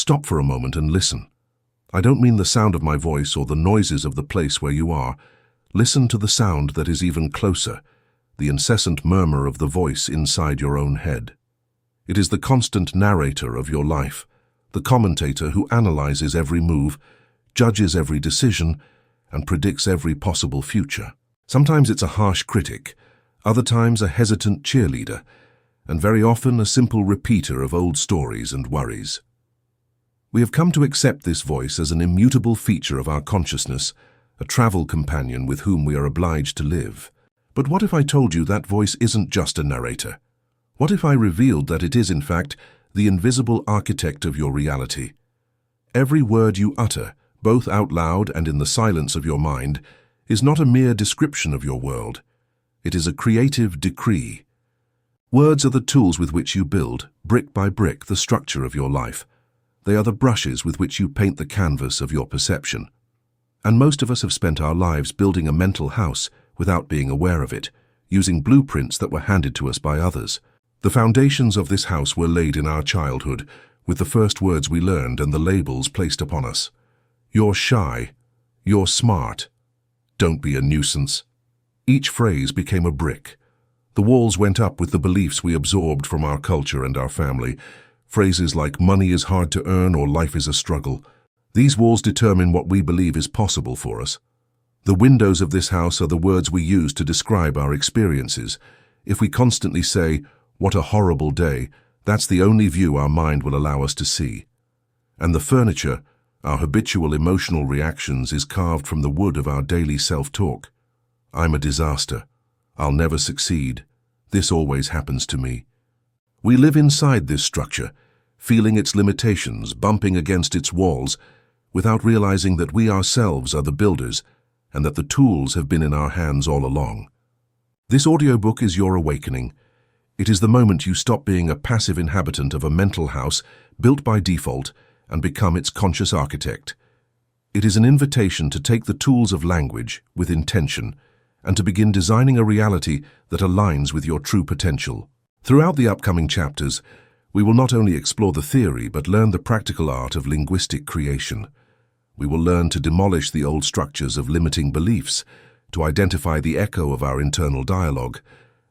Stop for a moment and listen. I don't mean the sound of my voice or the noises of the place where you are. Listen to the sound that is even closer, the incessant murmur of the voice inside your own head. It is the constant narrator of your life, the commentator who analyzes every move, judges every decision, and predicts every possible future. Sometimes it's a harsh critic, other times a hesitant cheerleader, and very often a simple repeater of old stories and worries. We have come to accept this voice as an immutable feature of our consciousness, a travel companion with whom we are obliged to live. But what if I told you that voice isn't just a narrator? What if I revealed that it is, in fact, the invisible architect of your reality? Every word you utter, both out loud and in the silence of your mind, is not a mere description of your world. It is a creative decree. Words are the tools with which you build, brick by brick, the structure of your life. They are the brushes with which you paint the canvas of your perception. And most of us have spent our lives building a mental house without being aware of it, using blueprints that were handed to us by others. The foundations of this house were laid in our childhood, with the first words we learned and the labels placed upon us. You're shy. You're smart. Don't be a nuisance. Each phrase became a brick. The walls went up with the beliefs we absorbed from our culture and our family. Phrases like money is hard to earn or life is a struggle. These walls determine what we believe is possible for us. The windows of this house are the words we use to describe our experiences. If we constantly say, "What a horrible day," that's the only view our mind will allow us to see. And the furniture, our habitual emotional reactions, is carved from the wood of our daily self-talk. I'm a disaster. I'll never succeed. This always happens to me. We live inside this structure, feeling its limitations, bumping against its walls, without realizing that we ourselves are the builders and that the tools have been in our hands all along. This audiobook is your awakening. It is the moment you stop being a passive inhabitant of a mental house built by default and become its conscious architect. It is an invitation to take the tools of language with intention and to begin designing a reality that aligns with your true potential. Throughout the upcoming chapters, we will not only explore the theory but learn the practical art of linguistic creation. We will learn to demolish the old structures of limiting beliefs, to identify the echo of our internal dialogue,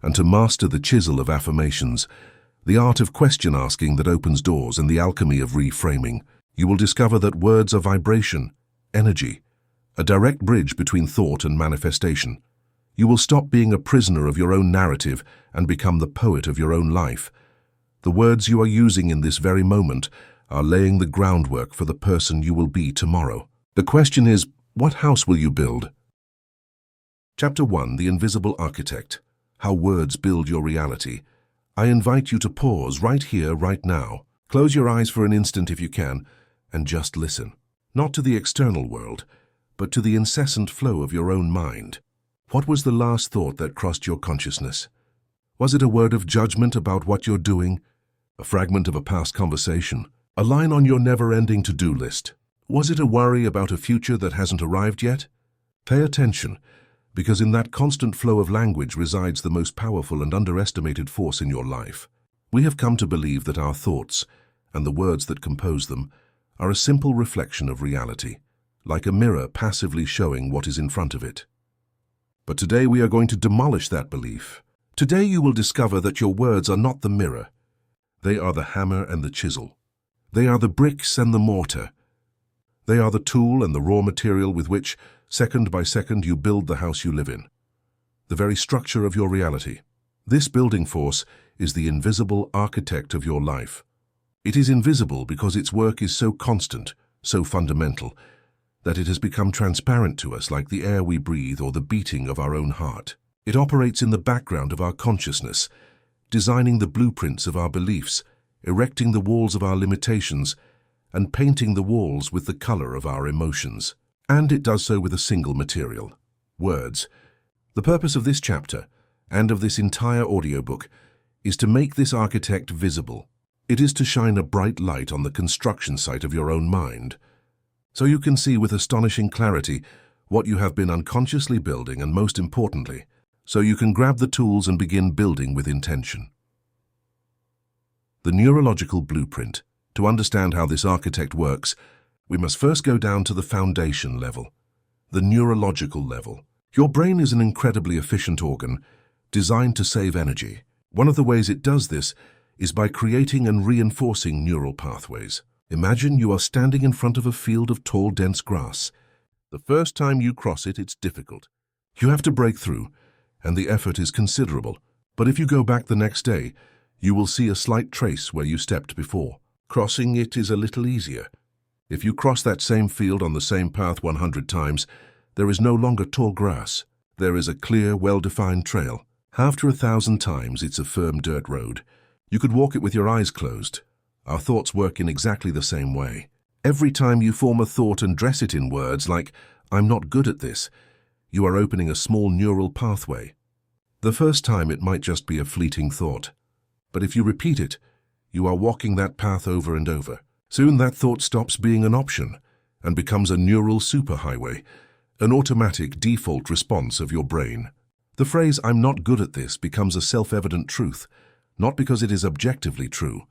and to master the chisel of affirmations, the art of question asking that opens doors and the alchemy of reframing. You will discover that words are vibration, energy, a direct bridge between thought and manifestation. You will stop being a prisoner of your own narrative and become the poet of your own life. The words you are using in this very moment are laying the groundwork for the person you will be tomorrow. The question is, what house will you build? Chapter 1, The Invisible Architect. How Words Build Your Reality. I invite you to pause right here, right now. Close your eyes for an instant if you can, and just listen. Not to the external world, but to the incessant flow of your own mind. What was the last thought that crossed your consciousness? Was it a word of judgment about what you're doing? A fragment of a past conversation? A line on your never-ending to-do list? Was it a worry about a future that hasn't arrived yet? Pay attention, because in that constant flow of language resides the most powerful and underestimated force in your life. We have come to believe that our thoughts, and the words that compose them, are a simple reflection of reality, like a mirror passively showing what is in front of it. But today we are going to demolish that belief. Today you will discover that your words are not the mirror. They are the hammer and the chisel. They are the bricks and the mortar. They are the tool and the raw material with which, second by second, you build the house you live in. The very structure of your reality. This building force is the invisible architect of your life. It is invisible because its work is so constant, so fundamental, that it has become transparent to us like the air we breathe or the beating of our own heart. It operates in the background of our consciousness, designing the blueprints of our beliefs, erecting the walls of our limitations, and painting the walls with the color of our emotions. And it does so with a single material: words. The purpose of this chapter, and of this entire audiobook, is to make this architect visible. It is to shine a bright light on the construction site of your own mind, so you can see with astonishing clarity what you have been unconsciously building, and most importantly, so you can grab the tools and begin building with intention. The neurological blueprint, To understand how this architect works, we must first go down to the foundation level, the neurological level. Your brain is an incredibly efficient organ designed to save energy. One of the ways it does this is by creating and reinforcing neural pathways. Imagine you are standing in front of a field of tall, dense grass. The first time you cross it, it's difficult. You have to break through, and the effort is considerable. But if you go back the next day, you will see a slight trace where you stepped before. Crossing it is a little easier. If you cross that same field on the same path 100 times, there is no longer tall grass. There is a clear, well-defined trail. After 1,000 times, it's a firm dirt road. You could walk it with your eyes closed. Our thoughts work in exactly the same way. Every time you form a thought and dress it in words like, "I'm not good at this," you are opening a small neural pathway. The first time it might just be a fleeting thought. But if you repeat it, you are walking that path over and over. Soon that thought stops being an option and becomes a neural superhighway, an automatic default response of your brain. The phrase, "I'm not good at this," becomes a self-evident truth, not because it is objectively true,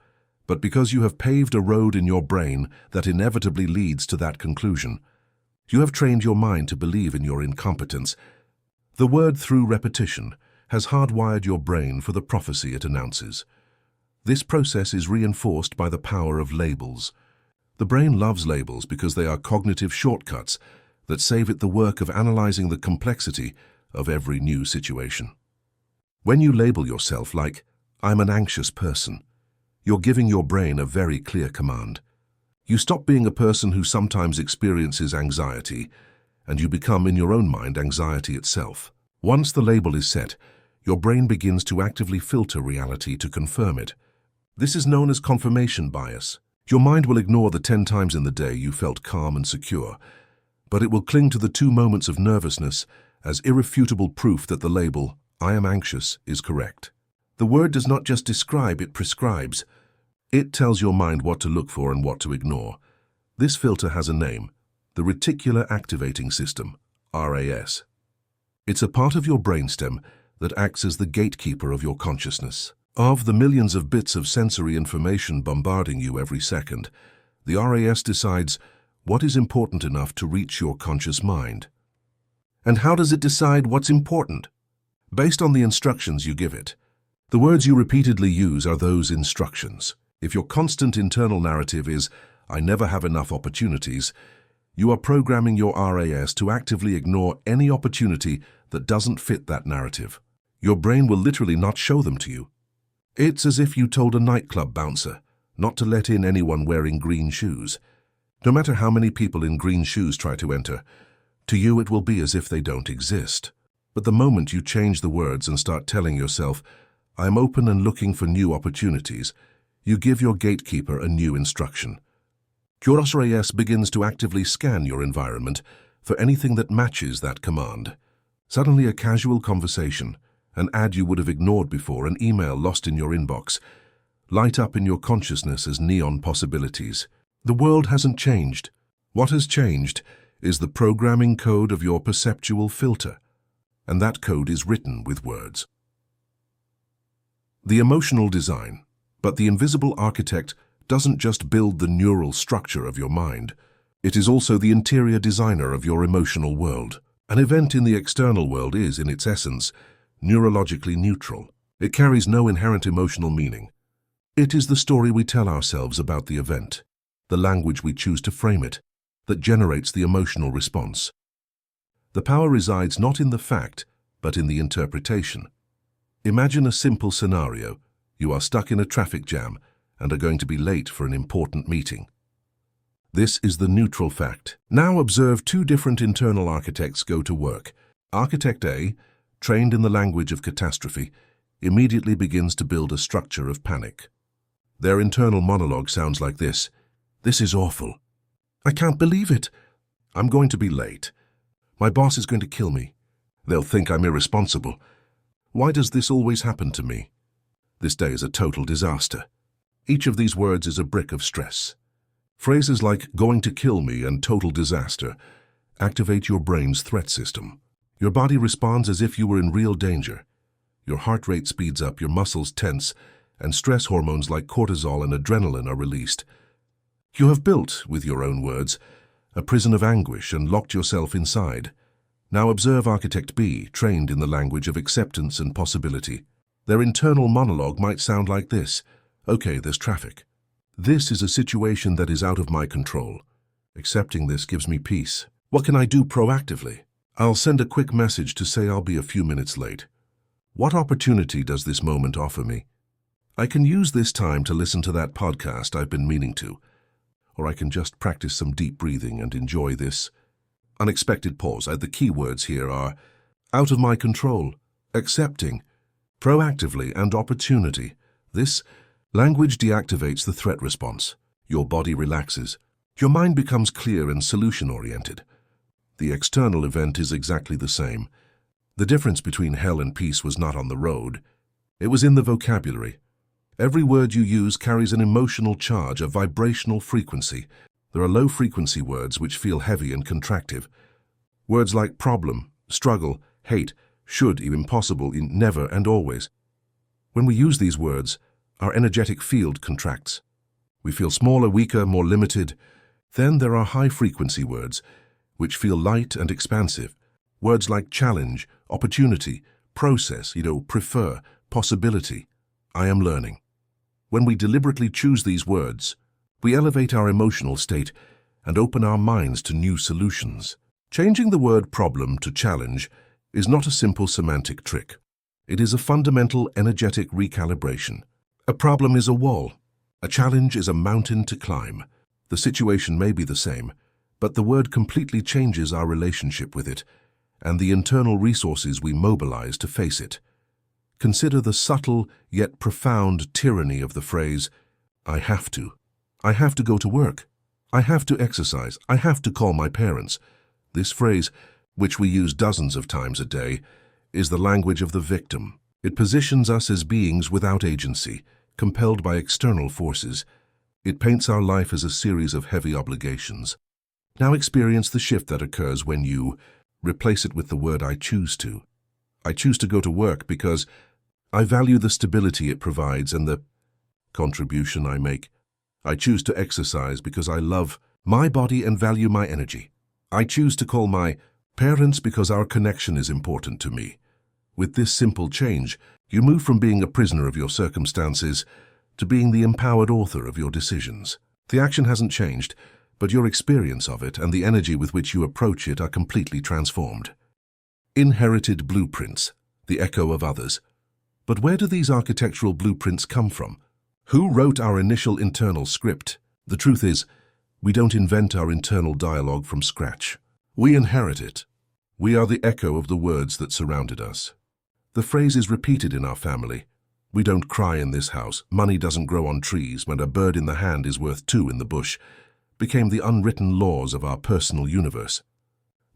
but because you have paved a road in your brain that inevitably leads to that conclusion. You have trained your mind to believe in your incompetence. The word, through repetition, has hardwired your brain for the prophecy it announces. This process is reinforced by the power of labels. The brain loves labels because they are cognitive shortcuts that save it the work of analyzing the complexity of every new situation. When you label yourself like, "I'm an anxious person," you're giving your brain a very clear command. You stop being a person who sometimes experiences anxiety, and you become, in your own mind, anxiety itself. Once the label is set, your brain begins to actively filter reality to confirm it. This is known as confirmation bias. Your mind will ignore the 10 times in the day you felt calm and secure, but it will cling to the 2 moments of nervousness as irrefutable proof that the label, "I am anxious," is correct. The word does not just describe, it prescribes. It tells your mind what to look for and what to ignore. This filter has a name, the reticular activating system, RAS. It's a part of your brainstem that acts as the gatekeeper of your consciousness. Of the millions of bits of sensory information bombarding you every second, the RAS decides what is important enough to reach your conscious mind. And how does it decide what's important? Based on the instructions you give it. The words you repeatedly use are those instructions. If your constant internal narrative is, "I never have enough opportunities," you are programming your RAS to actively ignore any opportunity that doesn't fit that narrative. Your brain will literally not show them to you. It's as if you told a nightclub bouncer not to let in anyone wearing green shoes. No matter how many people in green shoes try to enter, to you it will be as if they don't exist. But the moment you change the words and start telling yourself, "I'm open and looking for new opportunities," you give your gatekeeper a new instruction. Your RAS begins to actively scan your environment for anything that matches that command. Suddenly a casual conversation, an ad you would have ignored before, an email lost in your inbox, light up in your consciousness as neon possibilities. The world hasn't changed. What has changed is the programming code of your perceptual filter, and that code is written with words. The emotional design. But the invisible architect doesn't just build the neural structure of your mind. It is also the interior designer of your emotional world. An event in the external world is, in its essence, neurologically neutral. It carries no inherent emotional meaning. It is the story we tell ourselves about the event, the language we choose to frame it, that generates the emotional response. The power resides not in the fact, but in the interpretation. Imagine a simple scenario. You are stuck in a traffic jam and are going to be late for an important meeting. This is the neutral fact. Now observe 2 different internal architects go to work. Architect A, trained in the language of catastrophe, immediately begins to build a structure of panic. Their internal monologue sounds like this: "This is awful. I can't believe it. I'm going to be late. My boss is going to kill me. They'll think I'm irresponsible. Why does this always happen to me? This day is a total disaster." Each of these words is a brick of stress. Phrases like "going to kill me" and "total disaster" activate your brain's threat system. Your body responds as if you were in real danger. Your heart rate speeds up, your muscles tense, and stress hormones like cortisol and adrenaline are released, You have built, with your own words, a prison of anguish and locked yourself inside. Now observe Architect B, trained in the language of acceptance and possibility. Their internal monologue might sound like this. Okay, there's traffic. This is a situation that is out of my control. Accepting this gives me peace. What can I do proactively? I'll send a quick message to say I'll be a few minutes late. What opportunity does this moment offer me? I can use this time to listen to that podcast I've been meaning to, or I can just practice some deep breathing and enjoy this unexpected pause. The key words here are out of my control, accepting, proactively, and opportunity. This language deactivates the threat response. Your body relaxes. Your mind becomes clear and solution-oriented. The external event is exactly the same. The difference between hell and peace was not on the road. It was in the vocabulary. Every word you use carries an emotional charge, a vibrational frequency. There are low-frequency words which feel heavy and contractive. Words like problem, struggle, hate, should, impossible, never, and always. When we use these words, our energetic field contracts. We feel smaller, weaker, more limited. Then there are high-frequency words, which feel light and expansive. Words like challenge, opportunity, process, prefer, possibility. I am learning. When we deliberately choose these words, we elevate our emotional state and open our minds to new solutions. Changing the word problem to challenge is not a simple semantic trick. It is a fundamental energetic recalibration. A problem is a wall. A challenge is a mountain to climb. The situation may be the same, but the word completely changes our relationship with it and the internal resources we mobilize to face it. Consider the subtle yet profound tyranny of the phrase, I have to. I have to go to work. I have to exercise. I have to call my parents. This phrase, which we use dozens of times a day, is the language of the victim. It positions us as beings without agency, compelled by external forces. It paints our life as a series of heavy obligations. Now experience the shift that occurs when you replace it with the word I choose to. I choose to go to work because I value the stability it provides and the contribution I make. I choose to exercise because I love my body and value my energy. I choose to call my parents because our connection is important to me. With this simple change, you move from being a prisoner of your circumstances to being the empowered author of your decisions. The action hasn't changed, but your experience of it and the energy with which you approach it are completely transformed. Inherited blueprints, the echo of others. But where do these architectural blueprints come from? Who wrote our initial internal script? The truth is, we don't invent our internal dialogue from scratch. We inherit it. We are the echo of the words that surrounded us. The phrase is repeated in our family. We don't cry in this house. Money doesn't grow on trees. When a bird in the hand is worth two in the bush, became the unwritten laws of our personal universe.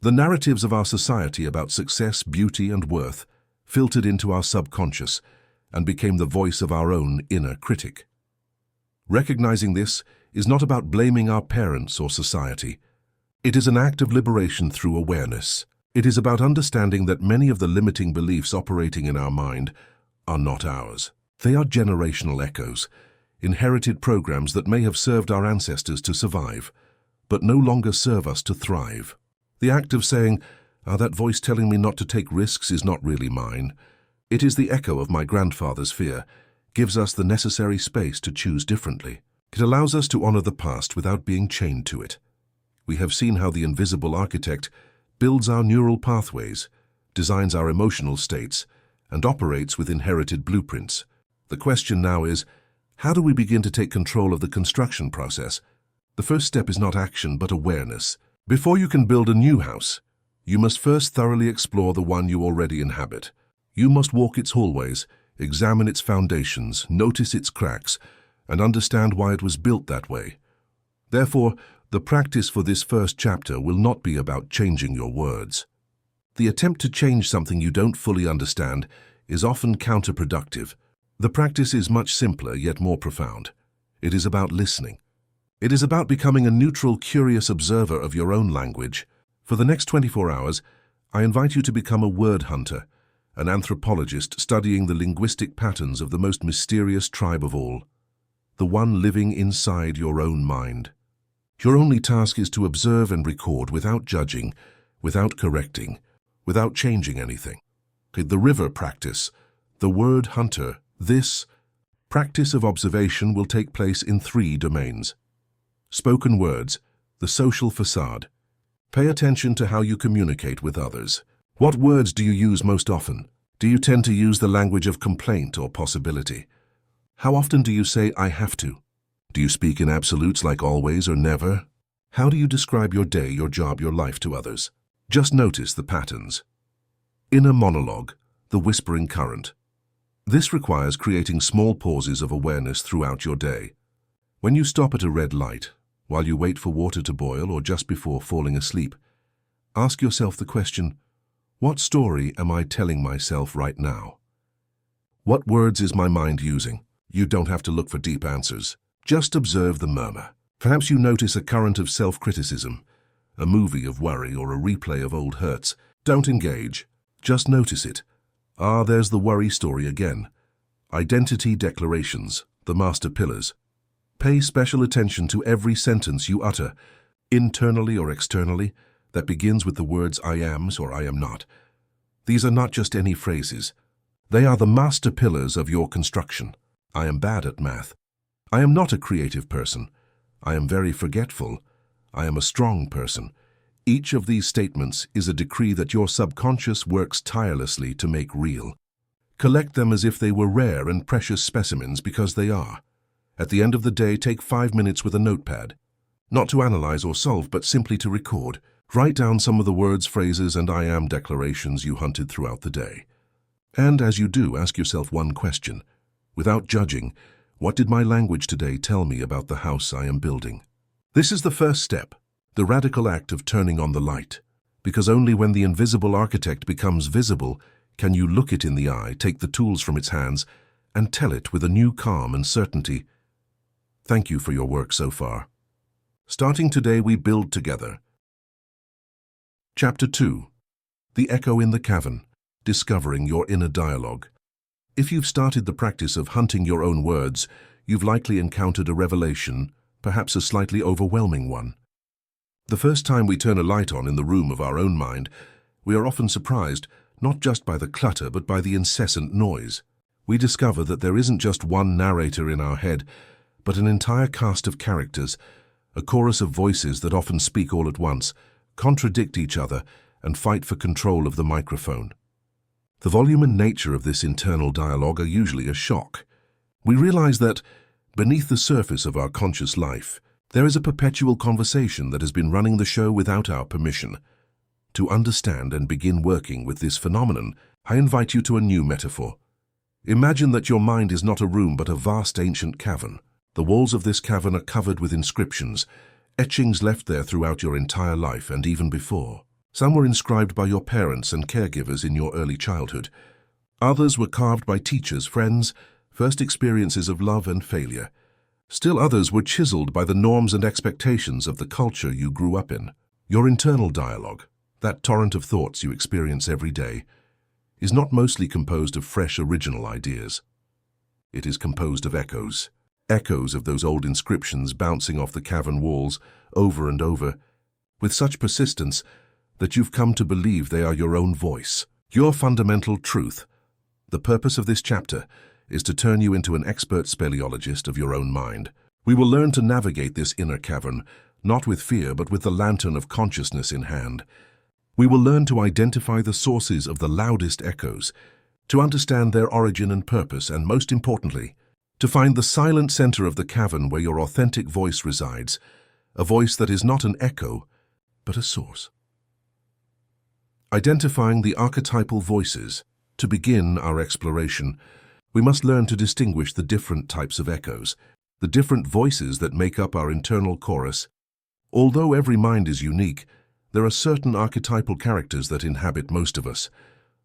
The narratives of our society about success, beauty, and worth filtered into our subconscious and became the voice of our own inner critic. Recognizing this is not about blaming our parents or society. It is an act of liberation through awareness. It is about understanding that many of the limiting beliefs operating in our mind are not ours. They are generational echoes, inherited programs that may have served our ancestors to survive, but no longer serve us to thrive. The act of saying, that voice telling me not to take risks is not really mine. It is the echo of my grandfather's fear, gives us the necessary space to choose differently. It allows us to honor the past without being chained to it. We have seen how the invisible architect builds our neural pathways, designs our emotional states, and operates with inherited blueprints. The question now is, how do we begin to take control of the construction process? The first step is not action, but awareness. Before you can build a new house, you must first thoroughly explore the one you already inhabit. You must walk its hallways, examine its foundations, notice its cracks, and understand why it was built that way. Therefore, the practice for this first chapter will not be about changing your words. The attempt to change something you don't fully understand is often counterproductive. The practice is much simpler yet more profound. It is about listening. It is about becoming a neutral, curious observer of your own language. For the next 24 hours, I invite you to become a word hunter, an anthropologist studying the linguistic patterns of the most mysterious tribe of all, the one living inside your own mind. Your only task is to observe and record without judging, without correcting, without changing anything. The river practice, the word hunter, this practice of observation will take place in 3 domains. Spoken words, the social facade. Pay attention to how you communicate with others. What words do you use most often? Do you tend to use the language of complaint or possibility? How often do you say, I have to? Do you speak in absolutes like always or never? How do you describe your day, your job, your life to others? Just notice the patterns. Inner monologue, the whispering current. This requires creating small pauses of awareness throughout your day. When you stop at a red light, while you wait for water to boil or just before falling asleep, ask yourself the question, what story am I telling myself right now? What words is my mind using? You don't have to look for deep answers. Just observe the murmur. Perhaps you notice a current of self-criticism, a movie of worry or a replay of old hurts. Don't engage. Just notice it. There's the worry story again. Identity declarations, the master pillars. Pay special attention to every sentence you utter, internally or externally, that begins with the words I ams or I am not. These are not just any phrases. They are the master pillars of your construction. I am bad at math. I am not a creative person. I am very forgetful. I am a strong person. Each of these statements is a decree that your subconscious works tirelessly to make real. Collect them as if they were rare and precious specimens, because they are. At the end of the day, take 5 minutes with a notepad. Not to analyze or solve, but simply to record. Write down some of the words, phrases, and I am declarations you hunted throughout the day. And as you do, ask yourself one question. Without judging, what did my language today tell me about the house I am building? This is the first step, the radical act of turning on the light. Because only when the invisible architect becomes visible can you look it in the eye, take the tools from its hands, and tell it with a new calm and certainty. Thank you for your work so far. Starting today, we build together. Chapter 2. The Echo in the Cavern, Discovering Your Inner Dialogue. If you've started the practice of hunting your own words, you've likely encountered a revelation, perhaps a slightly overwhelming one. The first time we turn a light on in the room of our own mind, we are often surprised, not just by the clutter, but by the incessant noise. We discover that there isn't just one narrator in our head, but an entire cast of characters, a chorus of voices that often speak all at once, contradict each other, and fight for control of the microphone. The volume and nature of this internal dialogue are usually a shock. We realize that, beneath the surface of our conscious life, there is a perpetual conversation that has been running the show without our permission. To understand and begin working with this phenomenon, I invite you to a new metaphor. Imagine that your mind is not a room but a vast ancient cavern. The walls of this cavern are covered with inscriptions, etchings left there throughout your entire life and even before. Some were inscribed by your parents and caregivers in your early childhood. Others were carved by teachers, friends, first experiences of love and failure. Still others were chiseled by the norms and expectations of the culture you grew up in. Your internal dialogue, that torrent of thoughts you experience every day, is not mostly composed of fresh, original ideas. It is composed of echoes. Echoes of those old inscriptions bouncing off the cavern walls over and over, with such persistence that you've come to believe they are your own voice, your fundamental truth. The purpose of this chapter is to turn you into an expert speleologist of your own mind. We will learn to navigate this inner cavern, not with fear but with the lantern of consciousness in hand. We will learn to identify the sources of the loudest echoes, to understand their origin and purpose, and most importantly, to find the silent center of the cavern where your authentic voice resides, a voice that is not an echo, but a source. Identifying the archetypal voices. To begin our exploration, we must learn to distinguish the different types of echoes, the different voices that make up our internal chorus. Although every mind is unique, there are certain archetypal characters that inhabit most of us.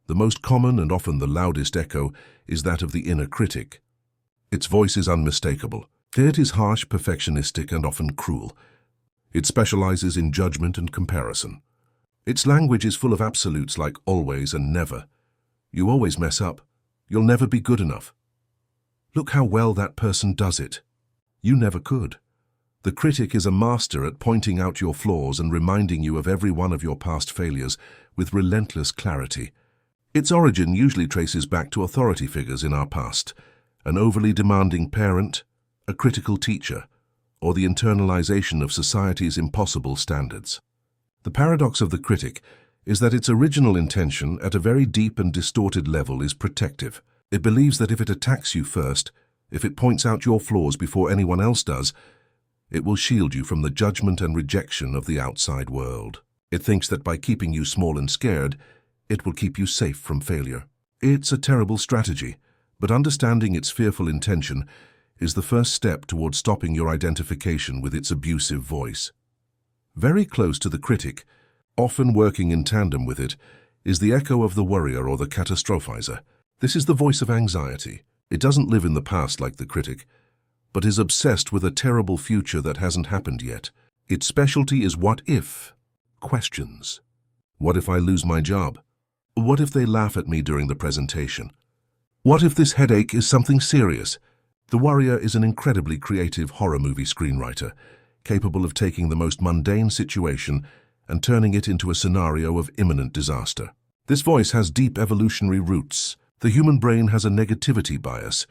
The most common and often the loudest echo is that of the inner critic. Its voice is unmistakable. It is harsh, perfectionistic, and often cruel. It specializes in judgment and comparison. Its language is full of absolutes like always and never. You always mess up. You'll never be good enough. Look how well that person does it. You never could. The critic is a master at pointing out your flaws and reminding you of every one of your past failures with relentless clarity. Its origin usually traces back to authority figures in our past, an overly demanding parent, a critical teacher, or the internalization of society's impossible standards. The paradox of the critic is that its original intention at a very deep and distorted level is protective. It believes that if it attacks you first, if it points out your flaws before anyone else does, it will shield you from the judgment and rejection of the outside world. It thinks that by keeping you small and scared, it will keep you safe from failure. It's a terrible strategy, but understanding its fearful intention is the first step towards stopping your identification with its abusive voice. Very close to the critic, often working in tandem with it, is the echo of the worrier or the catastrophizer. This is the voice of anxiety. It doesn't live in the past like the critic, but is obsessed with a terrible future that hasn't happened yet. Its specialty is what-if questions. What if I lose my job? What if they laugh at me during the presentation? What if this headache is something serious? The worrier is an incredibly creative horror movie screenwriter, capable of taking the most mundane situation and turning it into a scenario of imminent disaster. This voice has deep evolutionary roots. The human brain has a negativity bias,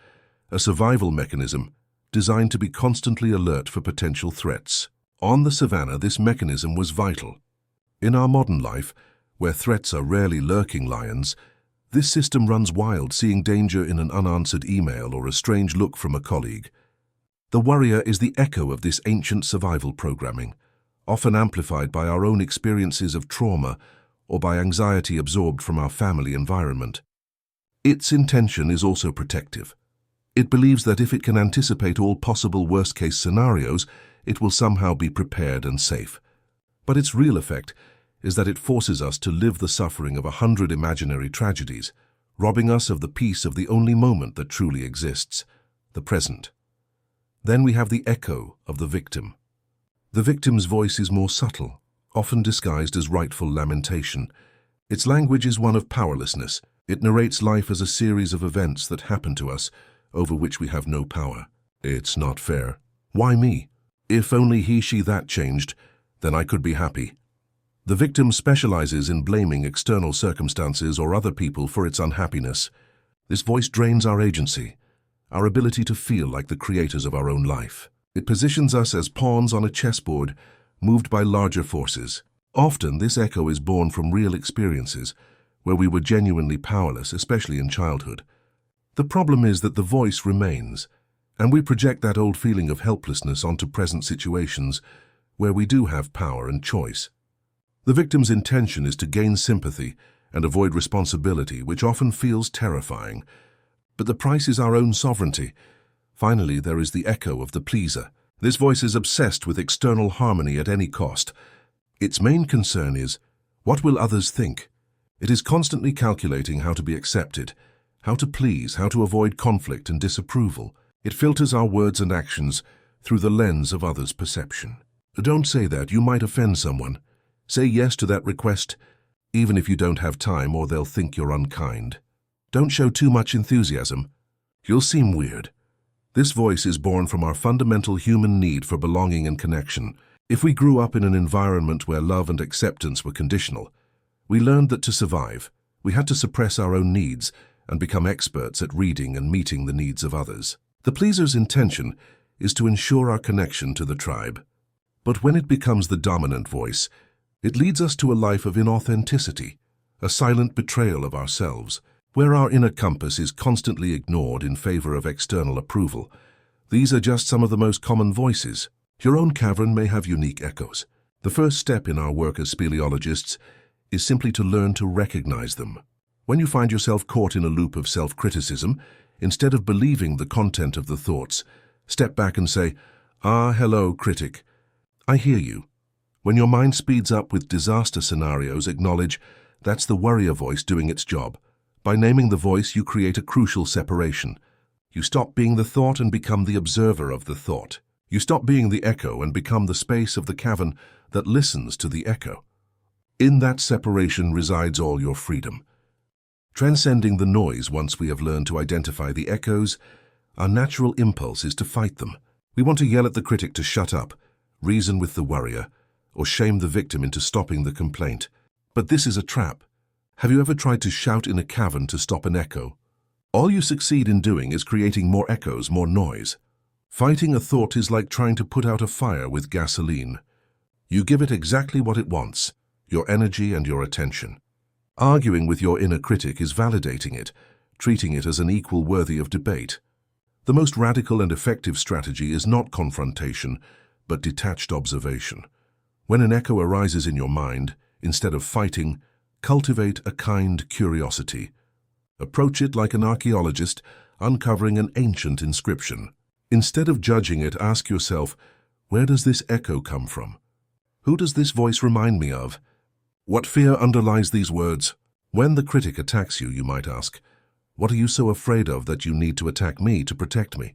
a survival mechanism designed to be constantly alert for potential threats. On the savannah, this mechanism was vital. In our modern life, where threats are rarely lurking lions, this system runs wild, seeing danger in an unanswered email or a strange look from a colleague. The worrier is the echo of this ancient survival programming, often amplified by our own experiences of trauma or by anxiety absorbed from our family environment. Its intention is also protective. It believes that if it can anticipate all possible worst-case scenarios, it will somehow be prepared and safe. But its real effect is that it forces us to live the suffering of 100 imaginary tragedies, robbing us of the peace of the only moment that truly exists, the present. Then we have the echo of the victim. The victim's voice is more subtle, often disguised as rightful lamentation. Its language is one of powerlessness. It narrates life as a series of events that happen to us, over which we have no power. It's not fair. Why me? If only he, she, that changed, then I could be happy. The victim specializes in blaming external circumstances or other people for its unhappiness. This voice drains our agency, our ability to feel like the creators of our own life. It positions us as pawns on a chessboard, moved by larger forces. Often, this echo is born from real experiences, where we were genuinely powerless, especially in childhood. The problem is that the voice remains, and we project that old feeling of helplessness onto present situations where we do have power and choice. The victim's intention is to gain sympathy and avoid responsibility, which often feels terrifying. But the price is our own sovereignty. Finally, there is the echo of the pleaser. This voice is obsessed with external harmony at any cost. Its main concern is, what will others think? It is constantly calculating how to be accepted, how to please, how to avoid conflict and disapproval. It filters our words and actions through the lens of others' perception. Don't say that, you might offend someone. Say yes to that request, even if you don't have time, or they'll think you're unkind. Don't show too much enthusiasm. You'll seem weird. This voice is born from our fundamental human need for belonging and connection. If we grew up in an environment where love and acceptance were conditional, we learned that to survive, we had to suppress our own needs and become experts at reading and meeting the needs of others. The pleaser's intention is to ensure our connection to the tribe. But when it becomes the dominant voice, it leads us to a life of inauthenticity, a silent betrayal of ourselves. Where our inner compass is constantly ignored in favor of external approval, these are just some of the most common voices. Your own cavern may have unique echoes. The first step in our work as speleologists is simply to learn to recognize them. When you find yourself caught in a loop of self-criticism, instead of believing the content of the thoughts, step back and say, hello, critic. I hear you. When your mind speeds up with disaster scenarios, acknowledge that's the worrier voice doing its job. By naming the voice, you create a crucial separation. You stop being the thought and become the observer of the thought. You stop being the echo and become the space of the cavern that listens to the echo. In that separation resides all your freedom. Transcending the noise, once we have learned to identify the echoes, our natural impulse is to fight them. We want to yell at the critic to shut up, reason with the worrier, or shame the victim into stopping the complaint. But this is a trap. Have you ever tried to shout in a cavern to stop an echo? All you succeed in doing is creating more echoes, more noise. Fighting a thought is like trying to put out a fire with gasoline. You give it exactly what it wants, your energy and your attention. Arguing with your inner critic is validating it, treating it as an equal worthy of debate. The most radical and effective strategy is not confrontation, but detached observation. When an echo arises in your mind, instead of fighting, cultivate a kind curiosity. Approach it like an archaeologist uncovering an ancient inscription. Instead of judging it, ask yourself, where does this echo come from? Who does this voice remind me of? What fear underlies these words? When the critic attacks you, you might ask, what are you so afraid of that you need to attack me to protect me?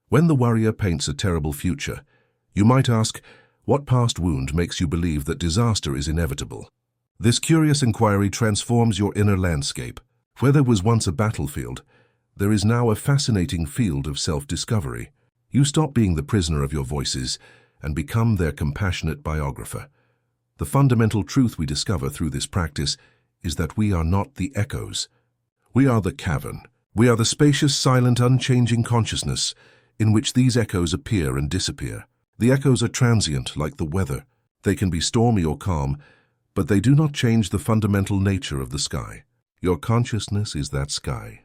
When the worrier paints a terrible future, you might ask, what past wound makes you believe that disaster is inevitable? This curious inquiry transforms your inner landscape. Where there was once a battlefield, there is now a fascinating field of self-discovery. You stop being the prisoner of your voices and become their compassionate biographer. The fundamental truth we discover through this practice is that we are not the echoes. We are the cavern. We are the spacious, silent, unchanging consciousness in which these echoes appear and disappear. The echoes are transient, like the weather. They can be stormy or calm, but they do not change the fundamental nature of the sky. Your consciousness is that sky.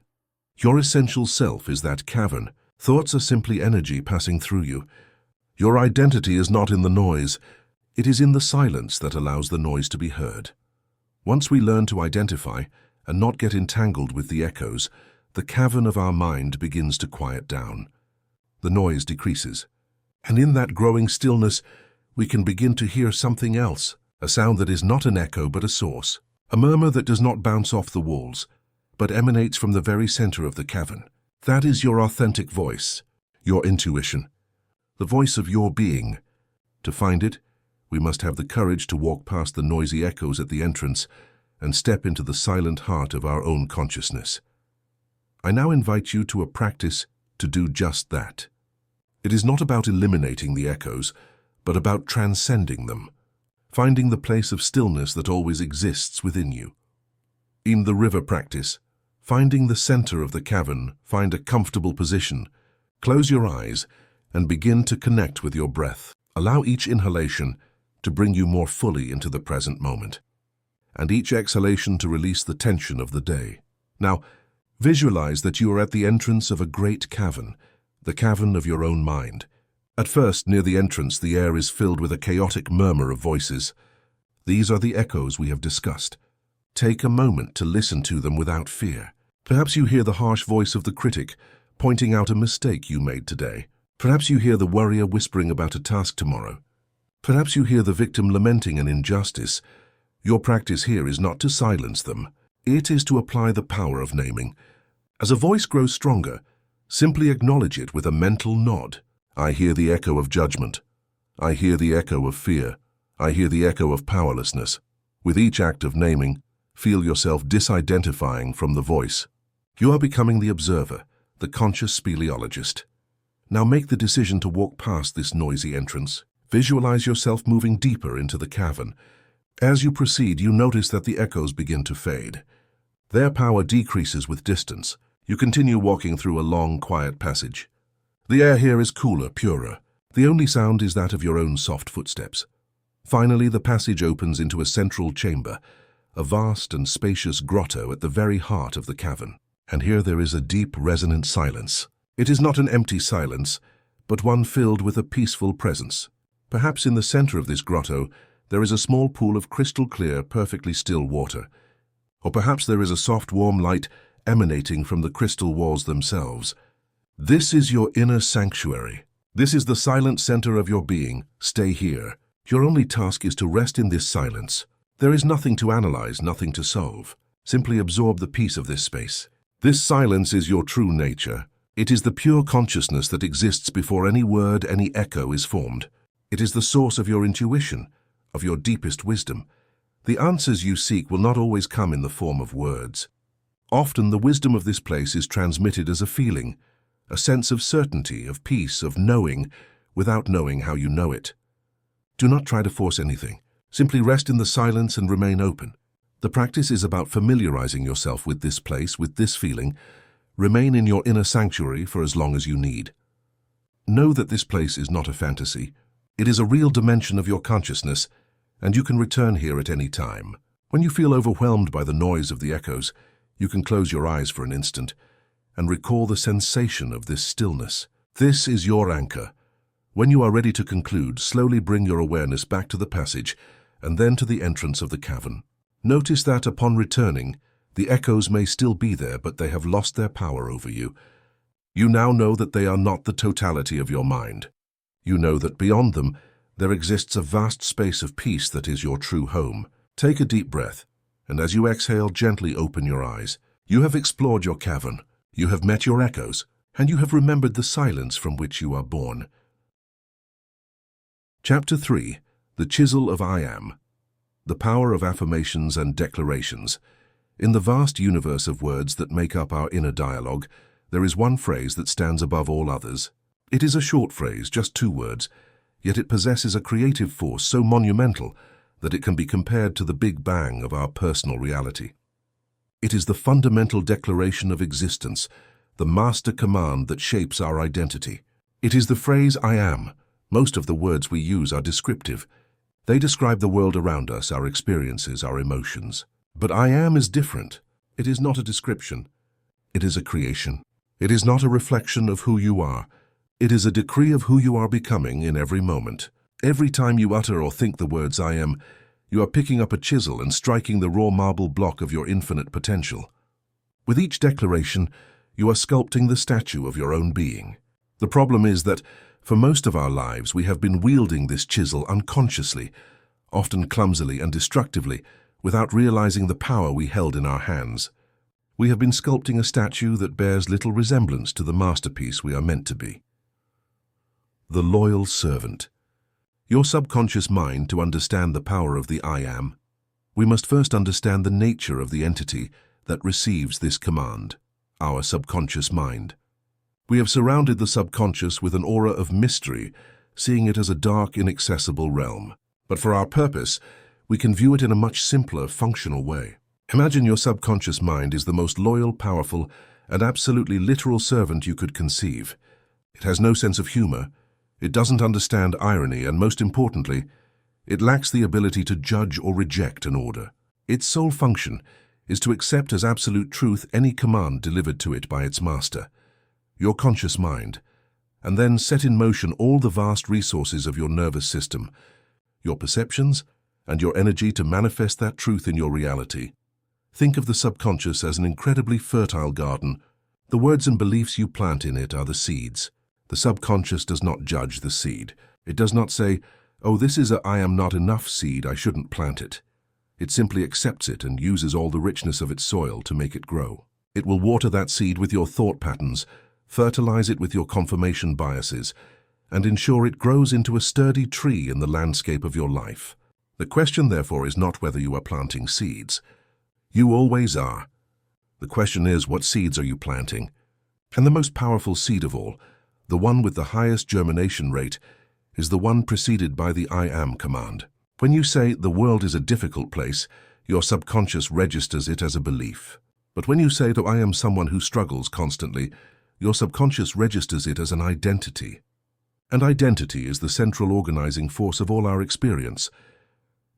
Your essential self is that cavern. Thoughts are simply energy passing through you. Your identity is not in the noise. It is in the silence that allows the noise to be heard. Once we learn to identify and not get entangled with the echoes, the cavern of our mind begins to quiet down. The noise decreases. And in that growing stillness, we can begin to hear something else, a sound that is not an echo but a source, a murmur that does not bounce off the walls, but emanates from the very center of the cavern. That is your authentic voice, your intuition, the voice of your being. To find it, we must have the courage to walk past the noisy echoes at the entrance and step into the silent heart of our own consciousness. I now invite you to a practice to do just that. It is not about eliminating the echoes, but about transcending them, finding the place of stillness that always exists within you. In the river practice, finding the center of the cavern, find a comfortable position, close your eyes, and begin to connect with your breath. Allow each inhalation to bring you more fully into the present moment, and each exhalation to release the tension of the day. Now, visualize that you are at the entrance of a great cavern, the cavern of your own mind. At first, near the entrance, the air is filled with a chaotic murmur of voices. These are the echoes we have discussed. Take a moment to listen to them without fear. Perhaps you hear the harsh voice of the critic, pointing out a mistake you made today. Perhaps you hear the worrier whispering about a task tomorrow. Perhaps you hear the victim lamenting an injustice. Your practice here is not to silence them. It is to apply the power of naming. As a voice grows stronger, simply acknowledge it with a mental nod. I hear the echo of judgment. I hear the echo of fear. I hear the echo of powerlessness. With each act of naming, feel yourself disidentifying from the voice. You are becoming the observer, the conscious speleologist. Now make the decision to walk past this noisy entrance. Visualize yourself moving deeper into the cavern. As you proceed, you notice that the echoes begin to fade. Their power decreases with distance. You continue walking through a long, quiet passage. The air here is cooler, purer. The only sound is that of your own soft footsteps. Finally, the passage opens into a central chamber, a vast and spacious grotto at the very heart of the cavern. And here there is a deep, resonant silence. It is not an empty silence, but one filled with a peaceful presence. Perhaps in the center of this grotto, there is a small pool of crystal-clear, perfectly still water. Or perhaps there is a soft, warm light emanating from the crystal walls themselves. This is your inner sanctuary. This is the silent center of your being. Stay here. Your only task is to rest in this silence. There is nothing to analyze, nothing to solve. Simply absorb the peace of this space. This silence is your true nature. It is the pure consciousness that exists before any word, any echo is formed. It is the source of your intuition, of your deepest wisdom. The answers you seek will not always come in the form of words. Often the wisdom of this place is transmitted as a feeling, a sense of certainty, of peace, of knowing without knowing how you know it. Do not try to force anything. Simply rest in the silence and remain open. The practice is about familiarizing yourself with this place, with this feeling. Remain in your inner sanctuary for as long as you need. Know that this place is not a fantasy. It is a real dimension of your consciousness, and you can return here at any time. When you feel overwhelmed by the noise of the echoes, you can close your eyes for an instant and recall the sensation of this stillness. This is your anchor. When you are ready to conclude, slowly bring your awareness back to the passage and then to the entrance of the cavern. Notice that upon returning, the echoes may still be there, but they have lost their power over you. You now know that they are not the totality of your mind. You know that beyond them, there exists a vast space of peace that is your true home. Take a deep breath, and as you exhale, gently open your eyes. You have explored your cavern, you have met your echoes, and you have remembered the silence from which you are born. Chapter 3. The Chisel of I Am. The Power of Affirmations and Declarations. In the vast universe of words that make up our inner dialogue, there is one phrase that stands above all others. It is a short phrase, just 2 words, yet it possesses a creative force so monumental that it can be compared to the Big Bang of our personal reality. It is the fundamental declaration of existence, the master command that shapes our identity. It is the phrase I am. Most of the words we use are descriptive. They describe the world around us, our experiences, our emotions. But I am is different. It is not a description. It is a creation. It is not a reflection of who you are. It is a decree of who you are becoming in every moment. Every time you utter or think the words I am, you are picking up a chisel and striking the raw marble block of your infinite potential. With each declaration, you are sculpting the statue of your own being. The problem is that, for most of our lives, we have been wielding this chisel unconsciously, often clumsily and destructively, without realizing the power we held in our hands. We have been sculpting a statue that bears little resemblance to the masterpiece we are meant to be. The loyal servant. Your subconscious mind, to understand the power of the I am, we must first understand the nature of the entity that receives this command, our subconscious mind. We have surrounded the subconscious with an aura of mystery, seeing it as a dark, inaccessible realm. But for our purpose, we can view it in a much simpler, functional way. Imagine your subconscious mind is the most loyal, powerful, and absolutely literal servant you could conceive. It has no sense of humor. It doesn't understand irony, and most importantly, it lacks the ability to judge or reject an order. Its sole function is to accept as absolute truth any command delivered to it by its master, your conscious mind, and then set in motion all the vast resources of your nervous system, your perceptions, and your energy to manifest that truth in your reality. Think of the subconscious as an incredibly fertile garden. The words and beliefs you plant in it are the seeds. The subconscious does not judge the seed. It does not say, "Oh, this is a I am not enough seed, I shouldn't plant it." It simply accepts it and uses all the richness of its soil to make it grow. It will water that seed with your thought patterns, fertilize it with your confirmation biases, and ensure it grows into a sturdy tree in the landscape of your life. The question, therefore, is not whether you are planting seeds. You always are. The question is, what seeds are you planting? And the most powerful seed of all, the one with the highest germination rate, is the one preceded by the I am command. When you say, "The world is a difficult place," your subconscious registers it as a belief. But when you say that I am someone who struggles constantly, your subconscious registers it as an identity. And identity is the central organizing force of all our experience.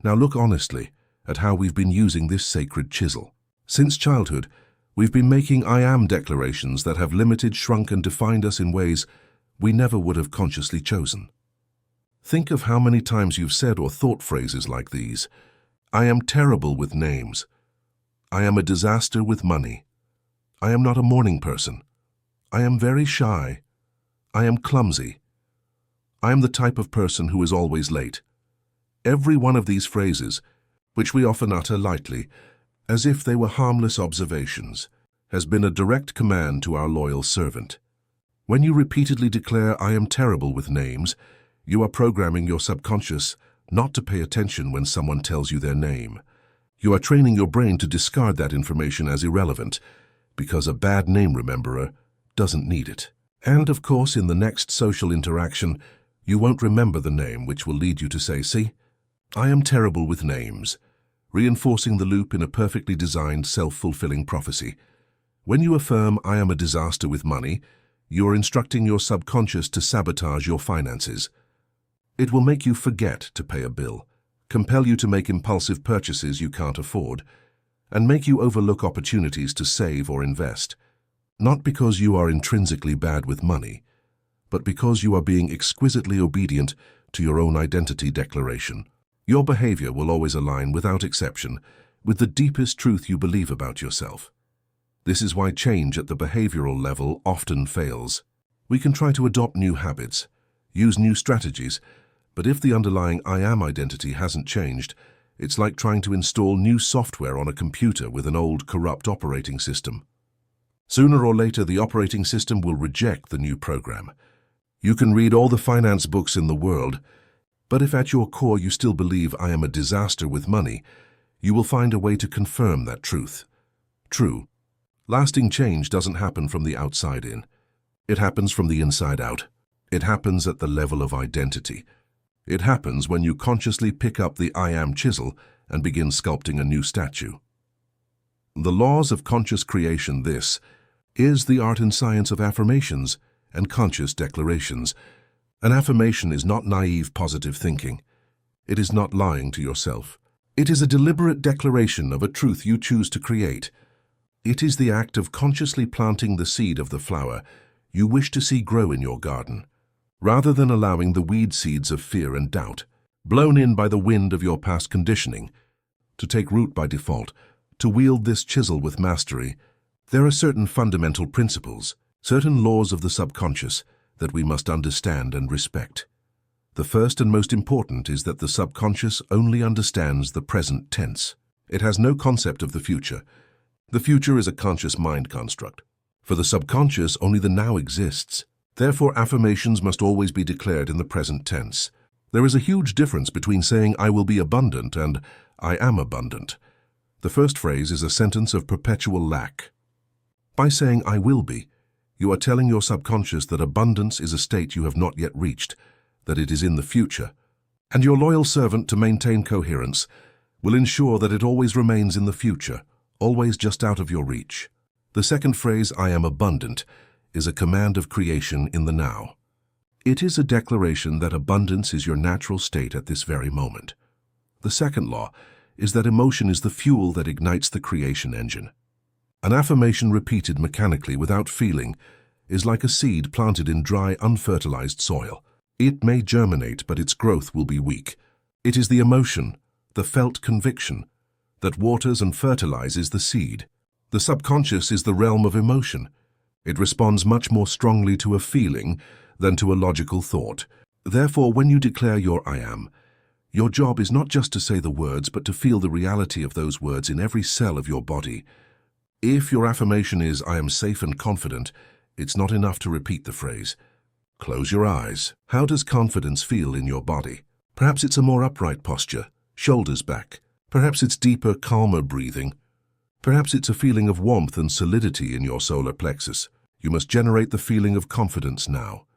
Now look honestly at how we've been using this sacred chisel. Since childhood, we've been making I am declarations that have limited, shrunk, and defined us in ways we never would have consciously chosen. Think of how many times you've said or thought phrases like these. I am terrible with names. I am a disaster with money. I am not a morning person. I am very shy. I am clumsy. I am the type of person who is always late. Every one of these phrases, which we often utter lightly, as if they were harmless observations, has been a direct command to our loyal servant. When you repeatedly declare, "I am terrible with names," you are programming your subconscious not to pay attention when someone tells you their name. You are training your brain to discard that information as irrelevant, because a bad name rememberer doesn't need it. And of course, in the next social interaction, you won't remember the name, which will lead you to say, "See, I am terrible with names," reinforcing the loop in a perfectly designed self-fulfilling prophecy. When you affirm, "I am a disaster with money," you are instructing your subconscious to sabotage your finances. It will make you forget to pay a bill, compel you to make impulsive purchases you can't afford, and make you overlook opportunities to save or invest. Not because you are intrinsically bad with money, but because you are being exquisitely obedient to your own identity declaration. Your behavior will always align, without exception, with the deepest truth you believe about yourself. This is why change at the behavioral level often fails. We can try to adopt new habits, use new strategies, but if the underlying I am identity hasn't changed, it's like trying to install new software on a computer with an old, corrupt operating system. Sooner or later, the operating system will reject the new program. You can read all the finance books in the world, but if at your core you still believe "I am a disaster with money," you will find a way to confirm that truth. True, lasting change doesn't happen from the outside in. It happens from the inside out. It happens at the level of identity. It happens when you consciously pick up the I am chisel and begin sculpting a new statue. The laws of conscious creation. This is the art and science of affirmations and conscious declarations. An affirmation is not naive positive thinking. It is not lying to yourself. It is a deliberate declaration of a truth you choose to create. It is the act of consciously planting the seed of the flower you wish to see grow in your garden, rather than allowing the weed seeds of fear and doubt, blown in by the wind of your past conditioning, to take root by default. To wield this chisel with mastery, there are certain fundamental principles, certain laws of the subconscious that we must understand and respect. The first and most important is that the subconscious only understands the present tense. It has no concept of the future. The future is a conscious mind construct. For the subconscious, only the now exists. Therefore, affirmations must always be declared in the present tense. There is a huge difference between saying "I will be abundant" and "I am abundant." The first phrase is a sentence of perpetual lack. By saying "I will be," you are telling your subconscious that abundance is a state you have not yet reached, that it is in the future. And your loyal servant, to maintain coherence, will ensure that it always remains in the future, always just out of your reach. The second phrase, "I am abundant," is a command of creation in the now. It is a declaration that abundance is your natural state at this very moment. The second law is that emotion is the fuel that ignites the creation engine. An affirmation repeated mechanically without feeling is like a seed planted in dry, unfertilized soil. It may germinate, but its growth will be weak. It is the emotion, the felt conviction, that waters and fertilizes the seed. The subconscious is the realm of emotion. It responds much more strongly to a feeling than to a logical thought. Therefore, when you declare your "I am," your job is not just to say the words, but to feel the reality of those words in every cell of your body. If your affirmation is "I am safe and confident," it's not enough to repeat the phrase. Close your eyes. How does confidence feel in your body? Perhaps it's a more upright posture, shoulders back. Perhaps it's deeper, calmer breathing. Perhaps it's a feeling of warmth and solidity in your solar plexus. You must generate the feeling of confidence now,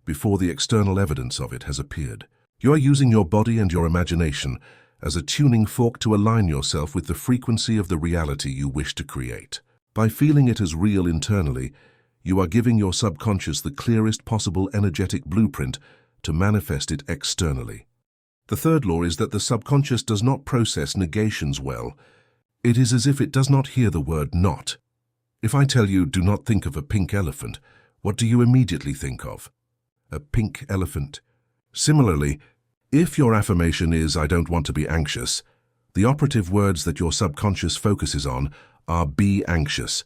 before the external evidence of it has appeared. You are using your body and your imagination as a tuning fork to align yourself with the frequency of the reality you wish to create. By feeling it as real internally, you are giving your subconscious the clearest possible energetic blueprint to manifest it externally. The third law is that the subconscious does not process negations well. It is as if it does not hear the word "not." If I tell you, "Do not think of a pink elephant," what do you immediately think of? A pink elephant. Similarly, if your affirmation is "I don't want to be anxious," the operative words that your subconscious focuses on are "be anxious."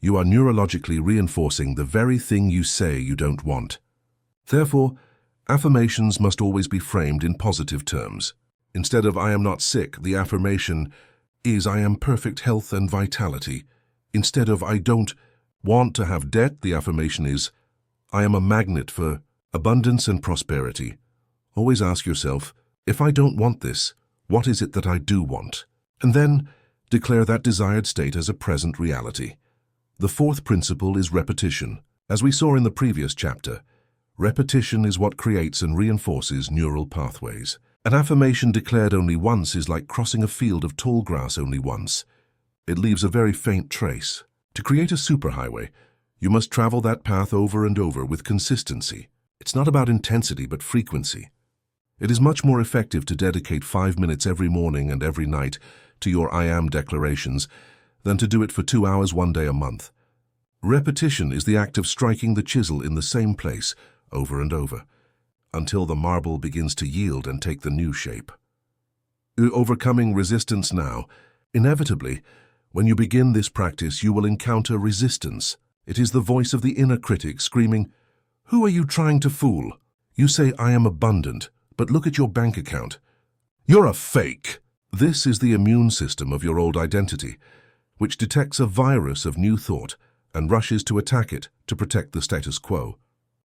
You are neurologically reinforcing the very thing you say you don't want. Therefore, affirmations must always be framed in positive terms. Instead of "I am not sick," the affirmation is "I am perfect health and vitality." Instead of "I don't want to have debt," the affirmation is "I am a magnet for abundance and prosperity." Always ask yourself, if I don't want this, what is it that I do want? And then declare that desired state as a present reality. The fourth principle is repetition. As we saw in the previous chapter, repetition is what creates and reinforces neural pathways. An affirmation declared only once is like crossing a field of tall grass only once. It leaves a very faint trace. To create a superhighway, you must travel that path over and over with consistency. It's not about intensity but frequency. It is much more effective to dedicate 5 minutes every morning and every night to your I am declarations than to do it for 2 hours one day a month. Repetition is the act of striking the chisel in the same place over and over, until the marble begins to yield and take the new shape. Overcoming resistance now. Inevitably, when you begin this practice, you will encounter resistance. It is the voice of the inner critic screaming, "Who are you trying to fool? You say I am abundant, but look at your bank account. You're a fake." This is the immune system of your old identity, which detects a virus of new thought and rushes to attack it to protect the status quo.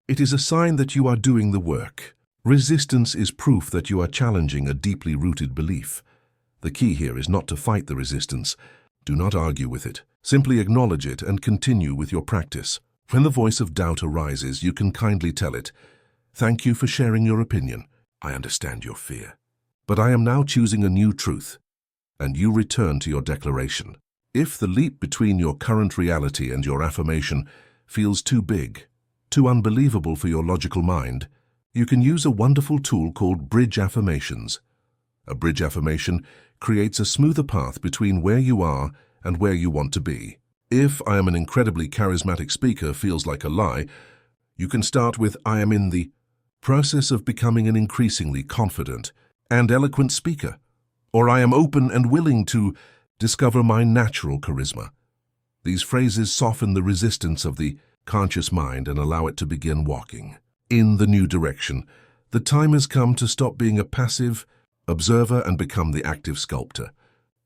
It is a sign that you are doing the work. Resistance is proof that you are challenging a deeply rooted belief. The key here is not to fight the resistance. Do not argue with it. Simply acknowledge it and continue with your practice. When the voice of doubt arises, you can kindly tell it, "Thank you for sharing your opinion. I understand your fear. But I am now choosing a new truth," and you return to your declaration. If the leap between your current reality and your affirmation feels too big, too unbelievable for your logical mind, you can use a wonderful tool called bridge affirmations. A bridge affirmation creates a smoother path between where you are and where you want to be. If "I am an incredibly charismatic speaker" feels like a lie, you can start with "I am in the process of becoming an increasingly confident and eloquent speaker," or "I am open and willing to discover my natural charisma." These phrases soften the resistance of the conscious mind and allow it to begin walking in the new direction. The time has come to stop being a passive observer and become the active sculptor.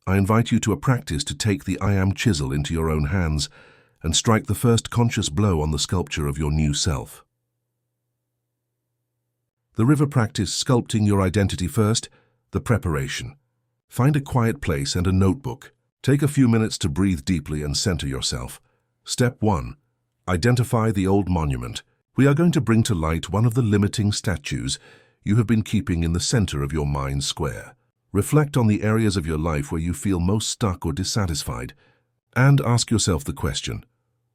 I invite you to a practice to take the I am chisel into your own hands and strike the first conscious blow on the sculpture of your new self. The river practice, sculpting your identity first, the preparation. Find a quiet place and a notebook. Take a few minutes to breathe deeply and center yourself. Step 1. Identify the old monument. We are going to bring to light one of the limiting statues you have been keeping in the center of your mind's square. Reflect on the areas of your life where you feel most stuck or dissatisfied, and ask yourself the question,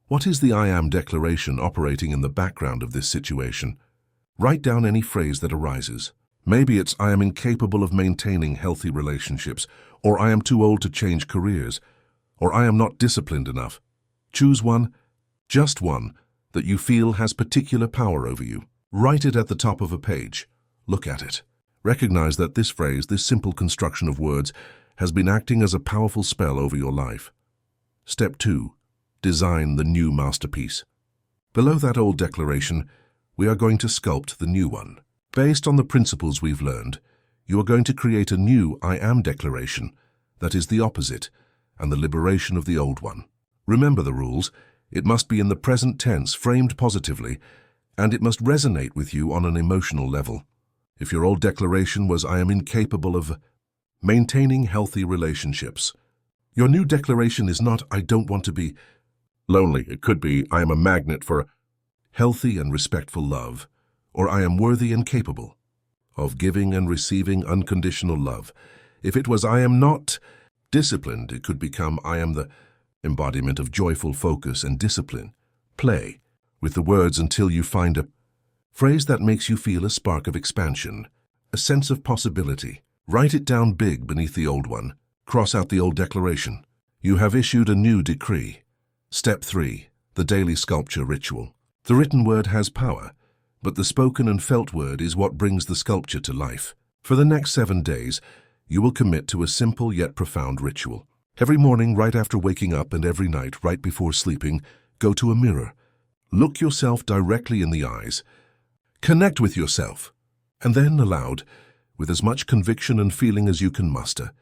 what is the I am declaration operating in the background of this situation? Write down any phrase that arises. Maybe it's "I am incapable of maintaining healthy relationships," or "I am too old to change careers," or "I am not disciplined enough." Choose one, just one, that you feel has particular power over you. Write it at the top of a page. Look at it. Recognize that this phrase, this simple construction of words, has been acting as a powerful spell over your life. Step 2. Design the new masterpiece. Below that old declaration, we are going to sculpt the new one. Based on the principles we've learned, you are going to create a new I am declaration that is the opposite and the liberation of the old one. Remember the rules. It must be in the present tense, framed positively, and it must resonate with you on an emotional level. If your old declaration was "I am incapable of maintaining healthy relationships," your new declaration is not "I don't want to be lonely." It could be "I am a magnet for healthy and respectful love," or "I am worthy and capable of giving and receiving unconditional love." If it was "I am not disciplined," it could become "I am the embodiment of joyful focus and discipline." Play with the words until you find a phrase that makes you feel a spark of expansion, a sense of possibility. Write it down big beneath the old one. Cross out the old declaration. You have issued a new decree. Step 3. The daily sculpture ritual. The written word has power, but the spoken and felt word is what brings the sculpture to life. For the next 7 days, you will commit to a simple yet profound ritual. Every morning, right after waking up, and every night, right before sleeping, go to a mirror. Look yourself directly in the eyes. Connect with yourself. And then, aloud, with as much conviction and feeling as you can muster,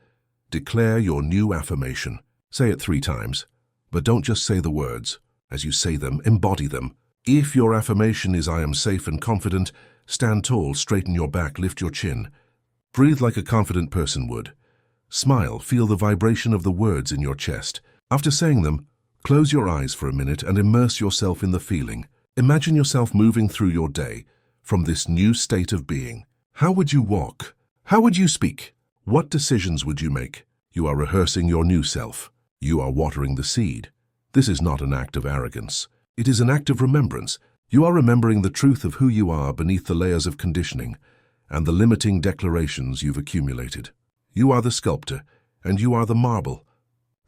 declare your new affirmation. Say it 3 times. But don't just say the words. As you say them, embody them. If your affirmation is "I am safe and confident," stand tall, straighten your back, lift your chin. Breathe like a confident person would. Smile, feel the vibration of the words in your chest. After saying them, close your eyes for a minute and immerse yourself in the feeling. Imagine yourself moving through your day from this new state of being. How would you walk? How would you speak? What decisions would you make? You are rehearsing your new self. You are watering the seed. This is not an act of arrogance. It is an act of remembrance. You are remembering the truth of who you are beneath the layers of conditioning and the limiting declarations you've accumulated. You are the sculptor, and you are the marble.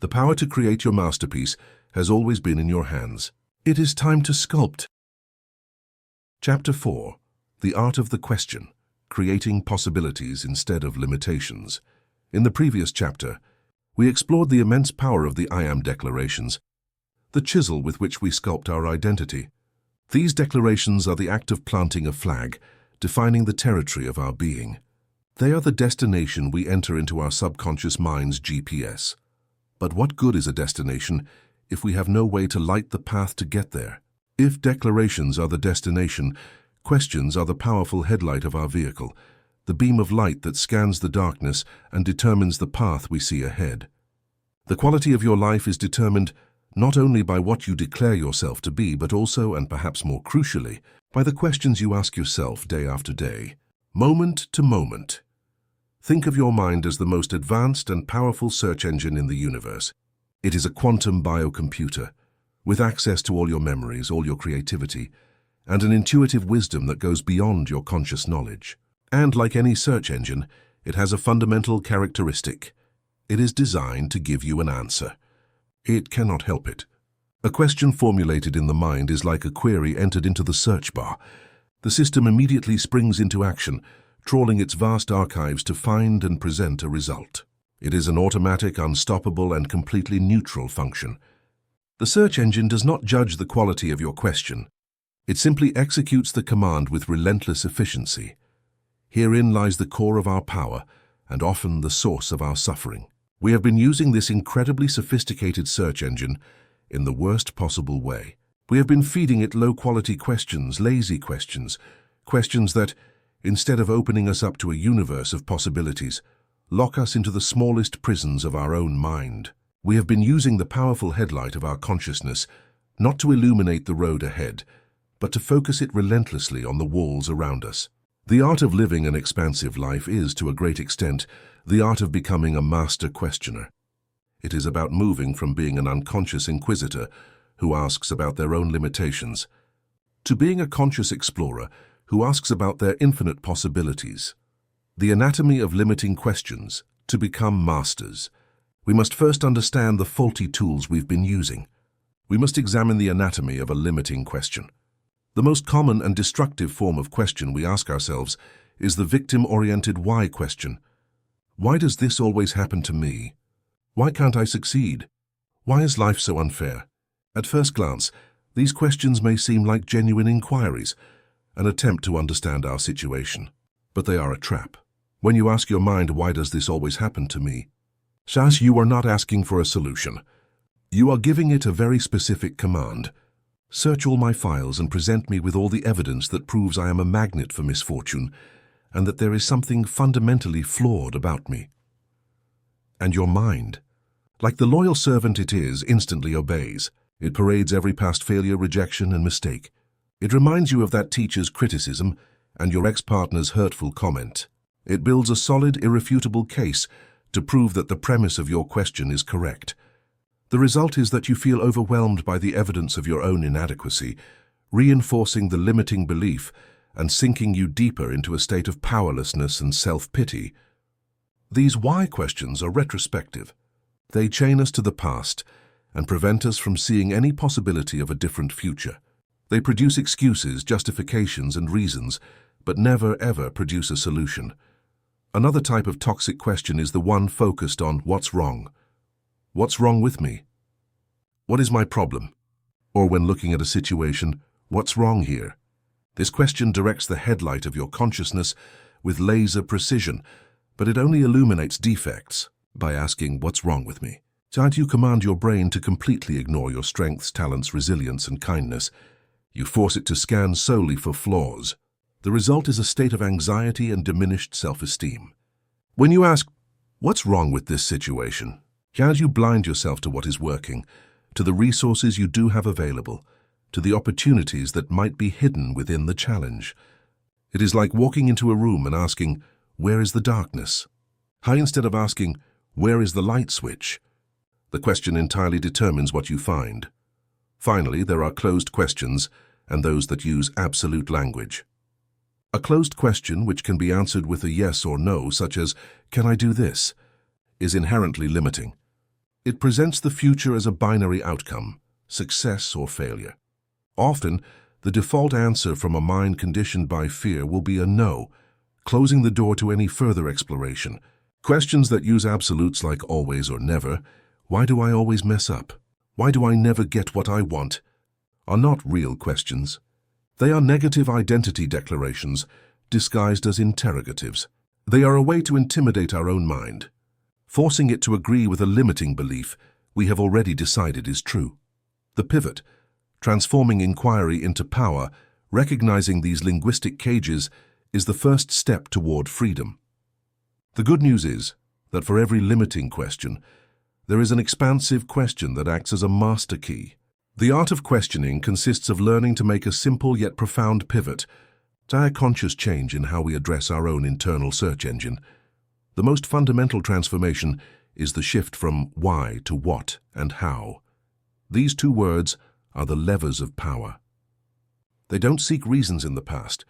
The power to create your masterpiece has always been in your hands. It is time to sculpt. Chapter 4. The Art of the Question. Creating Possibilities Instead of Limitations. In the previous chapter, we explored the immense power of the I Am declarations, the chisel with which we sculpt our identity. These declarations are the act of planting a flag, defining the territory of our being. They are the destination we enter into our subconscious mind's GPS. But what good is a destination if we have no way to light the path to get there? If declarations are the destination, questions are the powerful headlight of our vehicle, the beam of light that scans the darkness and determines the path we see ahead. The quality of your life is determined not only by what you declare yourself to be, but also, and perhaps more crucially, by the questions you ask yourself day after day, moment to moment. Think of your mind as the most advanced and powerful search engine in the universe. It is a quantum biocomputer, with access to all your memories, all your creativity, and an intuitive wisdom that goes beyond your conscious knowledge. And like any search engine, it has a fundamental characteristic. It is designed to give you an answer. It cannot help it. A question formulated in the mind is like a query entered into the search bar. The system immediately springs into action, trawling its vast archives to find and present a result. It is an automatic, unstoppable, and completely neutral function. The search engine does not judge the quality of your question. It simply executes the command with relentless efficiency. Herein lies the core of our power, and often the source of our suffering. We have been using this incredibly sophisticated search engine in the worst possible way. We have been feeding it low-quality questions, lazy questions, questions that, instead of opening us up to a universe of possibilities, lock us into the smallest prisons of our own mind. We have been using the powerful headlight of our consciousness not to illuminate the road ahead, but to focus it relentlessly on the walls around us. The art of living an expansive life is, to a great extent, the art of becoming a master questioner. It is about moving from being an unconscious inquisitor who asks about their own limitations to being a conscious explorer who asks about their infinite possibilities. The anatomy of limiting questions. To become masters, we must first understand the faulty tools we've been using. We must examine the anatomy of a limiting question. The most common and destructive form of question we ask ourselves is the victim-oriented why question. Why does this always happen to me? Why can't I succeed? Why is life so unfair? At first glance, these questions may seem like genuine inquiries, an attempt to understand our situation. But they are a trap. When you ask your mind, why does this always happen to me? Thus, you are not asking for a solution. You are giving it a very specific command. Search all my files and present me with all the evidence that proves I am a magnet for misfortune and that there is something fundamentally flawed about me. And your mind, like the loyal servant it is, instantly obeys. It parades every past failure, rejection, and mistake. It reminds you of that teacher's criticism and your ex-partner's hurtful comment. It builds a solid, irrefutable case to prove that the premise of your question is correct. The result is that you feel overwhelmed by the evidence of your own inadequacy, reinforcing the limiting belief and sinking you deeper into a state of powerlessness and self-pity. These why questions are retrospective. They chain us to the past and prevent us from seeing any possibility of a different future. They produce excuses, justifications, and reasons, but never ever produce a solution. Another type of toxic question is the one focused on what's wrong. What's wrong with me? What is my problem? Or when looking at a situation, what's wrong here? This question directs the headlight of your consciousness with laser precision, but it only illuminates defects by asking, what's wrong with me? Don't you command your brain to completely ignore your strengths, talents, resilience, and kindness. You force it to scan solely for flaws. The result is a state of anxiety and diminished self-esteem. When you ask, what's wrong with this situation? Can't you blind yourself to what is working, to the resources you do have available, to the opportunities that might be hidden within the challenge. It is like walking into a room and asking, "Where is the darkness?" How instead of asking, "Where is the light switch?" The question entirely determines what you find. Finally, there are closed questions and those that use absolute language. A closed question, which can be answered with a yes or no, such as, "Can I do this?" is inherently limiting. It presents the future as a binary outcome, success or failure. Often, the default answer from a mind conditioned by fear will be a no, closing the door to any further exploration. Questions that use absolutes like always or never, "Why do I always mess up? Why do I never get what I want?" are not real questions. They are negative identity declarations disguised as interrogatives. They are a way to intimidate our own mind, forcing it to agree with a limiting belief we have already decided is true. The pivot, transforming inquiry into power, recognizing these linguistic cages, is the first step toward freedom. The good news is that for every limiting question, there is an expansive question that acts as a master key. The art of questioning consists of learning to make a simple yet profound pivot, a conscious change in how we address our own internal search engine. The most fundamental transformation is the shift from why to what and how. These two words are the levers of power. They don't seek reasons in the past.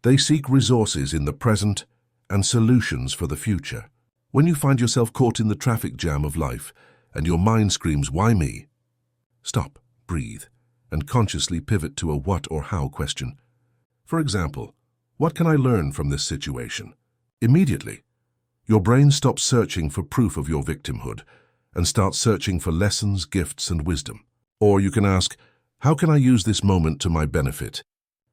They seek resources in the present and solutions for the future. When you find yourself caught in the traffic jam of life and your mind screams, "Why me?" Stop, breathe, and consciously pivot to a what or how question. For example, what can I learn from this situation? Immediately, your brain stops searching for proof of your victimhood and starts searching for lessons, gifts, and wisdom. Or you can ask, how can I use this moment to my benefit?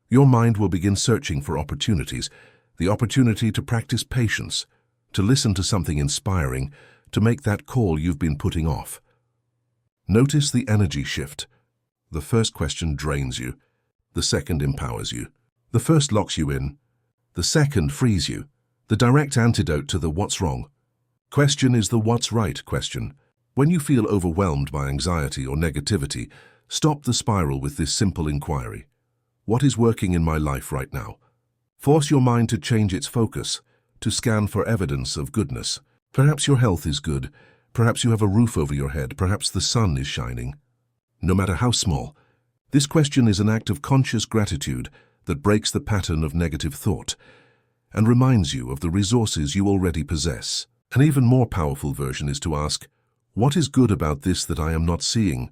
Your mind will begin searching for opportunities, the opportunity to practice patience, to listen to something inspiring, to make that call you've been putting off. Notice the energy shift. The first question drains you. The second empowers you. The first locks you in. The second frees you. The direct antidote to the "what's wrong?" question is the "what's right?" question. When you feel overwhelmed by anxiety or negativity, stop the spiral with this simple inquiry. What is working in my life right now? Force your mind to change its focus, to scan for evidence of goodness. Perhaps your health is good. Perhaps you have a roof over your head. Perhaps the sun is shining. No matter how small, this question is an act of conscious gratitude that breaks the pattern of negative thought and reminds you of the resources you already possess. An even more powerful version is to ask, what is good about this that I am not seeing?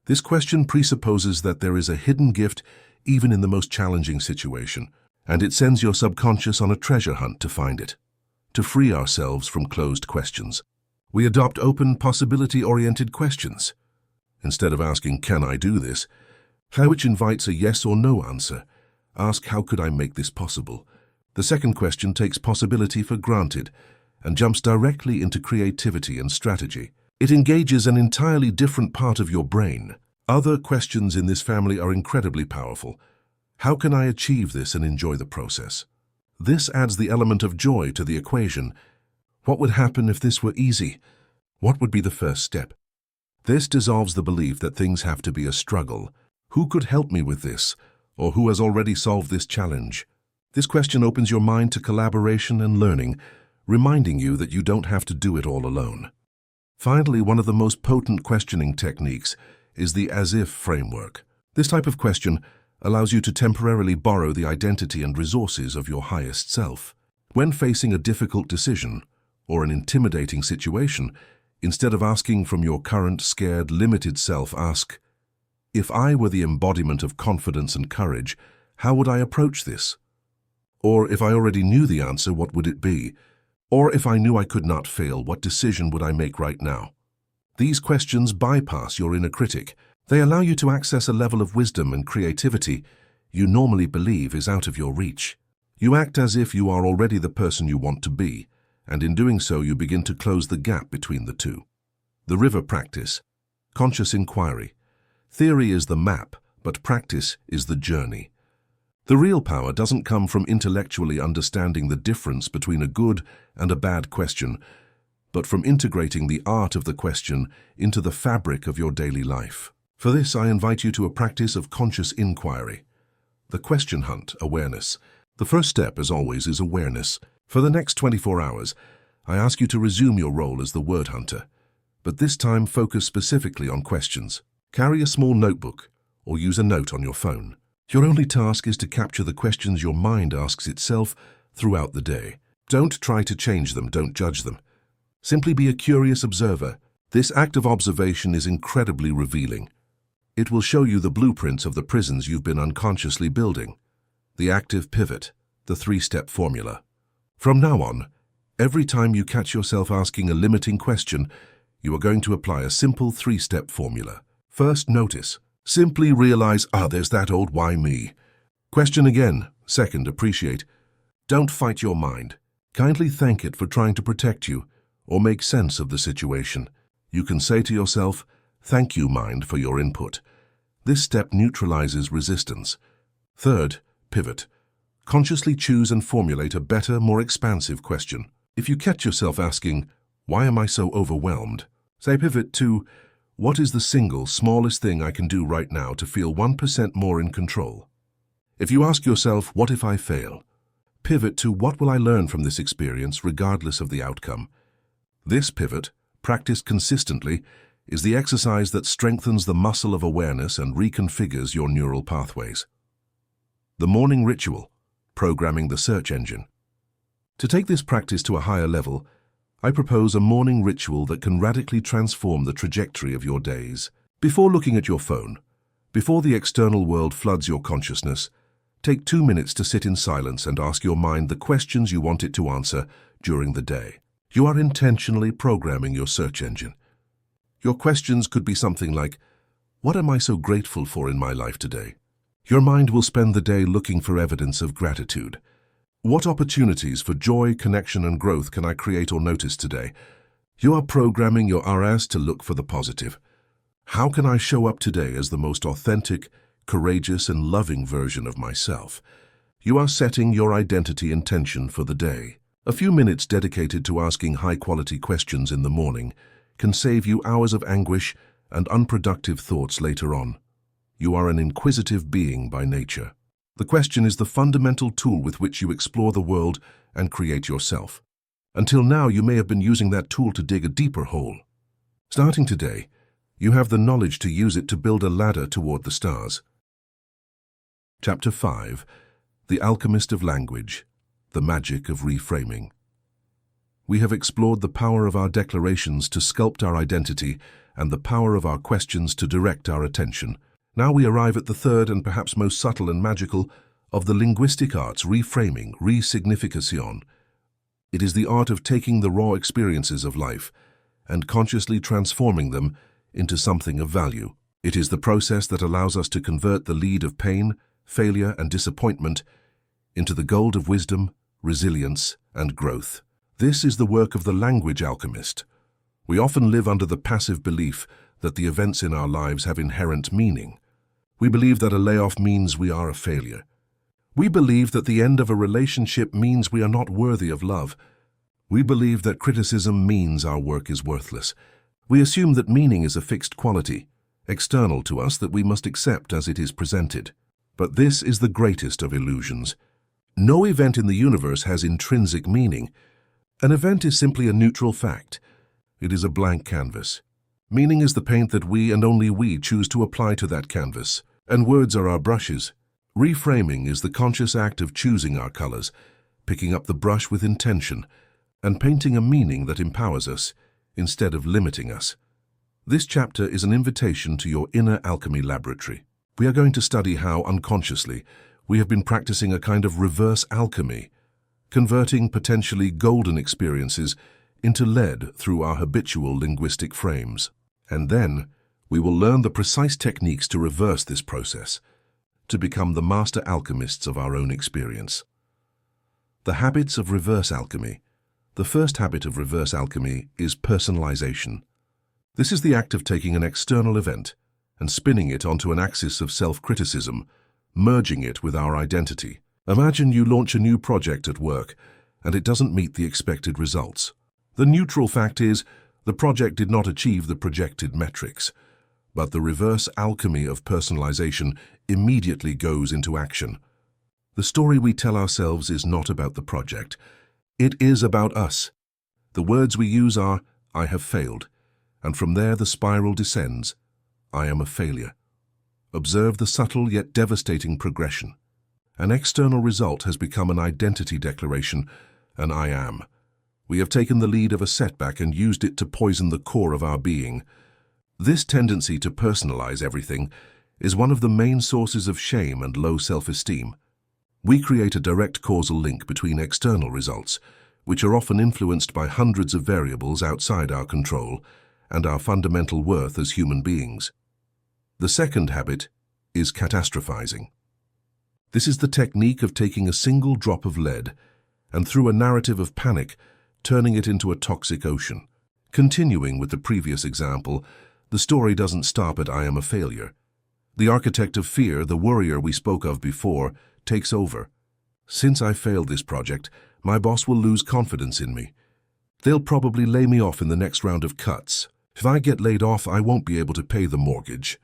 This question presupposes that there is a hidden gift even in the most challenging situation, and it sends your subconscious on a treasure hunt to find it. To free ourselves from closed questions, we adopt open, possibility-oriented questions. Instead of asking, "Can I do this?" which invites a yes or no answer, ask, "How could I make this possible?" The second question takes possibility for granted and jumps directly into creativity and strategy. It engages an entirely different part of your brain. Other questions in this family are incredibly powerful. How can I achieve this and enjoy the process? This adds the element of joy to the equation. What would happen if this were easy? What would be the first step? This dissolves the belief that things have to be a struggle. Who could help me with this? Or who has already solved this challenge? This question opens your mind to collaboration and learning, reminding you that you don't have to do it all alone. Finally, one of the most potent questioning techniques is the as-if framework. This type of question allows you to temporarily borrow the identity and resources of your highest self. When facing a difficult decision or an intimidating situation, instead of asking from your current, scared, limited self, ask, if I were the embodiment of confidence and courage, how would I approach this? Or if I already knew the answer, what would it be? Or if I knew I could not fail, what decision would I make right now? These questions bypass your inner critic. They allow you to access a level of wisdom and creativity you normally believe is out of your reach. You act as if you are already the person you want to be, and in doing so you begin to close the gap between the two. The river practice. Conscious inquiry. Theory is the map, but practice is the journey. The real power doesn't come from intellectually understanding the difference between a good and a bad question, but from integrating the art of the question into the fabric of your daily life. For this, I invite you to a practice of conscious inquiry. The question hunt, awareness. The first step, as always, is awareness. For the next 24 hours, I ask you to resume your role as the word hunter, but this time focus specifically on questions. Carry a small notebook or use a note on your phone. Your only task is to capture the questions your mind asks itself throughout the day. Don't try to change them, don't judge them. Simply be a curious observer. This act of observation is incredibly revealing. It will show you the blueprints of the prisons you've been unconsciously building. The active pivot, the three-step formula. From now on, every time you catch yourself asking a limiting question, you are going to apply a simple three-step formula. First, notice. Simply realize, there's that old why me. Question again. Second, appreciate. Don't fight your mind. Kindly thank it for trying to protect you or make sense of the situation. You can say to yourself, thank you, mind, for your input. This step neutralizes resistance. Third, pivot. Consciously choose and formulate a better, more expansive question. If you catch yourself asking, why am I so overwhelmed? Say pivot to, what is the single smallest thing I can do right now to feel 1% more in control? If you ask yourself, what if I fail? Pivot to, what will I learn from this experience regardless of the outcome? This pivot, practiced consistently, is the exercise that strengthens the muscle of awareness and reconfigures your neural pathways. The morning ritual, programming the search engine. To take this practice to a higher level, I propose a morning ritual that can radically transform the trajectory of your days. Before looking at your phone, before the external world floods your consciousness, take 2 minutes to sit in silence and ask your mind the questions you want it to answer during the day. You are intentionally programming your search engine. Your questions could be something like, what am I so grateful for in my life today? Your mind will spend the day looking for evidence of gratitude. What opportunities for joy, connection, and growth can I create or notice today? You are programming your RS to look for the positive. How can I show up today as the most authentic, courageous, and loving version of myself? You are setting your identity intention for the day. A few minutes dedicated to asking high-quality questions in the morning can save you hours of anguish and unproductive thoughts later on. You are an inquisitive being by nature. The question is the fundamental tool with which you explore the world and create yourself. Until now, you may have been using that tool to dig a deeper hole. Starting today, you have the knowledge to use it to build a ladder toward the stars. Chapter 5. The Alchemist of Language, the Magic of Reframing. We have explored the power of our declarations to sculpt our identity and the power of our questions to direct our attention. Now we arrive at the third and perhaps most subtle and magical of the linguistic arts, reframing, resignification. It is the art of taking the raw experiences of life and consciously transforming them into something of value. It is the process that allows us to convert the lead of pain, failure, and disappointment into the gold of wisdom, resilience, and growth. This is the work of the language alchemist. We often live under the passive belief that the events in our lives have inherent meaning. We believe that a layoff means we are a failure. We believe that the end of a relationship means we are not worthy of love. We believe that criticism means our work is worthless. We assume that meaning is a fixed quality, external to us, that we must accept as it is presented. But this is the greatest of illusions. No event in the universe has intrinsic meaning. An event is simply a neutral fact. It is a blank canvas. Meaning is the paint that we and only we choose to apply to that canvas, and words are our brushes. Reframing is the conscious act of choosing our colors, picking up the brush with intention, and painting a meaning that empowers us instead of limiting us. This chapter is an invitation to your inner alchemy laboratory. We are going to study how, unconsciously, we have been practicing a kind of reverse alchemy, converting potentially golden experiences into lead through our habitual linguistic frames. And then, we will learn the precise techniques to reverse this process, to become the master alchemists of our own experience. The habits of reverse alchemy. The first habit of reverse alchemy is personalization. This is the act of taking an external event and spinning it onto an axis of self-criticism, merging it with our identity. Imagine you launch a new project at work, and it doesn't meet the expected results. The neutral fact is, the project did not achieve the projected metrics. But the reverse alchemy of personalization immediately goes into action. The story we tell ourselves is not about the project. It is about us. The words we use are, "I have failed," and from there the spiral descends, "I am a failure." Observe the subtle yet devastating progression. An external result has become an identity declaration, an "I am." We have taken the lead of a setback and used it to poison the core of our being. This tendency to personalize everything is one of the main sources of shame and low self-esteem. We create a direct causal link between external results, which are often influenced by hundreds of variables outside our control, and our fundamental worth as human beings. The second habit is catastrophizing. This is the technique of taking a single drop of lead and, through a narrative of panic, turning it into a toxic ocean. Continuing with the previous example, the story doesn't stop at "I am a failure." The architect of fear, the worrier we spoke of before, takes over. "Since I failed this project, my boss will lose confidence in me. They'll probably lay me off in the next round of cuts. If I get laid off, I won't be able to pay the mortgage.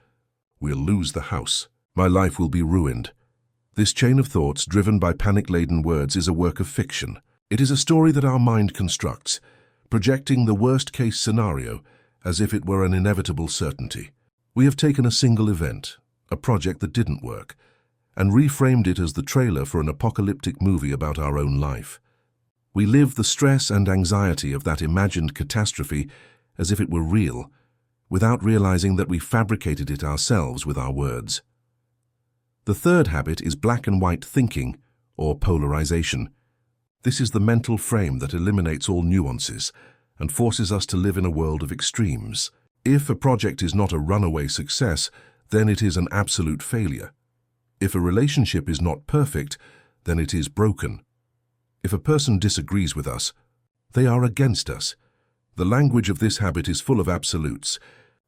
We'll lose the house. My life will be ruined." This chain of thoughts, driven by panic-laden words, is a work of fiction. It is a story that our mind constructs, projecting the worst-case scenario as if it were an inevitable certainty. We have taken a single event, a project that didn't work, and reframed it as the trailer for an apocalyptic movie about our own life. We live the stress and anxiety of that imagined catastrophe as if it were real, without realizing that we fabricated it ourselves with our words. The third habit is black and white thinking, or polarization. This is the mental frame that eliminates all nuances and forces us to live in a world of extremes. If a project is not a runaway success, then it is an absolute failure. If a relationship is not perfect, then it is broken. If a person disagrees with us, they are against us. The language of this habit is full of absolutes.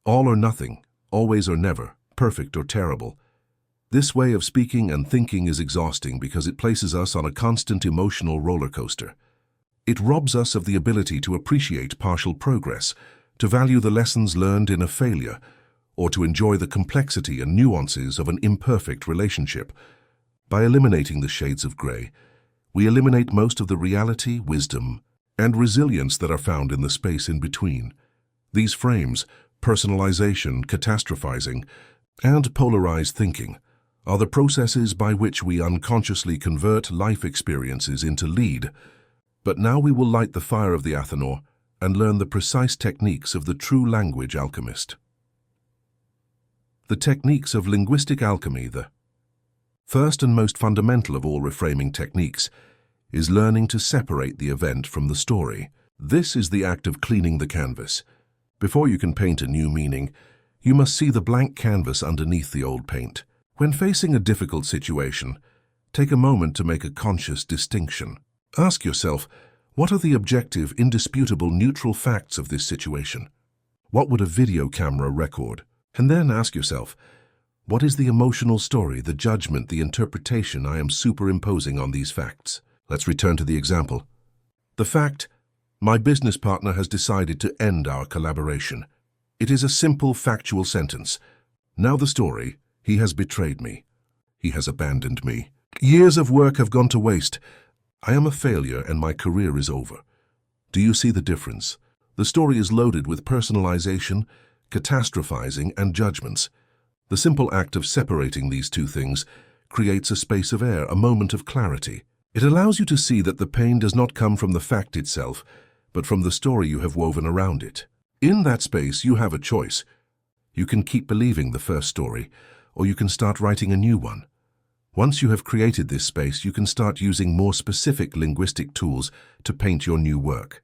All or nothing, always or never, perfect or terrible. This way of speaking and thinking is exhausting because it places us on a constant emotional roller coaster. It robs us of the ability to appreciate partial progress, to value the lessons learned in a failure, or to enjoy the complexity and nuances of an imperfect relationship. By eliminating the shades of gray, we eliminate most of the reality, wisdom, and resilience that are found in the space in between. These frames, personalization, catastrophizing, and polarized thinking, are the processes by which we unconsciously convert life experiences into lead. But now we will light the fire of the Athanor and learn the precise techniques of the true language alchemist. The techniques of linguistic alchemy. The first and most fundamental of all reframing techniques is learning to separate the event from the story. This is the act of cleaning the canvas. Before you can paint a new meaning, you must see the blank canvas underneath the old paint. When facing a difficult situation, take a moment to make a conscious distinction. Ask yourself, what are the objective, indisputable, neutral facts of this situation? What would a video camera record? And then ask yourself, what is the emotional story, the judgment, the interpretation I am superimposing on these facts? Let's return to the example. The fact, my business partner has decided to end our collaboration. It is a simple, factual sentence. Now the story, he has betrayed me. He has abandoned me. Years of work have gone to waste. I am a failure and my career is over. Do you see the difference? The story is loaded with personalization, catastrophizing, and judgments. The simple act of separating these two things creates a space of air, a moment of clarity. It allows you to see that the pain does not come from the fact itself, but from the story you have woven around it. In that space, you have a choice. You can keep believing the first story, or you can start writing a new one. Once you have created this space, you can start using more specific linguistic tools to paint your new work.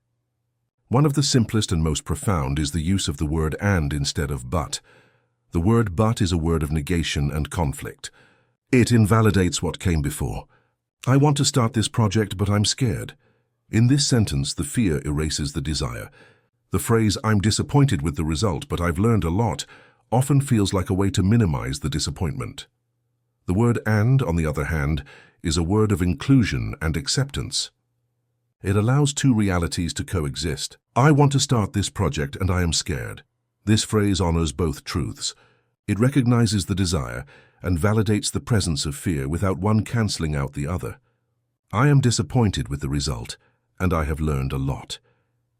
One of the simplest and most profound is the use of the word "and" instead of "but." The word "but" is a word of negation and conflict. It invalidates what came before. I want to start this project, but I'm scared. In this sentence, the fear erases the desire. The phrase, "I'm disappointed with the result, but I've learned a lot," often feels like a way to minimize the disappointment. The word "and," on the other hand, is a word of inclusion and acceptance. It allows two realities to coexist. I want to start this project and I am scared. This phrase honors both truths. It recognizes the desire and validates the presence of fear without one cancelling out the other. I am disappointed with the result, and I have learned a lot.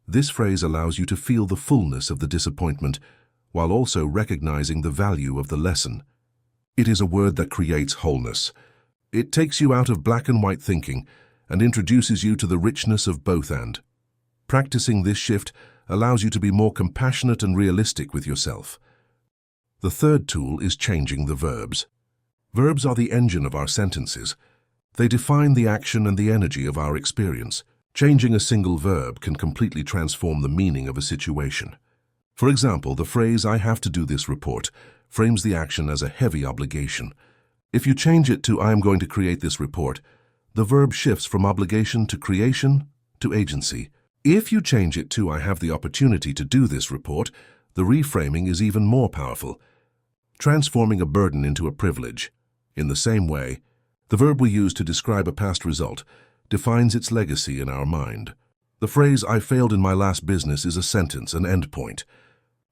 This phrase allows you to feel the fullness of the disappointment while also recognizing the value of the lesson. It is a word that creates wholeness. It takes you out of black and white thinking and introduces you to the richness of both and. Practicing this shift allows you to be more compassionate and realistic with yourself. The third tool is changing the verbs. Verbs are the engine of our sentences. They define the action and the energy of our experience. Changing a single verb can completely transform the meaning of a situation. For example, the phrase, "I have to do this report," frames the action as a heavy obligation. If you change it to, "I am going to create this report," the verb shifts from obligation to creation to agency. If you change it to, "I have the opportunity to do this report," the reframing is even more powerful, transforming a burden into a privilege. In the same way, the verb we use to describe a past result defines its legacy in our mind. The phrase, "I failed in my last business," is a sentence, an endpoint.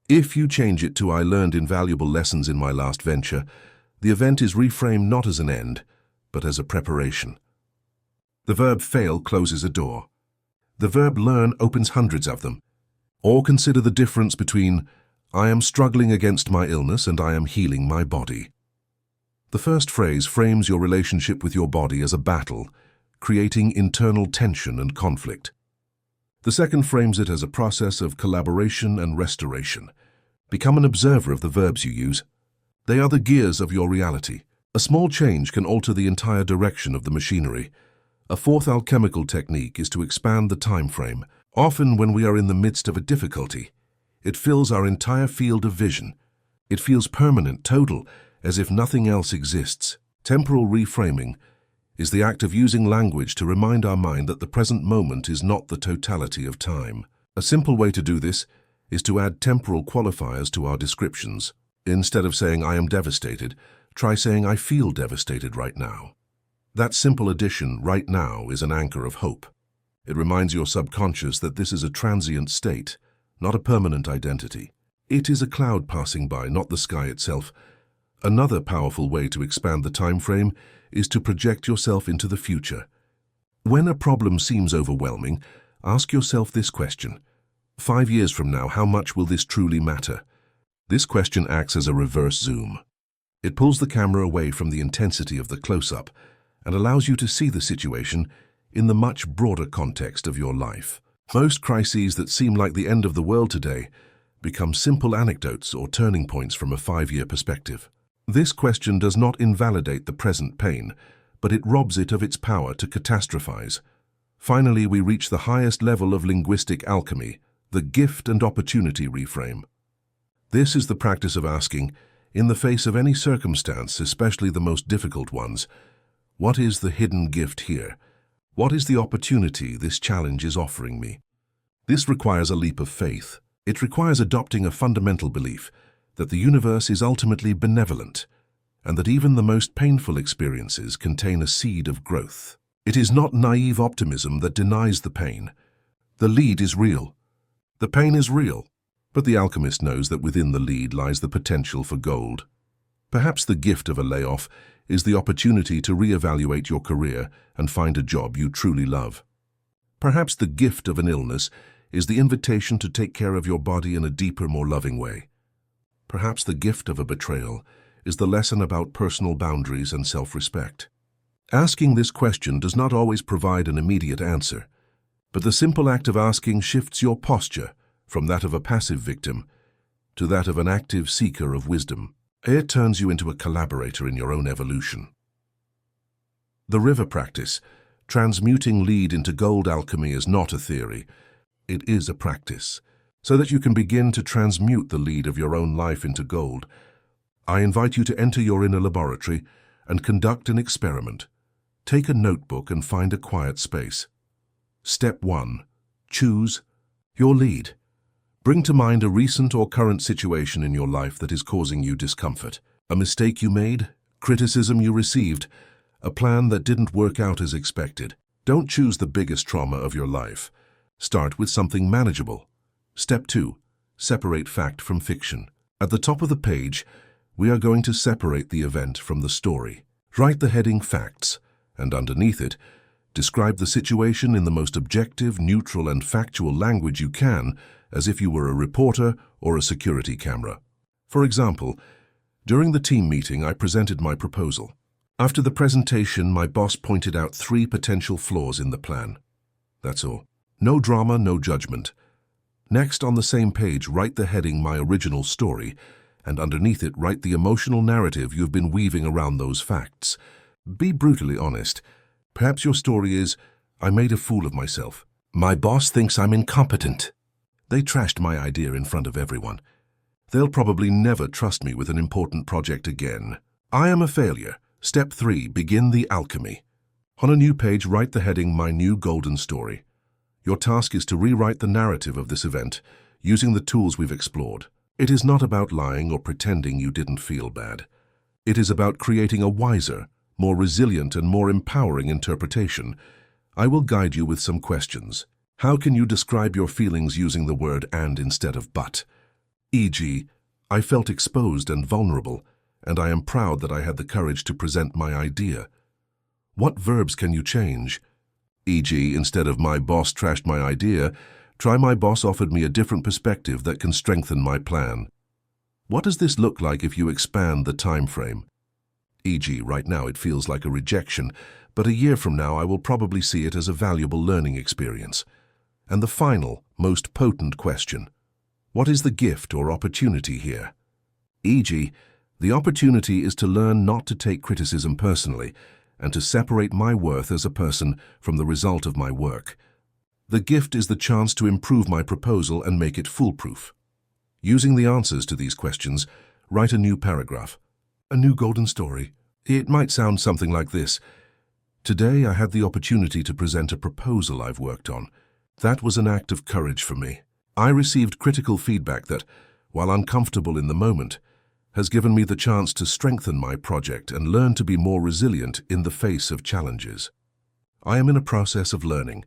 If you change it to, "I learned invaluable lessons in my last venture," the event is reframed not as an end, but as a preparation. The verb fail closes a door. The verb learn opens hundreds of them. Or consider the difference between, "I am struggling against my illness" and "I am healing my body." The first phrase frames your relationship with your body as a battle, creating internal tension and conflict. The second frames it as a process of collaboration and restoration. Become an observer of the verbs you use. They are the gears of your reality. A small change can alter the entire direction of the machinery. A fourth alchemical technique is to expand the time frame. Often when we are in the midst of a difficulty, it fills our entire field of vision. It feels permanent, total, as if nothing else exists. Temporal reframing is the act of using language to remind our mind that the present moment is not the totality of time. A simple way to do this is to add temporal qualifiers to our descriptions. Instead of saying, "I am devastated," try saying, "I feel devastated right now." That simple addition, "right now," is an anchor of hope. It reminds your subconscious that this is a transient state, not a permanent identity. It is a cloud passing by, not the sky itself. Another powerful way to expand the time frame is to project yourself into the future. When a problem seems overwhelming, ask yourself this question: 5 years from now, how much will this truly matter? This question acts as a reverse zoom. It pulls the camera away from the intensity of the close-up and allows you to see the situation in the much broader context of your life. Most crises that seem like the end of the world today become simple anecdotes or turning points from a 5-year perspective. This question does not invalidate the present pain, but it robs it of its power to catastrophize. Finally, we reach the highest level of linguistic alchemy, the gift and opportunity reframe. This is the practice of asking, in the face of any circumstance, especially the most difficult ones, what is the hidden gift here? What is the opportunity this challenge is offering me? This requires a leap of faith. It requires adopting a fundamental belief that the universe is ultimately benevolent, and that even the most painful experiences contain a seed of growth. It is not naive optimism that denies the pain. The lead is real. The pain is real. But the alchemist knows that within the lead lies the potential for gold. Perhaps the gift of a layoff is the opportunity to reevaluate your career and find a job you truly love. Perhaps the gift of an illness is the invitation to take care of your body in a deeper, more loving way. Perhaps the gift of a betrayal is the lesson about personal boundaries and self-respect. Asking this question does not always provide an immediate answer, but the simple act of asking shifts your posture from that of a passive victim to that of an active seeker of wisdom. It turns you into a collaborator in your own evolution. The river practice, transmuting lead into gold alchemy, is not a theory. It is a practice, so that you can begin to transmute the lead of your own life into gold. I invite you to enter your inner laboratory and conduct an experiment. Take a notebook and find a quiet space. Step 1. Choose your lead. Bring to mind a recent or current situation in your life that is causing you discomfort. A mistake you made, criticism you received, a plan that didn't work out as expected. Don't choose the biggest trauma of your life. Start with something manageable. Step 2. Separate fact from fiction. At the top of the page, We are going to separate the event from the story. Write the heading Facts, and underneath it, describe the situation in the most objective, neutral, and factual language you can, as if you were a reporter or a security camera. For example, during the team meeting, I presented my proposal. After the presentation, my boss pointed out 3 potential flaws in the plan. That's all. No drama, no judgment. Next, on the same page, write the heading My Original Story, and underneath it, write the emotional narrative you've been weaving around those facts. Be brutally honest. Perhaps your story is, I made a fool of myself. My boss thinks I'm incompetent. They trashed my idea in front of everyone. They'll probably never trust me with an important project again. I am a failure. Step 3. Begin the alchemy. On a new page, write the heading My New Golden Story. Your task is to rewrite the narrative of this event using the tools we've explored. It is not about lying or pretending you didn't feel bad. It is about creating a wiser, more resilient, and more empowering interpretation. I will guide you with some questions. How can you describe your feelings using the word and instead of but? E.g., I felt exposed and vulnerable, and I am proud that I had the courage to present my idea. What verbs can you change? E.g., instead of my boss trashed my idea, try my boss offered me a different perspective that can strengthen my plan. What does this look like if you expand the time frame? E.g., right now it feels like a rejection, but a year from now I will probably see it as a valuable learning experience. And the final, most potent question. What is the gift or opportunity here? E.g., the opportunity is to learn not to take criticism personally and to separate my worth as a person from the result of my work. The gift is the chance to improve my proposal and make it foolproof. Using the answers to these questions, write a new paragraph. A new golden story. It might sound something like this. Today I had the opportunity to present a proposal I've worked on. That was an act of courage for me. I received critical feedback that, while uncomfortable in the moment, has given me the chance to strengthen my project and learn to be more resilient in the face of challenges. I am in a process of learning,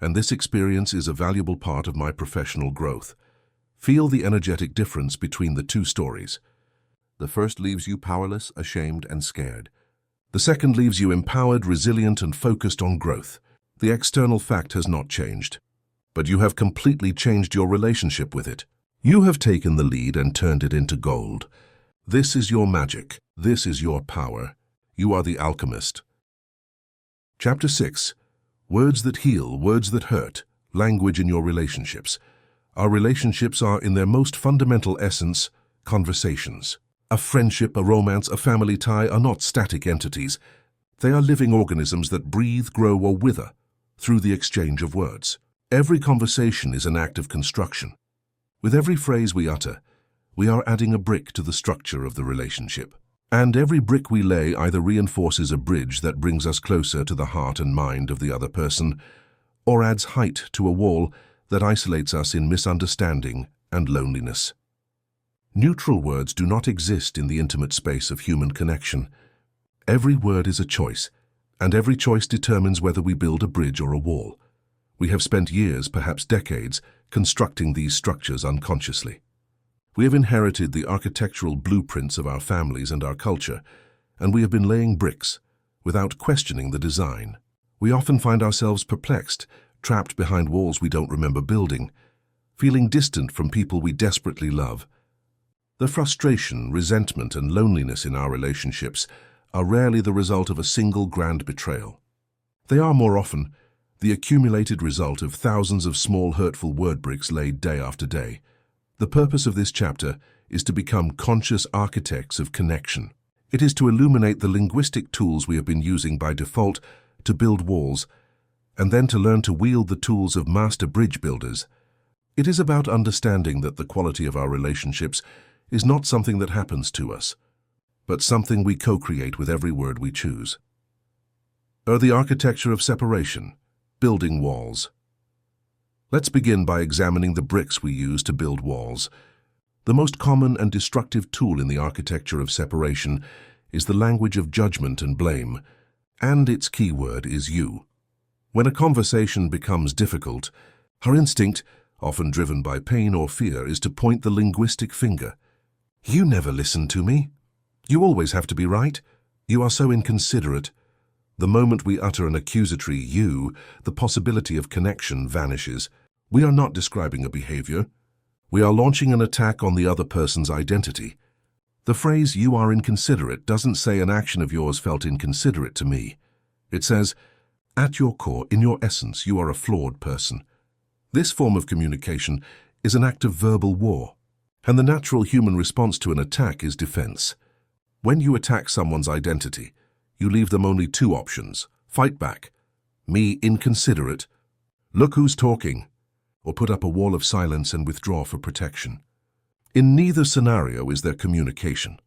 and this experience is a valuable part of my professional growth. Feel the energetic difference between the two stories. The first leaves you powerless, ashamed, and scared. The second leaves you empowered, resilient, and focused on growth. The external fact has not changed, but you have completely changed your relationship with it. You have taken the lead and turned it into gold. This is your magic. This is your power. You are the alchemist. Chapter 6. Words that heal, words that hurt, language in your relationships. Our relationships are, in their most fundamental essence, conversations. A friendship, a romance, a family tie are not static entities. They are living organisms that breathe, grow, or wither through the exchange of words. Every conversation is an act of construction. With every phrase we utter, we are adding a brick to the structure of the relationship. And every brick we lay either reinforces a bridge that brings us closer to the heart and mind of the other person, or adds height to a wall that isolates us in misunderstanding and loneliness. Neutral words do not exist in the intimate space of human connection. Every word is a choice, and every choice determines whether we build a bridge or a wall. We have spent years, perhaps decades, constructing these structures unconsciously. We have inherited the architectural blueprints of our families and our culture, and we have been laying bricks without questioning the design. We often find ourselves perplexed, trapped behind walls we don't remember building, feeling distant from people we desperately love. The frustration, resentment, and loneliness in our relationships are rarely the result of a single grand betrayal. They are more often the accumulated result of thousands of small hurtful word bricks laid day after day. The purpose of this chapter is to become conscious architects of connection. It is to illuminate the linguistic tools we have been using by default to build walls, and then to learn to wield the tools of master bridge builders. It is about understanding that the quality of our relationships is not something that happens to us, but something we co-create with every word we choose. The architecture of separation, building walls. Let's begin by examining the bricks we use to build walls. The most common and destructive tool in the architecture of separation is the language of judgment and blame, and its key word is you. When a conversation becomes difficult, our instinct, often driven by pain or fear, is to point the linguistic finger. You never listened to me. You always have to be right. You are so inconsiderate. The moment we utter an accusatory you, the possibility of connection vanishes. We are not describing a behavior. We are launching an attack on the other person's identity. The phrase "you are inconsiderate" doesn't say an action of yours felt inconsiderate to me. It says, at your core, in your essence, you are a flawed person. This form of communication is an act of verbal war, and the natural human response to an attack is defense. When you attack someone's identity, you leave them only two options: fight back, me inconsiderate, look who's talking, or put up a wall of silence and withdraw for protection. In neither scenario is there communication.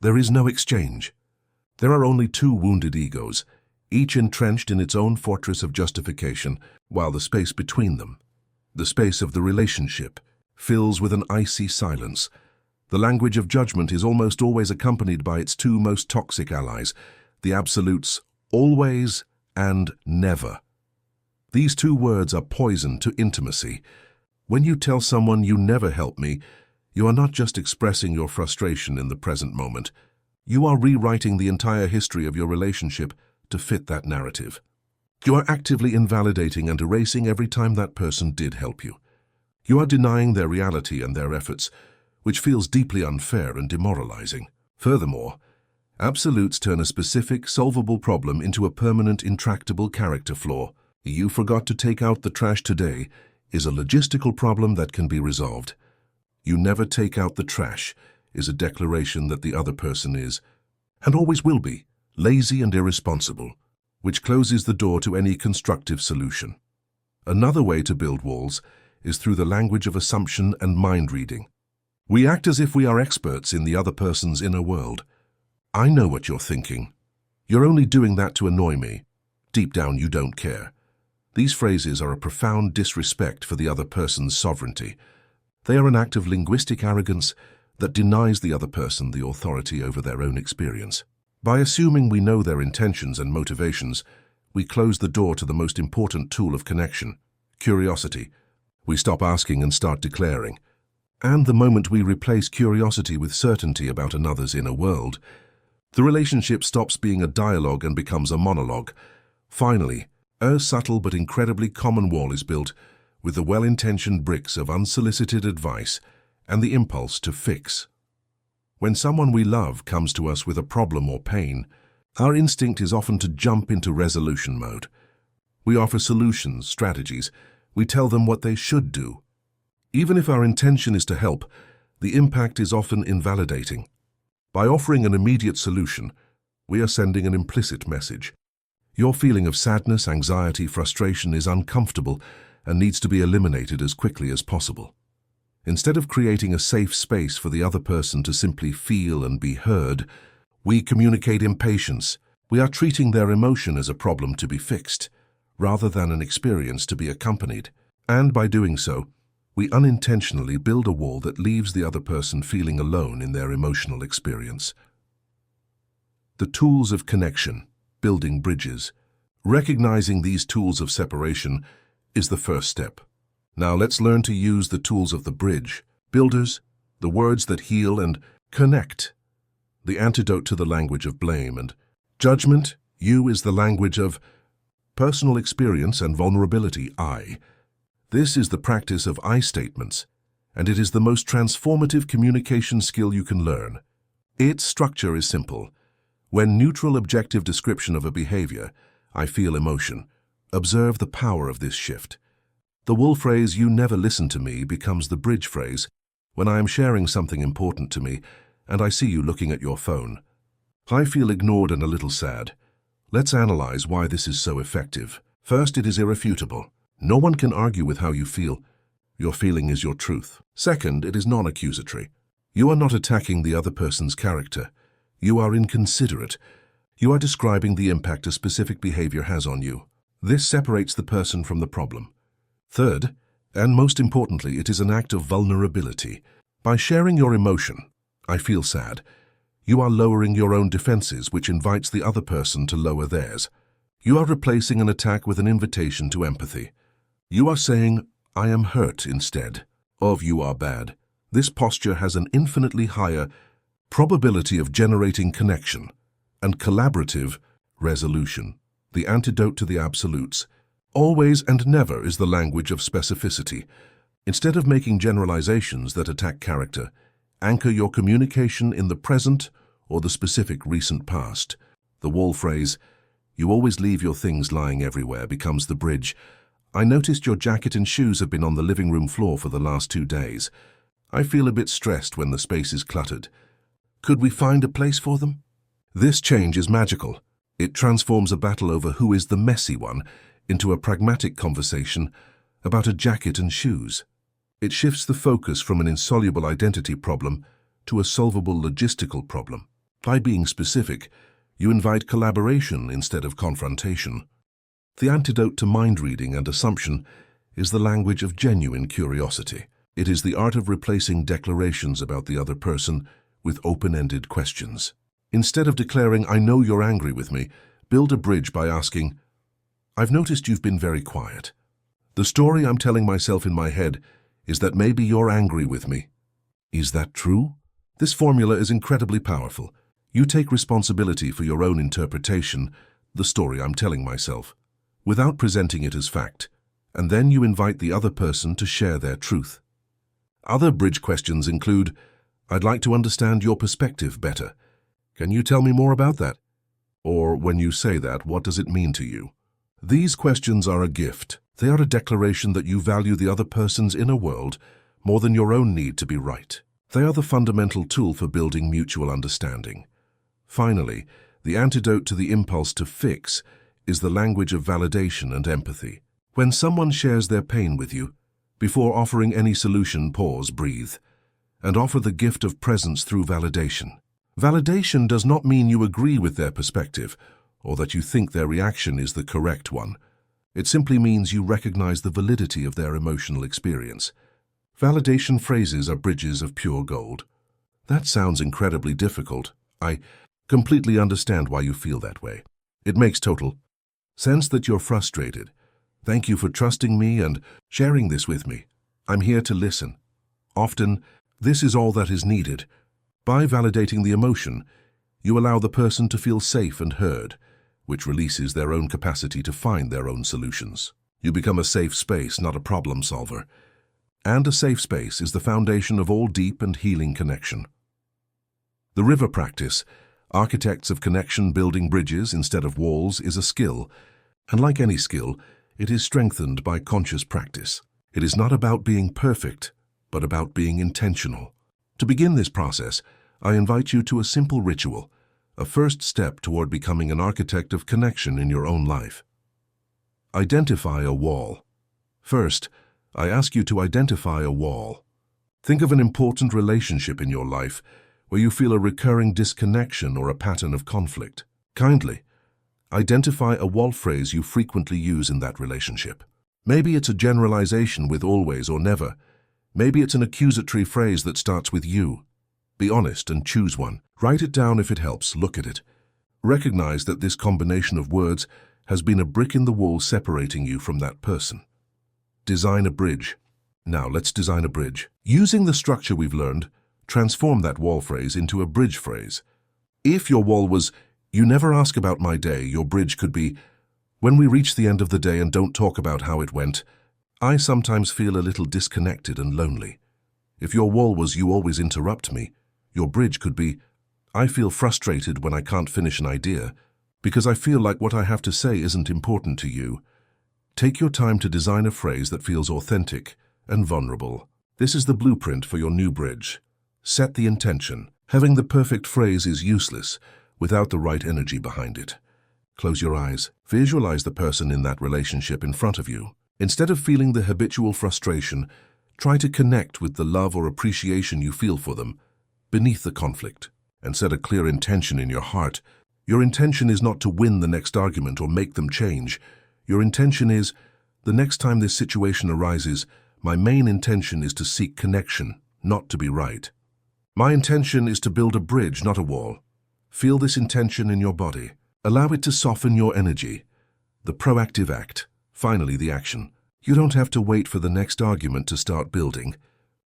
There is no exchange. There are only two wounded egos, each entrenched in its own fortress of justification, while the space between them, the space of the relationship, fills with an icy silence. The language of judgment is almost always accompanied by its two most toxic allies, the absolutes always and never. These two words are poison to intimacy. When you tell someone you never help me, you are not just expressing your frustration in the present moment. You are rewriting the entire history of your relationship to fit that narrative. You are actively invalidating and erasing every time that person did help you. You are denying their reality and their efforts, which feels deeply unfair and demoralizing. Furthermore, absolutes turn a specific, solvable problem into a permanent, intractable character flaw. "You forgot to take out the trash today" is a logistical problem that can be resolved. "You never take out the trash" is a declaration that the other person is, and always will be, lazy and irresponsible, which closes the door to any constructive solution. Another way to build walls is through the language of assumption and mind reading. We act as if we are experts in the other person's inner world. "I know what you're thinking. You're only doing that to annoy me. Deep down, you don't care." These phrases are a profound disrespect for the other person's sovereignty. They are an act of linguistic arrogance that denies the other person the authority over their own experience. By assuming we know their intentions and motivations, we close the door to the most important tool of connection, curiosity. We stop asking and start declaring. And the moment we replace curiosity with certainty about another's inner world, the relationship stops being a dialogue and becomes a monologue. Finally, a subtle but incredibly common wall is built with the well-intentioned bricks of unsolicited advice and the impulse to fix. When someone we love comes to us with a problem or pain, our instinct is often to jump into resolution mode. We offer solutions, strategies. We tell them what they should do. Even if our intention is to help, the impact is often invalidating. By offering an immediate solution, we are sending an implicit message. Your feeling of sadness, anxiety, frustration is uncomfortable and needs to be eliminated as quickly as possible. Instead of creating a safe space for the other person to simply feel and be heard, we communicate impatience. We are treating their emotion as a problem to be fixed, rather than an experience to be accompanied. And by doing so, we unintentionally build a wall that leaves the other person feeling alone in their emotional experience. The tools of connection, building bridges. Recognizing these tools of separation is the first step. Now let's learn to use the tools of the bridge, builders, the words that heal and connect. The antidote to the language of blame and judgment, you, is the language of personal experience and vulnerability, I. This is the practice of I statements, and it is the most transformative communication skill you can learn. Its structure is simple. When neutral objective description of a behavior, I feel emotion. Observe the power of this shift. The wall phrase, "you never listen to me," becomes the bridge phrase when I am sharing something important to me and I see you looking at your phone. I feel ignored and a little sad. Let's analyze why this is so effective. First, it is irrefutable. No one can argue with how you feel. Your feeling is your truth. Second, it is non-accusatory. You are not attacking the other person's character. You are inconsiderate. You are describing the impact a specific behavior has on you. This separates the person from the problem. Third, and most importantly, it is an act of vulnerability. By sharing your emotion, "I feel sad," you are lowering your own defenses, which invites the other person to lower theirs. You are replacing an attack with an invitation to empathy. You are saying, "I am hurt," instead of "you are bad." This posture has an infinitely higher probability of generating connection, and collaborative resolution. The antidote to the absolutes. Always and never is the language of specificity. Instead of making generalizations that attack character, anchor your communication in the present or the specific recent past. The wall phrase, "You always leave your things lying everywhere," becomes the bridge. "I noticed your jacket and shoes have been on the living room floor for the last 2 days. I feel a bit stressed when the space is cluttered. Could we find a place for them?" This change is magical. It transforms a battle over who is the messy one into a pragmatic conversation about a jacket and shoes. It shifts the focus from an insoluble identity problem to a solvable logistical problem. By being specific, you invite collaboration instead of confrontation. The antidote to mind reading and assumption is the language of genuine curiosity. It is the art of replacing declarations about the other person with open-ended questions. Instead of declaring, "I know you're angry with me," build a bridge by asking, "I've noticed you've been very quiet. The story I'm telling myself in my head is that maybe you're angry with me. Is that true?" This formula is incredibly powerful. You take responsibility for your own interpretation, the story I'm telling myself, without presenting it as fact, and then you invite the other person to share their truth. Other bridge questions include, "I'd like to understand your perspective better. Can you tell me more about that?" Or, "When you say that, what does it mean to you?" These questions are a gift. They are a declaration that you value the other person's inner world more than your own need to be right. They are the fundamental tool for building mutual understanding. Finally, the antidote to the impulse to fix is the language of validation and empathy. When someone shares their pain with you, before offering any solution, pause, breathe, and offer the gift of presence through validation. Validation does not mean you agree with their perspective or that you think their reaction is the correct one. It simply means you recognize the validity of their emotional experience. Validation phrases are bridges of pure gold. "That sounds incredibly difficult. I completely understand why you feel that way. It makes total sense that you're frustrated. Thank you for trusting me and sharing this with me. I'm here to listen." Often, this is all that is needed. By validating the emotion, you allow the person to feel safe and heard, which releases their own capacity to find their own solutions. You become a safe space, not a problem solver. And a safe space is the foundation of all deep and healing connection. The river practice, architects of connection building bridges instead of walls, is a skill, and like any skill, it is strengthened by conscious practice. It is not about being perfect, but about being intentional. To begin this process, I invite you to a simple ritual, a first step toward becoming an architect of connection in your own life. Identify a wall. First, I ask you to identify a wall. Think of an important relationship in your life where you feel a recurring disconnection or a pattern of conflict. Kindly, identify a wall phrase you frequently use in that relationship. Maybe it's a generalization with always or never. Maybe it's an accusatory phrase that starts with you. Be honest and choose one. Write it down if it helps. Look at it. Recognize that this combination of words has been a brick in the wall separating you from that person. Design a bridge. Now let's design a bridge. Using the structure we've learned, transform that wall phrase into a bridge phrase. If your wall was, "You never ask about my day," your bridge could be, "When we reach the end of the day and don't talk about how it went, I sometimes feel a little disconnected and lonely." If your wall was, "You always interrupt me," your bridge could be, "I feel frustrated when I can't finish an idea because I feel like what I have to say isn't important to you." Take your time to design a phrase that feels authentic and vulnerable. This is the blueprint for your new bridge. Set the intention. Having the perfect phrase is useless without the right energy behind it. Close your eyes. Visualize the person in that relationship in front of you. Instead of feeling the habitual frustration, try to connect with the love or appreciation you feel for them beneath the conflict, and set a clear intention in your heart. Your intention is not to win the next argument or make them change. Your intention is, the next time this situation arises, my main intention is to seek connection, not to be right. My intention is to build a bridge, not a wall. Feel this intention in your body. Allow it to soften your energy. The proactive act. Finally, the action. You don't have to wait for the next argument to start building.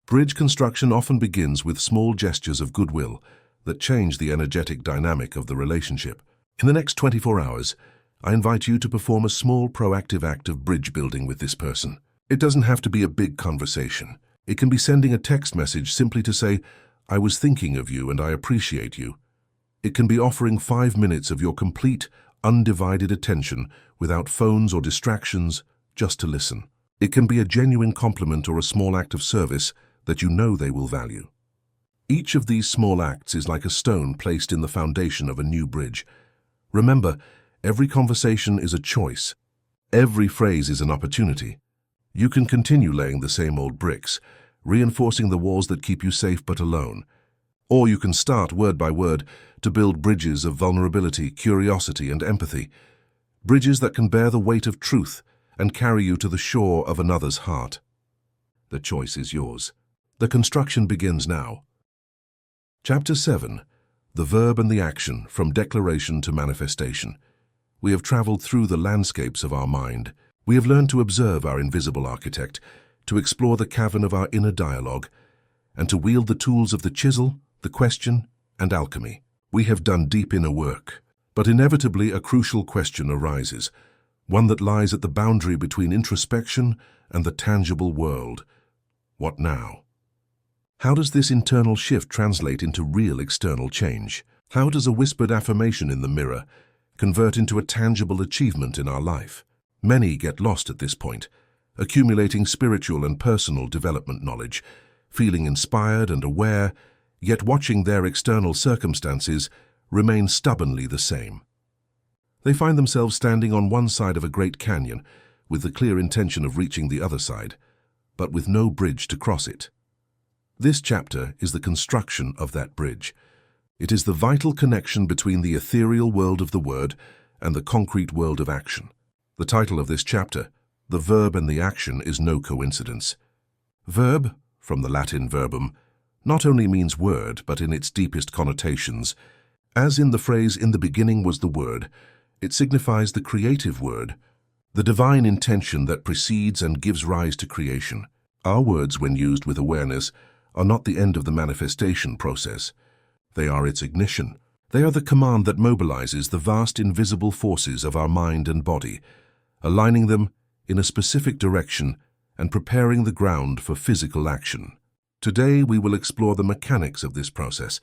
Bridge construction often begins with small gestures of goodwill that change the energetic dynamic of the relationship. In the next 24 hours, I invite you to perform a small proactive act of bridge building with this person. It doesn't have to be a big conversation. It can be sending a text message simply to say, "I was thinking of you and I appreciate you." It can be offering 5 minutes of your complete, undivided attention without phones or distractions, just to listen. It can be a genuine compliment or a small act of service that you know they will value. Each of these small acts is like a stone placed in the foundation of a new bridge. Remember, every conversation is a choice. Every phrase is an opportunity. You can continue laying the same old bricks, reinforcing the walls that keep you safe but alone. Or you can start, word by word, to build bridges of vulnerability, curiosity, and empathy. Bridges that can bear the weight of truth and carry you to the shore of another's heart. The choice is yours. The construction begins now. Chapter 7. The Verb and the Action, from Declaration to Manifestation. We have traveled through the landscapes of our mind. We have learned to observe our invisible architect, to explore the cavern of our inner dialogue, and to wield the tools of the chisel, the question, and alchemy. We have done deep inner work, but inevitably a crucial question arises, one that lies at the boundary between introspection and the tangible world. What now? How does this internal shift translate into real external change? How does a whispered affirmation in the mirror convert into a tangible achievement in our life? Many get lost at this point, accumulating spiritual and personal development knowledge, feeling inspired and aware, yet watching their external circumstances remain stubbornly the same. They find themselves standing on one side of a great canyon with the clear intention of reaching the other side, but with no bridge to cross it. This chapter is the construction of that bridge. It is the vital connection between the ethereal world of the word and the concrete world of action. The title of this chapter, The Verb and the Action, is no coincidence. Verb, from the Latin verbum, not only means word, but in its deepest connotations. As in the phrase, "In the beginning was the word," it signifies the creative word, the divine intention that precedes and gives rise to creation. Our words, when used with awareness, are not the end of the manifestation process. They are its ignition. They are the command that mobilizes the vast invisible forces of our mind and body, aligning them in a specific direction and preparing the ground for physical action. Today we will explore the mechanics of this process,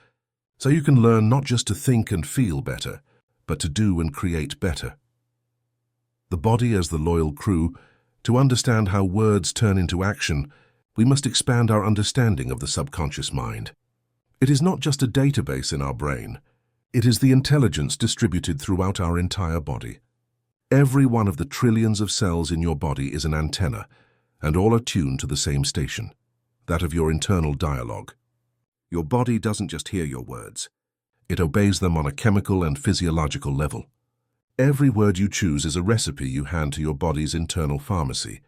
so you can learn not just to think and feel better, but to do and create better. The body as the loyal crew. To understand how words turn into action, we must expand our understanding of the subconscious mind. It is not just a database in our brain. It is the intelligence distributed throughout our entire body. Every one of the trillions of cells in your body is an antenna, and all are tuned to the same station, that of your internal dialogue. Your body doesn't just hear your words. It obeys them on a chemical and physiological level. Every word you choose is a recipe you hand to your body's internal pharmacy,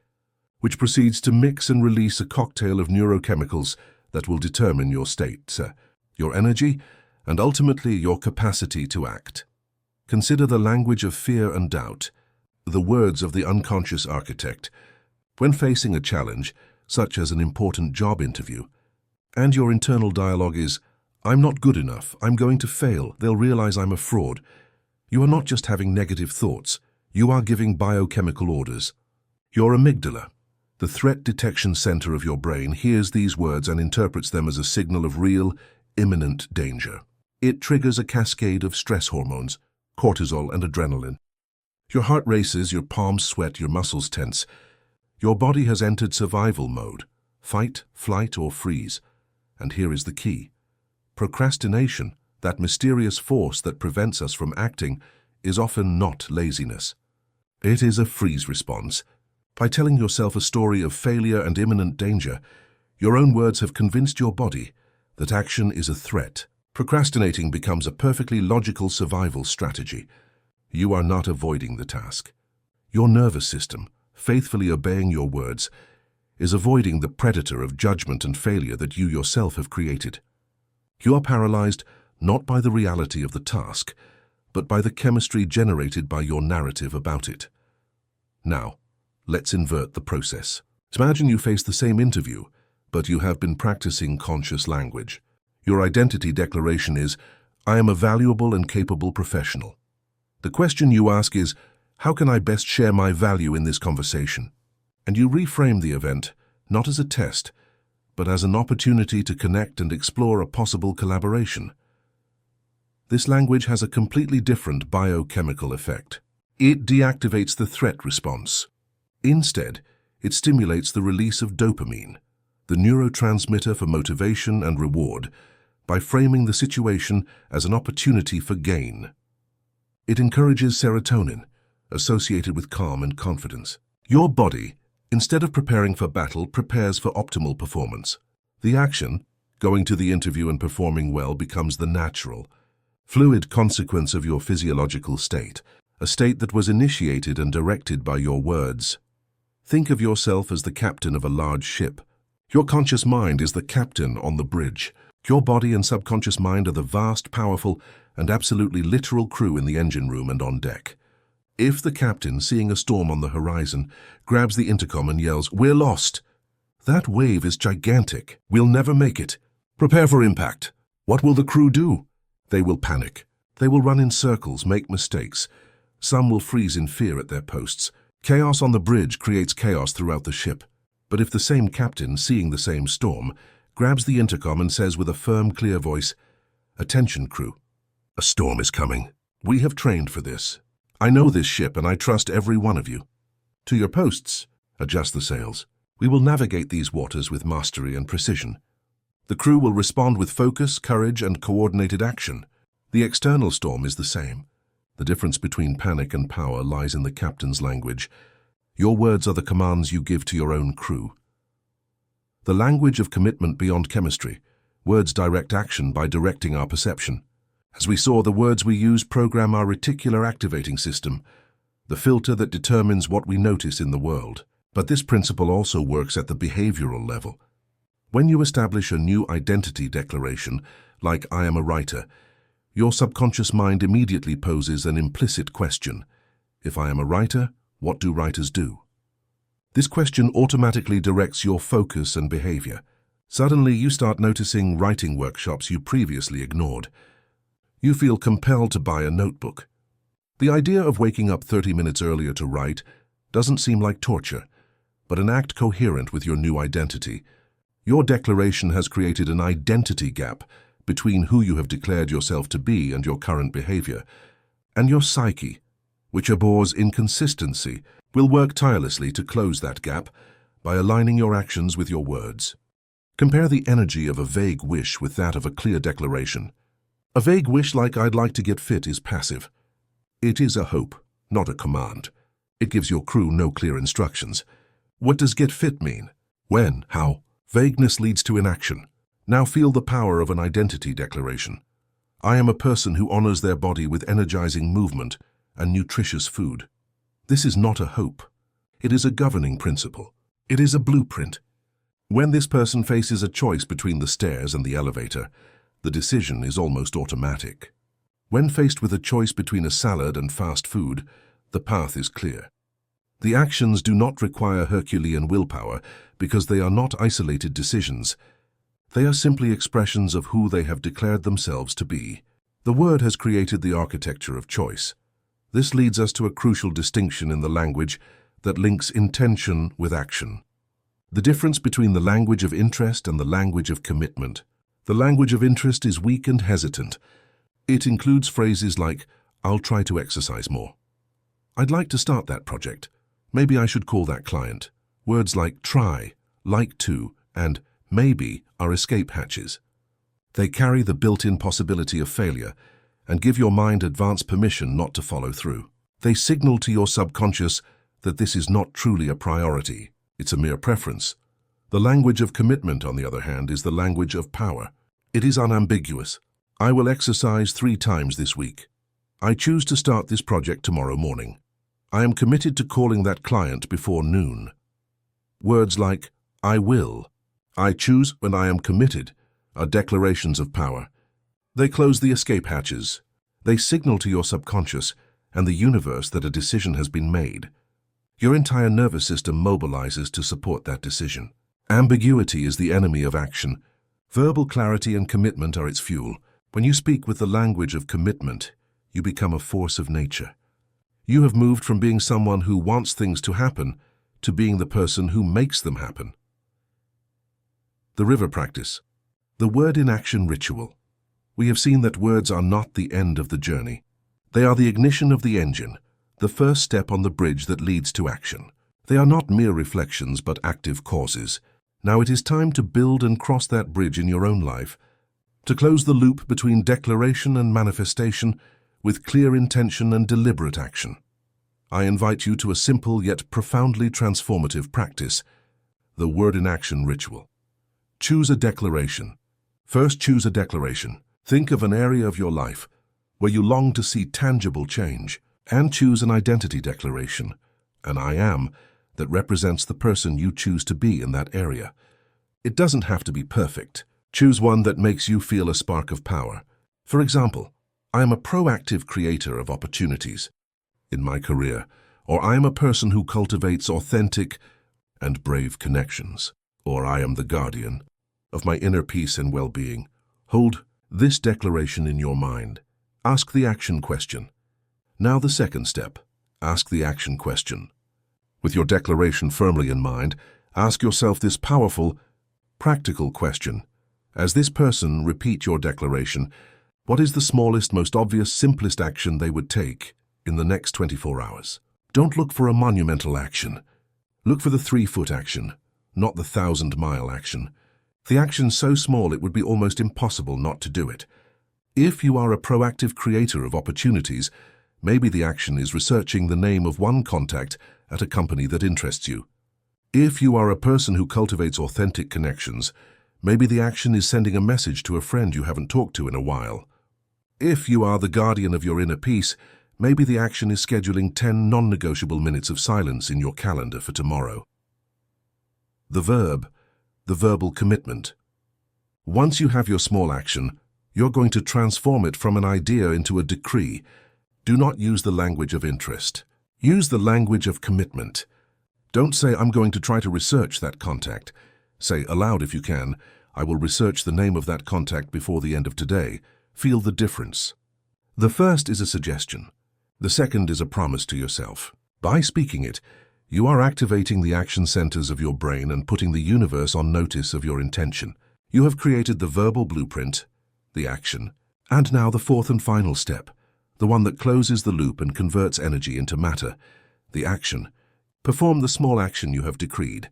which proceeds to mix and release a cocktail of neurochemicals that will determine your state, your energy, and ultimately your capacity to act. Consider the language of fear and doubt, the words of the unconscious architect. When facing a challenge, such as an important job interview, and your internal dialogue is, "I'm not good enough, I'm going to fail, they'll realize I'm a fraud," you are not just having negative thoughts, you are giving biochemical orders. Your amygdala, the threat detection center of your brain, hears these words and interprets them as a signal of real, imminent danger. It triggers a cascade of stress hormones, cortisol and adrenaline. Your heart races, your palms sweat, your muscles tense. Your body has entered survival mode, fight, flight, or freeze. And here is the key. Procrastination, that mysterious force that prevents us from acting, is often not laziness. It is a freeze response. By telling yourself a story of failure and imminent danger, your own words have convinced your body that action is a threat. Procrastinating becomes a perfectly logical survival strategy. You are not avoiding the task. Your nervous system, faithfully obeying your words, is avoiding the predator of judgment and failure that you yourself have created. You are paralyzed not by the reality of the task, but by the chemistry generated by your narrative about it. Now, let's invert the process. Imagine you face the same interview, but you have been practicing conscious language. Your identity declaration is, I am a valuable and capable professional. The question you ask is, how can I best share my value in this conversation? And you reframe the event, not as a test, but as an opportunity to connect and explore a possible collaboration. This language has a completely different biochemical effect. It deactivates the threat response. Instead, it stimulates the release of dopamine, the neurotransmitter for motivation and reward, by framing the situation as an opportunity for gain. It encourages serotonin, associated with calm and confidence. Your body, instead of preparing for battle, prepares for optimal performance. The action, going to the interview and performing well, becomes the natural, fluid consequence of your physiological state, a state that was initiated and directed by your words. Think of yourself as the captain of a large ship. Your conscious mind is the captain on the bridge. Your body and subconscious mind are the vast, powerful, and absolutely literal crew in the engine room and on deck. If the captain, seeing a storm on the horizon, grabs the intercom and yells, "We're lost!" that wave is gigantic. We'll never make it. Prepare for impact. What will the crew do? They will panic. They will run in circles, make mistakes. Some will freeze in fear at their posts. Chaos on the bridge creates chaos throughout the ship. But if the same captain, seeing the same storm, grabs the intercom and says with a firm, clear voice, "Attention, crew. A storm is coming. We have trained for this. I know this ship and I trust every one of you. To your posts. Adjust the sails. We will navigate these waters with mastery and precision." The crew will respond with focus, courage, and coordinated action. The external storm is the same. The difference between panic and power lies in the captain's language. Your words are the commands you give to your own crew. The language of commitment beyond chemistry. Words direct action by directing our perception. As we saw, the words we use program our reticular activating system, the filter that determines what we notice in the world. But this principle also works at the behavioral level. When you establish a new identity declaration, like "I am a writer," your subconscious mind immediately poses an implicit question. If I am a writer, what do writers do? This question automatically directs your focus and behavior. Suddenly, you start noticing writing workshops you previously ignored. You feel compelled to buy a notebook. The idea of waking up 30 minutes earlier to write doesn't seem like torture, but an act coherent with your new identity. Your declaration has created an identity gap between who you have declared yourself to be and your current behavior. And your psyche, which abhors inconsistency, will work tirelessly to close that gap by aligning your actions with your words. Compare the energy of a vague wish with that of a clear declaration. A vague wish like "I'd like to get fit" is passive. It is a hope, not a command. It gives your crew no clear instructions. What does get fit mean? When? How? Vagueness leads to inaction. Now feel the power of an identity declaration. I am a person who honors their body with energizing movement and nutritious food. This is not a hope. It is a governing principle. It is a blueprint. When this person faces a choice between the stairs and the elevator, the decision is almost automatic. When faced with a choice between a salad and fast food, the path is clear. The actions do not require Herculean willpower because they are not isolated decisions. They are simply expressions of who they have declared themselves to be. The word has created the architecture of choice. This leads us to a crucial distinction in the language that links intention with action. The difference between the language of interest and the language of commitment. The language of interest is weak and hesitant. It includes phrases like, "I'll try to exercise more." "I'd like to start that project. Maybe I should call that client." Words like "try," "like to," and "maybe" are escape hatches. They carry the built-in possibility of failure and give your mind advance permission not to follow through. They signal to your subconscious that this is not truly a priority. It's a mere preference. The language of commitment, on the other hand, is the language of power. It is unambiguous. "I will exercise 3 times this week. I choose to start this project tomorrow morning. I am committed to calling that client before noon." Words like "I will," "I choose," and "I am committed" are declarations of power. They close the escape hatches. They signal to your subconscious and the universe that a decision has been made. Your entire nervous system mobilizes to support that decision. Ambiguity is the enemy of action. Verbal clarity and commitment are its fuel. When you speak with the language of commitment, you become a force of nature. You have moved from being someone who wants things to happen to being the person who makes them happen. The river practice. The word in action ritual. We have seen that words are not the end of the journey. They are the ignition of the engine, the first step on the bridge that leads to action. They are not mere reflections but active causes. Now it is time to build and cross that bridge in your own life, to close the loop between declaration and manifestation with clear intention and deliberate action. I invite you to a simple yet profoundly transformative practice, the word in action ritual. Choose a declaration. First, choose a declaration. Think of an area of your life where you long to see tangible change, and choose an identity declaration, an I am, that represents the person you choose to be in that area. It doesn't have to be perfect. Choose one that makes you feel a spark of power. For example, I am a proactive creator of opportunities in my career, or I am a person who cultivates authentic and brave connections, or I am the guardian of my inner peace and well-being. Hold this declaration in your mind. Ask the action question. Now the second step. Ask the action question. With your declaration firmly in mind, ask yourself this powerful, practical question. As this person repeat your declaration, what is the smallest, most obvious, simplest action they would take in the next 24 hours? Don't look for a monumental action. Look for the 3-foot action, not the 1,000-mile action. The action so small it would be almost impossible not to do it. If you are a proactive creator of opportunities, maybe the action is researching the name of one contact at a company that interests you. If you are a person who cultivates authentic connections, maybe the action is sending a message to a friend you haven't talked to in a while. If you are the guardian of your inner peace, maybe the action is scheduling 10 non-negotiable minutes of silence in your calendar for tomorrow. The verb, the verbal commitment. Once you have your small action, you're going to transform it from an idea into a decree. Do not use the language of interest. Use the language of commitment. Don't say, I'm going to try to research that contact. Say aloud if you can, I will research the name of that contact before the end of today. Feel the difference. The first is a suggestion. The second is a promise to yourself. By speaking it, you are activating the action centers of your brain and putting the universe on notice of your intention. You have created the verbal blueprint, the action, and now the fourth and final step, the one that closes the loop and converts energy into matter, the action. Perform the small action you have decreed.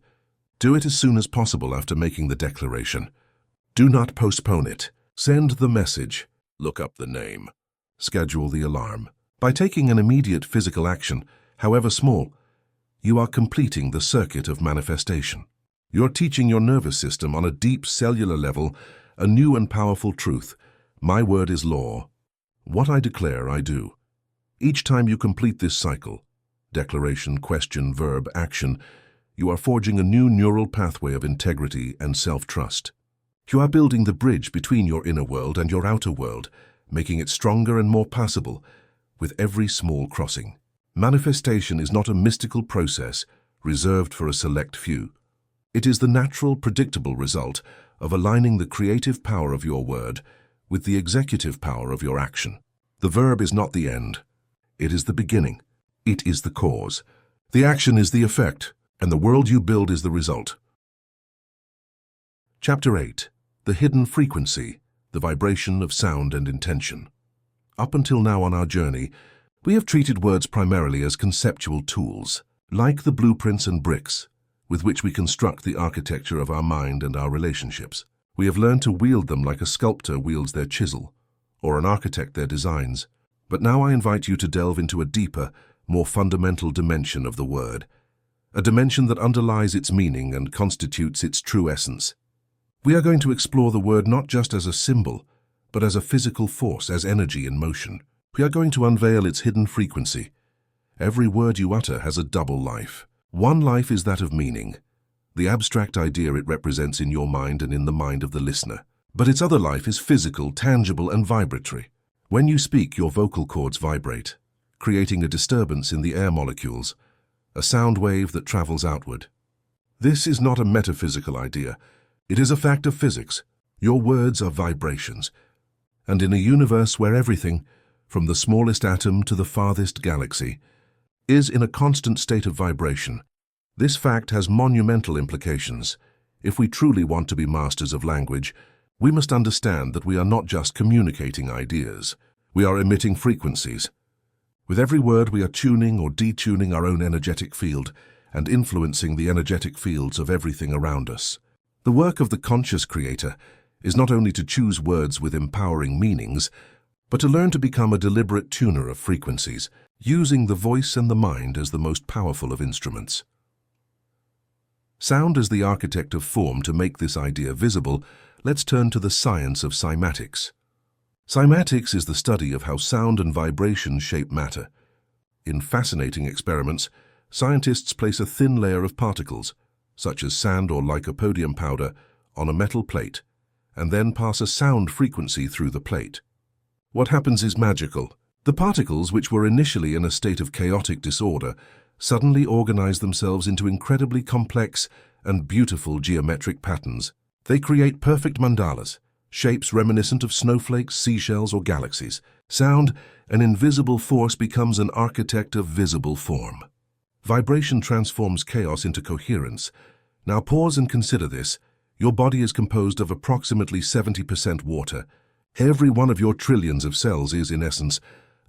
Do it as soon as possible after making the declaration. Do not postpone it. Send the message. Look up the name. Schedule the alarm. By taking an immediate physical action, however small, you are completing the circuit of manifestation. You're teaching your nervous system on a deep cellular level a new and powerful truth. My word is law. What I declare, I do. Each time you complete this cycle, declaration, question, verb, action, you are forging a new neural pathway of integrity and self-trust. You are building the bridge between your inner world and your outer world, making it stronger and more passable with every small crossing. Manifestation is not a mystical process reserved for a select few. It is the natural, predictable result of aligning the creative power of your word with the executive power of your action. The verb is not the end. It is the beginning. It is the cause. The action is the effect, and the world you build is the result. Chapter 8. The hidden frequency, the vibration of sound and intention. Up until now on our journey, we have treated words primarily as conceptual tools, like the blueprints and bricks with which we construct the architecture of our mind and our relationships. We have learned to wield them like a sculptor wields their chisel, or an architect their designs. But now I invite you to delve into a deeper, more fundamental dimension of the word, a dimension that underlies its meaning and constitutes its true essence. We are going to explore the word not just as a symbol, but as a physical force, as energy in motion. We are going to unveil its hidden frequency. Every word you utter has a double life. One life is that of meaning, the abstract idea it represents in your mind and in the mind of the listener. But its other life is physical, tangible, and vibratory. When you speak, your vocal cords vibrate, creating a disturbance in the air molecules, a sound wave that travels outward. This is not a metaphysical idea. It is a fact of physics. Your words are vibrations. And in a universe where everything, from the smallest atom to the farthest galaxy, is in a constant state of vibration, this fact has monumental implications. If we truly want to be masters of language, we must understand that we are not just communicating ideas. We are emitting frequencies. With every word, we are tuning or detuning our own energetic field and influencing the energetic fields of everything around us. The work of the conscious creator is not only to choose words with empowering meanings, but to learn to become a deliberate tuner of frequencies, using the voice and the mind as the most powerful of instruments. Sound as the architect of form. To make this idea visible, let's turn to the science of cymatics. Cymatics is the study of how sound and vibration shape matter. In fascinating experiments, scientists place a thin layer of particles, such as sand or lycopodium powder, on a metal plate, and then pass a sound frequency through the plate. What happens is magical. The particles, which were initially in a state of chaotic disorder, suddenly organize themselves into incredibly complex and beautiful geometric patterns. They create perfect mandalas, shapes reminiscent of snowflakes, seashells, or galaxies. Sound, an invisible force, becomes an architect of visible form. Vibration transforms chaos into coherence. Now pause and consider this. Your body is composed of approximately 70% water. Every one of your trillions of cells is, in essence,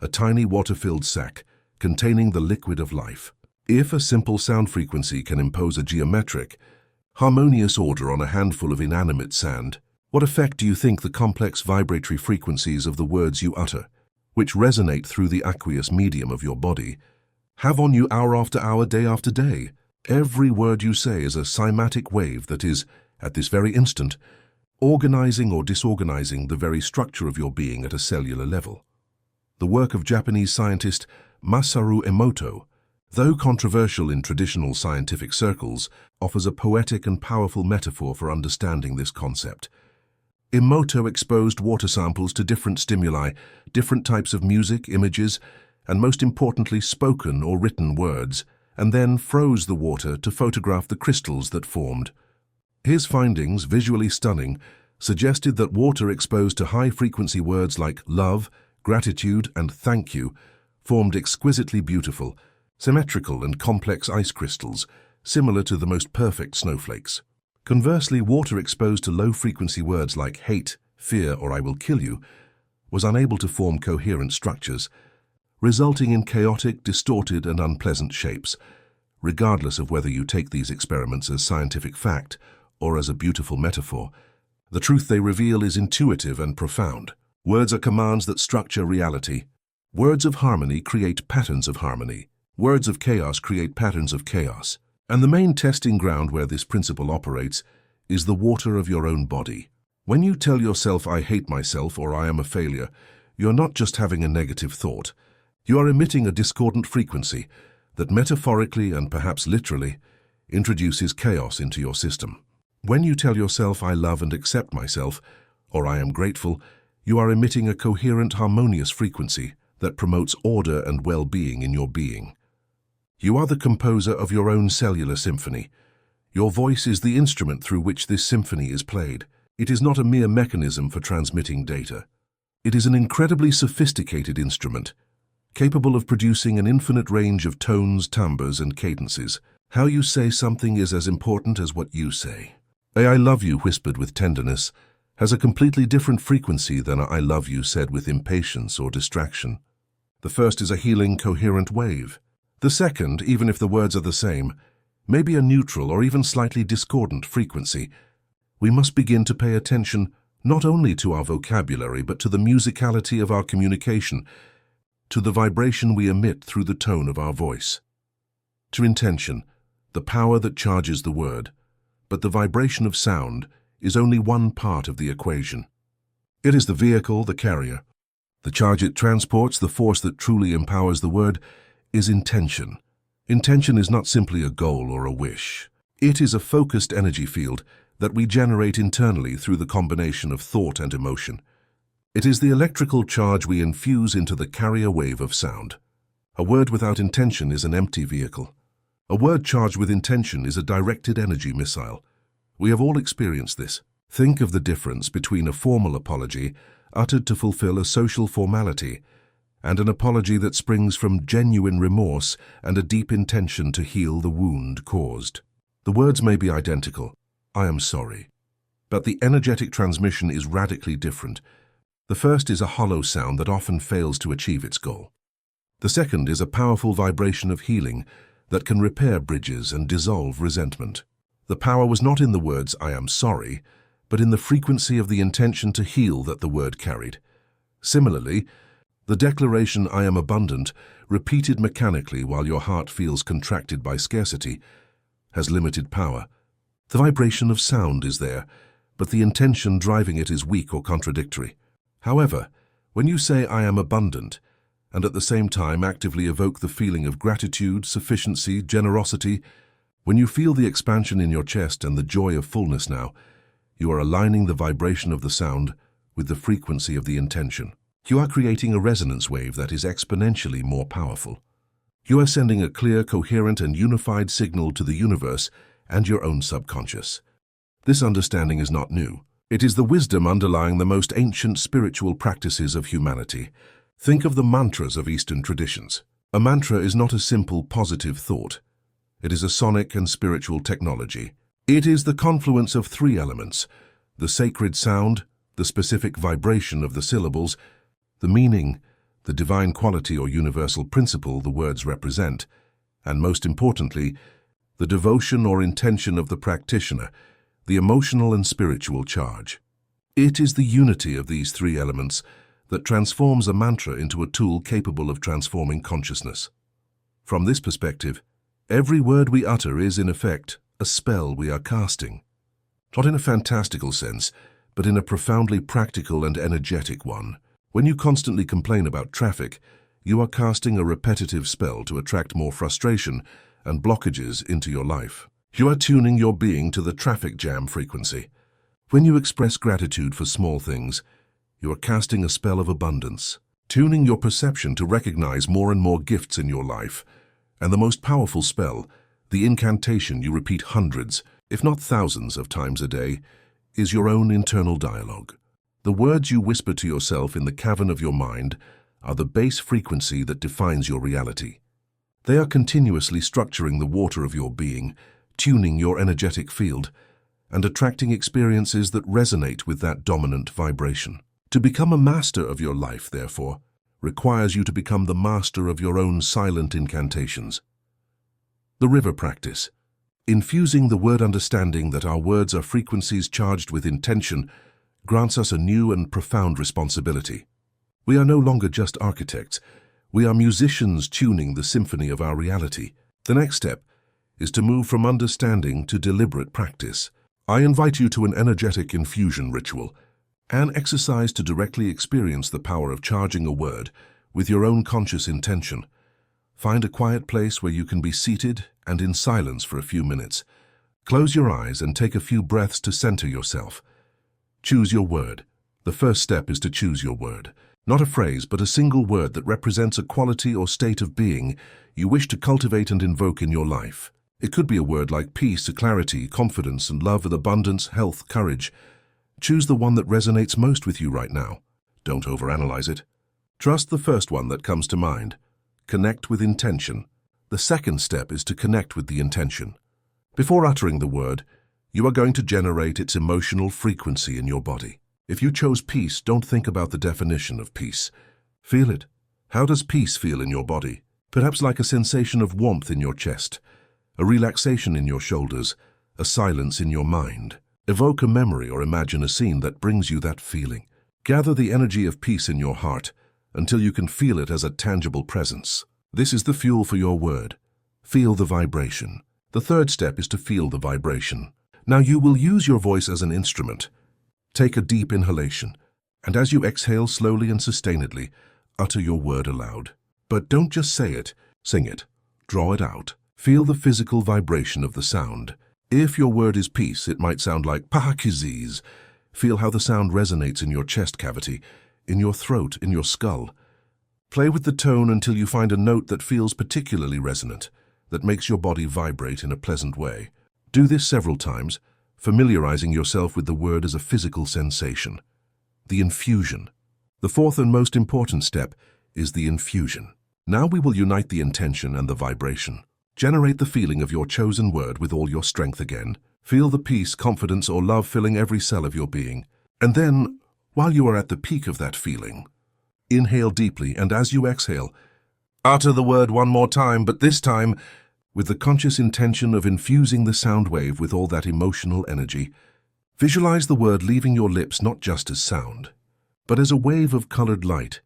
a tiny water-filled sac containing the liquid of life. If a simple sound frequency can impose a geometric, harmonious order on a handful of inanimate sand, what effect do you think the complex vibratory frequencies of the words you utter, which resonate through the aqueous medium of your body, have on you hour after hour, day after day? Every word you say is a cymatic wave that is, at this very instant, organizing or disorganizing the very structure of your being at a cellular level. The work of Japanese scientist Masaru Emoto, though controversial in traditional scientific circles, offers a poetic and powerful metaphor for understanding this concept. Emoto exposed water samples to different stimuli, different types of music, images, and most importantly, spoken or written words, and then froze the water to photograph the crystals that formed. His findings, visually stunning, suggested that water exposed to high-frequency words like love, gratitude, and thank you formed exquisitely beautiful, symmetrical and complex ice crystals, similar to the most perfect snowflakes. Conversely, water exposed to low-frequency words like hate, fear, or I will kill you was unable to form coherent structures, resulting in chaotic, distorted, and unpleasant shapes. Regardless of whether you take these experiments as scientific fact or as a beautiful metaphor, the truth they reveal is intuitive and profound. Words are commands that structure reality. Words of harmony create patterns of harmony. Words of chaos create patterns of chaos. And the main testing ground where this principle operates is the water of your own body. When you tell yourself, I hate myself, or I am a failure, you're not just having a negative thought. You are emitting a discordant frequency that metaphorically and perhaps literally introduces chaos into your system. When you tell yourself, I love and accept myself, or I am grateful, you are emitting a coherent, harmonious frequency that promotes order and well-being in your being. You are the composer of your own cellular symphony. Your voice is the instrument through which this symphony is played. It is not a mere mechanism for transmitting data. It is an incredibly sophisticated instrument, capable of producing an infinite range of tones, timbres, and cadences. How you say something is as important as what you say. A I love you whispered with tenderness has a completely different frequency than a I love you said with impatience or distraction. The first is a healing, coherent wave. The second, even if the words are the same, may be a neutral or even slightly discordant frequency. We must begin to pay attention not only to our vocabulary but to the musicality of our communication, to the vibration we emit through the tone of our voice. To intention, the power that charges the word, but the vibration of sound is only one part of the equation. It is the vehicle, the carrier. The charge it transports, the force that truly empowers the word, is intention. Intention is not simply a goal or a wish. It is a focused energy field that we generate internally through the combination of thought and emotion. It is the electrical charge we infuse into the carrier wave of sound. A word without intention is an empty vehicle. A word charged with intention is a directed energy missile. We have all experienced this. Think of the difference between a formal apology uttered to fulfill a social formality and an apology that springs from genuine remorse and a deep intention to heal the wound caused. The words may be identical, "I am sorry," but the energetic transmission is radically different. The first is a hollow sound that often fails to achieve its goal. The second is a powerful vibration of healing that can repair bridges and dissolve resentment. The power was not in the words "I am sorry," but in the frequency of the intention to heal that the word carried. Similarly, the declaration "I am abundant," repeated mechanically while your heart feels contracted by scarcity, has limited power. The vibration of sound is there, but the intention driving it is weak or contradictory. However, when you say "I am abundant," and at the same time actively evoke the feeling of gratitude, sufficiency, generosity, when you feel the expansion in your chest and the joy of fullness now, you are aligning the vibration of the sound with the frequency of the intention. You are creating a resonance wave that is exponentially more powerful. You are sending a clear, coherent, and unified signal to the universe and your own subconscious. This understanding is not new. It is the wisdom underlying the most ancient spiritual practices of humanity. Think of the mantras of Eastern traditions. A mantra is not a simple positive thought. It is a sonic and spiritual technology. It is the confluence of three elements: the sacred sound, the specific vibration of the syllables, the meaning, the divine quality or universal principle the words represent, and most importantly, the devotion or intention of the practitioner, the emotional and spiritual charge. It is the unity of these three elements that transforms a mantra into a tool capable of transforming consciousness. From this perspective, every word we utter is, in effect, a spell we are casting. Not in a fantastical sense, but in a profoundly practical and energetic one. When you constantly complain about traffic, you are casting a repetitive spell to attract more frustration and blockages into your life. You are tuning your being to the traffic jam frequency. When you express gratitude for small things, you are casting a spell of abundance, tuning your perception to recognize more and more gifts in your life. And the most powerful spell, the incantation you repeat hundreds, if not thousands of times a day, is your own internal dialogue. The words you whisper to yourself in the cavern of your mind are the base frequency that defines your reality. They are continuously structuring the water of your being, tuning your energetic field, and attracting experiences that resonate with that dominant vibration. To become a master of your life, therefore, requires you to become the master of your own silent incantations. The river practice. Infusing the word understanding that our words are frequencies charged with intention grants us a new and profound responsibility. We are no longer just architects. We are musicians tuning the symphony of our reality. The next step is to move from understanding to deliberate practice. I invite you to an energetic infusion ritual, an exercise to directly experience the power of charging a word with your own conscious intention. Find a quiet place where you can be seated and in silence for a few minutes. Close your eyes and take a few breaths to center yourself. Choose your word. The first step is to choose your word. Not a phrase, but a single word that represents a quality or state of being you wish to cultivate and invoke in your life. It could be a word like peace, clarity, confidence, and love with abundance, health, courage. Choose the one that resonates most with you right now. Don't overanalyze it. Trust the first one that comes to mind. Connect with intention. The second step is to connect with the intention. Before uttering the word, you are going to generate its emotional frequency in your body. If you chose peace, don't think about the definition of peace. Feel it. How does peace feel in your body? Perhaps like a sensation of warmth in your chest, a relaxation in your shoulders, a silence in your mind. Evoke a memory or imagine a scene that brings you that feeling. Gather the energy of peace in your heart until you can feel it as a tangible presence. This is the fuel for your word. Feel the vibration. The third step is to feel the vibration. Now you will use your voice as an instrument. Take a deep inhalation, and as you exhale slowly and sustainedly, utter your word aloud. But don't just say it, sing it. Draw it out. Feel the physical vibration of the sound. If your word is peace, it might sound like pahakiziz. Feel how the sound resonates in your chest cavity, in your throat, in your skull. Play with the tone until you find a note that feels particularly resonant, that makes your body vibrate in a pleasant way. Do this several times, familiarizing yourself with the word as a physical sensation. The infusion. The fourth and most important step is the infusion. Now we will unite the intention and the vibration. Generate the feeling of your chosen word with all your strength again. Feel the peace, confidence, or love filling every cell of your being. And then, while you are at the peak of that feeling, inhale deeply, and as you exhale, utter the word one more time, but this time with the conscious intention of infusing the sound wave with all that emotional energy. Visualize the word leaving your lips not just as sound, but as a wave of colored light,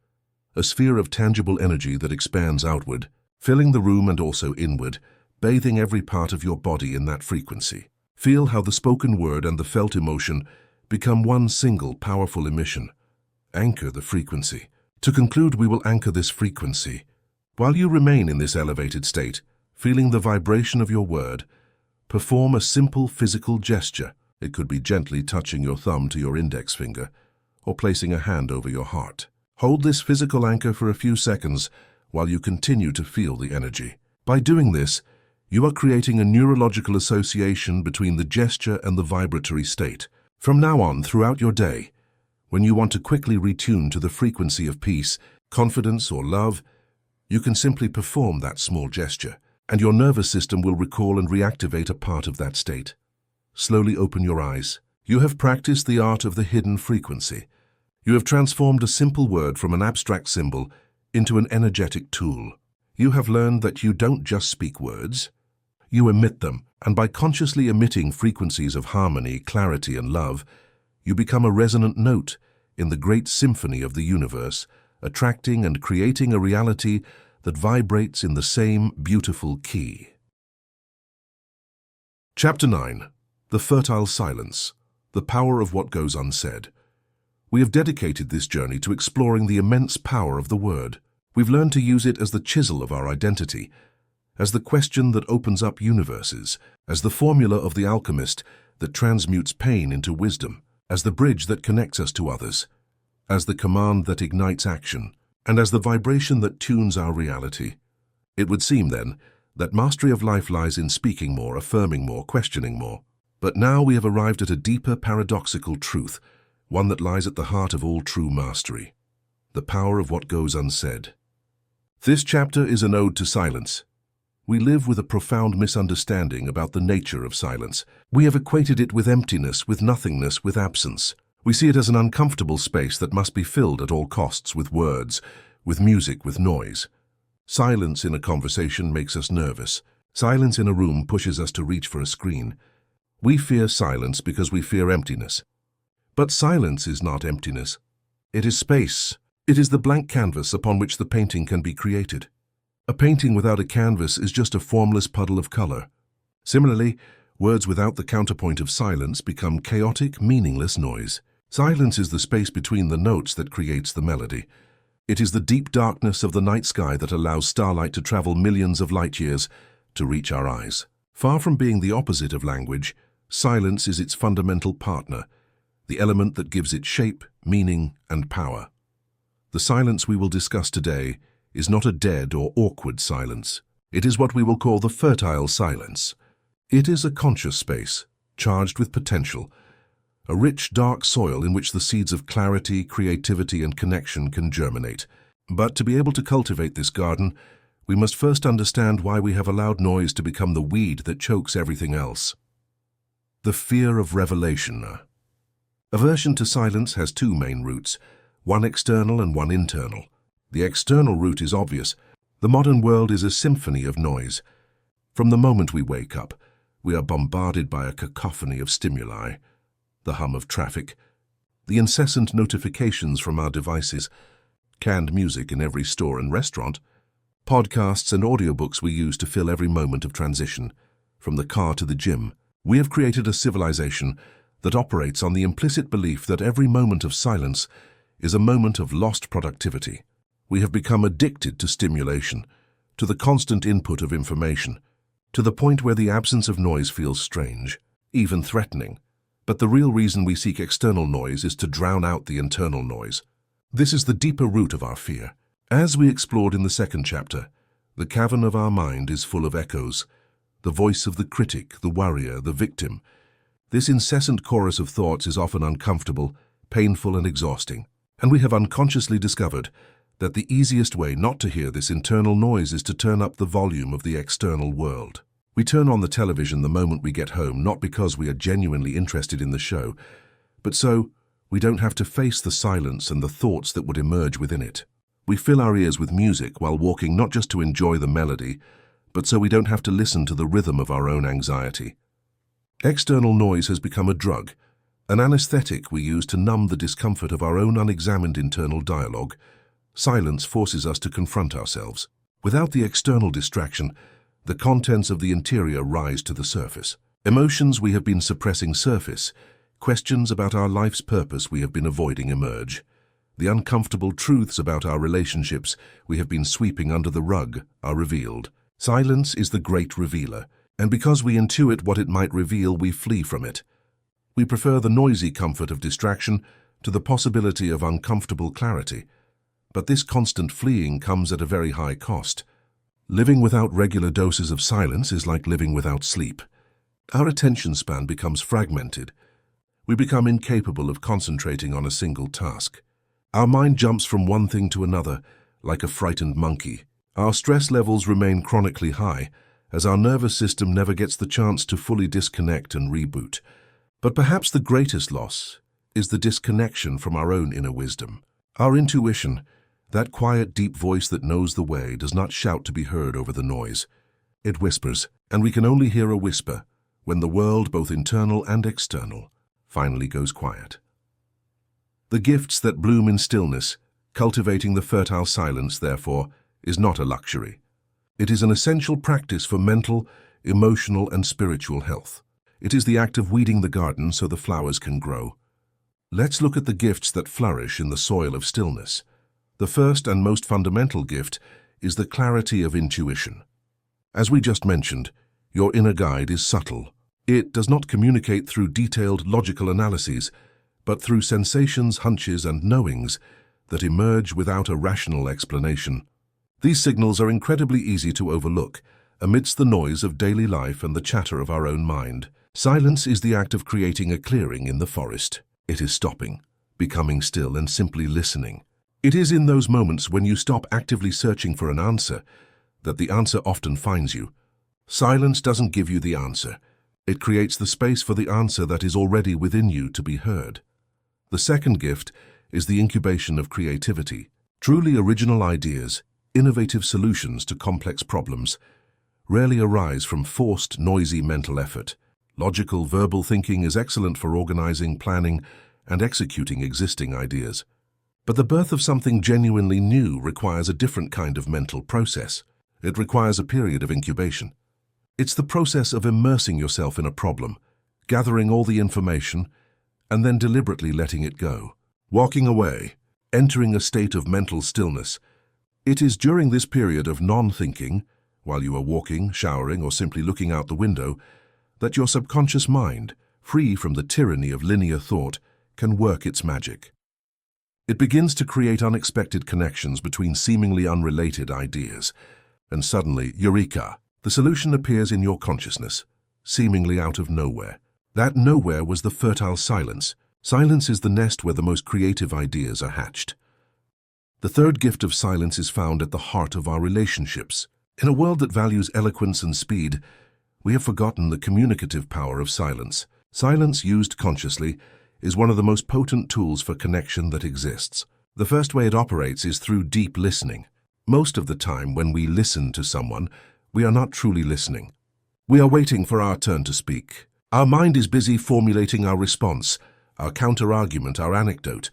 a sphere of tangible energy that expands outward, filling the room and also inward, bathing every part of your body in that frequency. Feel how the spoken word and the felt emotion become one single powerful emission. Anchor the frequency. To conclude, we will anchor this frequency. While you remain in this elevated state, feeling the vibration of your word, perform a simple physical gesture. It could be gently touching your thumb to your index finger or placing a hand over your heart. Hold this physical anchor for a few seconds while you continue to feel the energy. By doing this, you are creating a neurological association between the gesture and the vibratory state. From now on, throughout your day, when you want to quickly retune to the frequency of peace, confidence, or love, you can simply perform that small gesture, and your nervous system will recall and reactivate a part of that state. Slowly open your eyes. You have practiced the art of the hidden frequency. You have transformed a simple word from an abstract symbol into an energetic tool. You have learned that you don't just speak words, you emit them, and by consciously emitting frequencies of harmony, clarity, and love, you become a resonant note in the great symphony of the universe, attracting and creating a reality that vibrates in the same beautiful key. Chapter 9. The Fertile Silence. The Power of What Goes Unsaid. We have dedicated this journey to exploring the immense power of the word. We've learned to use it as the chisel of our identity, as the question that opens up universes, as the formula of the alchemist that transmutes pain into wisdom, as the bridge that connects us to others, as the command that ignites action, and as the vibration that tunes our reality. It would seem, then, that mastery of life lies in speaking more, affirming more, questioning more. But now we have arrived at a deeper paradoxical truth, one that lies at the heart of all true mastery: the power of what goes unsaid. This chapter is an ode to silence. We live with a profound misunderstanding about the nature of silence. We have equated it with emptiness, with nothingness, with absence. We see it as an uncomfortable space that must be filled at all costs with words, with music, with noise. Silence in a conversation makes us nervous. Silence in a room pushes us to reach for a screen. We fear silence because we fear emptiness. But silence is not emptiness. It is space. It is the blank canvas upon which the painting can be created. A painting without a canvas is just a formless puddle of color. Similarly, words without the counterpoint of silence become chaotic, meaningless noise. Silence is the space between the notes that creates the melody. It is the deep darkness of the night sky that allows starlight to travel millions of light years to reach our eyes. Far from being the opposite of language, silence is its fundamental partner, the element that gives it shape, meaning, and power. The silence we will discuss today is not a dead or awkward silence. It is what we will call the fertile silence. It is a conscious space, charged with potential, a rich, dark soil in which the seeds of clarity, creativity, and connection can germinate. But to be able to cultivate this garden, we must first understand why we have allowed noise to become the weed that chokes everything else. The fear of revelation. Aversion to silence has two main roots, one external and one internal. The external root is obvious. The modern world is a symphony of noise. From the moment we wake up, we are bombarded by a cacophony of stimuli: the hum of traffic, the incessant notifications from our devices, canned music in every store and restaurant, podcasts and audiobooks we use to fill every moment of transition, from the car to the gym. We have created a civilization that operates on the implicit belief that every moment of silence is a moment of lost productivity. We have become addicted to stimulation, to the constant input of information, to the point where the absence of noise feels strange, even threatening. But the real reason we seek external noise is to drown out the internal noise. This is the deeper root of our fear. As we explored in the second chapter, the cavern of our mind is full of echoes: the voice of the critic, the worrier, the victim, This incessant chorus of thoughts is often uncomfortable, painful, and exhausting. And we have unconsciously discovered that the easiest way not to hear this internal noise is to turn up the volume of the external world. We turn on the television the moment we get home, not because we are genuinely interested in the show, but so we don't have to face the silence and the thoughts that would emerge within it. We fill our ears with music while walking, not just to enjoy the melody, but so we don't have to listen to the rhythm of our own anxiety. External noise has become a drug, an anesthetic we use to numb the discomfort of our own unexamined internal dialogue. Silence forces us to confront ourselves. Without the external distraction, the contents of the interior rise to the surface. Emotions we have been suppressing surface. Questions about our life's purpose we have been avoiding emerge. The uncomfortable truths about our relationships we have been sweeping under the rug are revealed. Silence is the great revealer, and because we intuit what it might reveal, we flee from it. We prefer the noisy comfort of distraction to the possibility of uncomfortable clarity. But this constant fleeing comes at a very high cost. Living without regular doses of silence is like living without sleep. Our attention span becomes fragmented. We become incapable of concentrating on a single task. Our mind jumps from one thing to another, like a frightened monkey. Our stress levels remain chronically high, as our nervous system never gets the chance to fully disconnect and reboot. But perhaps the greatest loss is the disconnection from our own inner wisdom. Our intuition, that quiet, deep voice that knows the way, does not shout to be heard over the noise. It whispers, and we can only hear a whisper when the world, both internal and external, finally goes quiet. The gifts that bloom in stillness, cultivating the fertile silence, therefore, is not a luxury. It is an essential practice for mental, emotional, and spiritual health. It is the act of weeding the garden so the flowers can grow. Let's look at the gifts that flourish in the soil of stillness. The first and most fundamental gift is the clarity of intuition. As we just mentioned, your inner guide is subtle. It does not communicate through detailed logical analyses, but through sensations, hunches, and knowings that emerge without a rational explanation. These signals are incredibly easy to overlook amidst the noise of daily life and the chatter of our own mind. Silence is the act of creating a clearing in the forest. It is stopping, becoming still, and simply listening. It is in those moments when you stop actively searching for an answer that the answer often finds you. Silence doesn't give you the answer. It creates the space for the answer that is already within you to be heard. The second gift is the incubation of creativity. Truly original ideas, innovative solutions to complex problems, rarely arise from forced, noisy mental effort. Logical, verbal thinking is excellent for organizing, planning, and executing existing ideas. But the birth of something genuinely new requires a different kind of mental process. It requires a period of incubation. It's the process of immersing yourself in a problem, gathering all the information, and then deliberately letting it go. Walking away, entering a state of mental stillness. It is during this period of non-thinking, while you are walking, showering, or simply looking out the window, that your subconscious mind, free from the tyranny of linear thought, can work its magic. It begins to create unexpected connections between seemingly unrelated ideas, and suddenly, eureka, the solution appears in your consciousness, seemingly out of nowhere. That nowhere was the fertile silence. Silence is the nest where the most creative ideas are hatched. The third gift of silence is found at the heart of our relationships. In a world that values eloquence and speed, we have forgotten the communicative power of silence. Silence used consciously is one of the most potent tools for connection that exists. The first way it operates is through deep listening. Most of the time when we listen to someone, we are not truly listening. We are waiting for our turn to speak. Our mind is busy formulating our response, our counter-argument, our anecdote.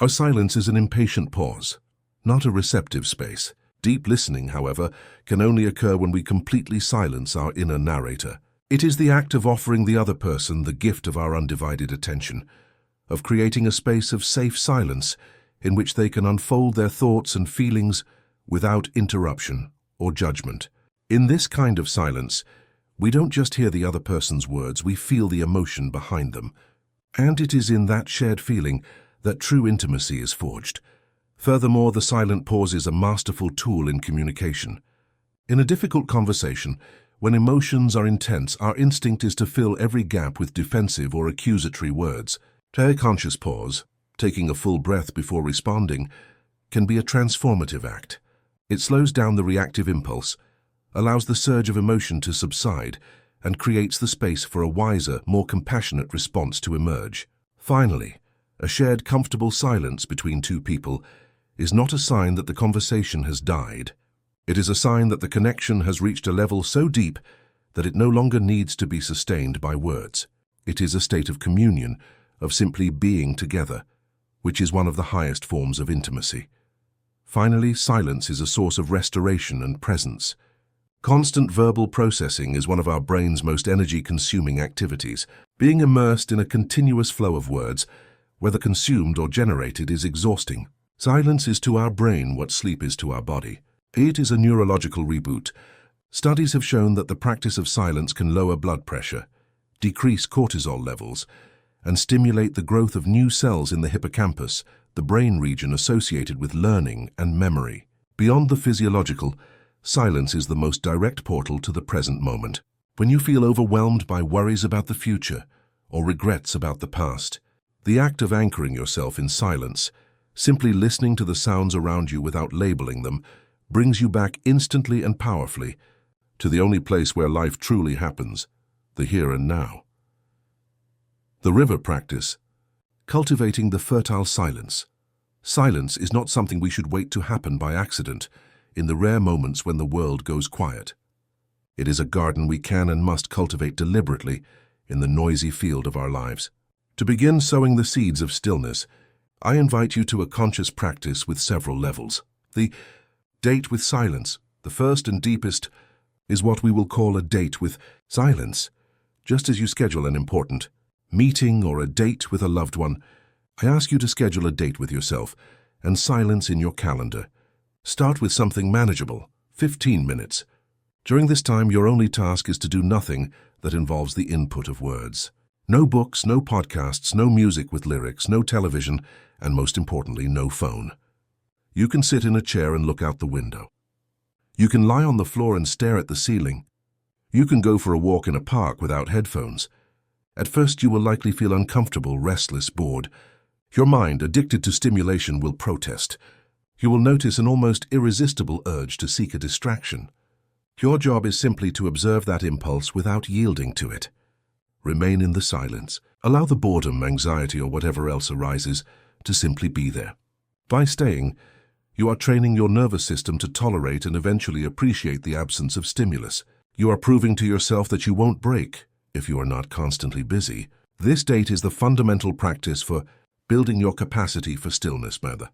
Our silence is an impatient pause, not a receptive space. Deep listening, however, can only occur when we completely silence our inner narrator. It is the act of offering the other person the gift of our undivided attention, of creating a space of safe silence in which they can unfold their thoughts and feelings without interruption or judgment. In this kind of silence, we don't just hear the other person's words, we feel the emotion behind them. And it is in that shared feeling that true intimacy is forged. Furthermore, the silent pause is a masterful tool in communication. In a difficult conversation, When emotions are intense, our instinct is to fill every gap with defensive or accusatory words. A conscious pause, taking a full breath before responding, can be a transformative act. It slows down the reactive impulse, allows the surge of emotion to subside, and creates the space for a wiser, more compassionate response to emerge. Finally, a shared comfortable silence between two people is not a sign that the conversation has died. It is a sign that the connection has reached a level so deep that it no longer needs to be sustained by words. It is a state of communion, of simply being together, which is one of the highest forms of intimacy. Finally, silence is a source of restoration and presence. Constant verbal processing is one of our brain's most energy-consuming activities. Being immersed in a continuous flow of words, whether consumed or generated, is exhausting. Silence is to our brain what sleep is to our body. It is a neurological reboot. Studies have shown that the practice of silence can lower blood pressure, decrease cortisol levels, and stimulate the growth of new cells in the hippocampus, the brain region associated with learning and memory. Beyond the physiological, silence is the most direct portal to the present moment. When you feel overwhelmed by worries about the future or regrets about the past, the act of anchoring yourself in silence, simply listening to the sounds around you without labeling them, brings you back instantly and powerfully to the only place where life truly happens, the here and now. The river practice, cultivating the fertile silence. Silence is not something we should wait to happen by accident, in the rare moments when the world goes quiet. It is a garden we can and must cultivate deliberately in the noisy field of our lives. To begin sowing the seeds of stillness, I invite you to a conscious practice with several levels. The date with silence, the first and deepest, is what we will call a date with silence. Just as you schedule an important meeting or a date with a loved one, I ask you to schedule a date with yourself and silence in your calendar. Start with something manageable, 15 minutes. During this time, your only task is to do nothing that involves the input of words. No books, no podcasts, no music with lyrics, no television, and most importantly, no phone. You can sit in a chair and look out the window. You can lie on the floor and stare at the ceiling. You can go for a walk in a park without headphones. At first, you will likely feel uncomfortable, restless, bored. Your mind, addicted to stimulation, will protest. You will notice an almost irresistible urge to seek a distraction. Your job is simply to observe that impulse without yielding to it. Remain in the silence. Allow the boredom, anxiety, or whatever else arises to simply be there. By staying, you are training your nervous system to tolerate and eventually appreciate the absence of stimulus. You are proving to yourself that you won't break if you are not constantly busy. This date is the fundamental practice for building your capacity for stillness, rather.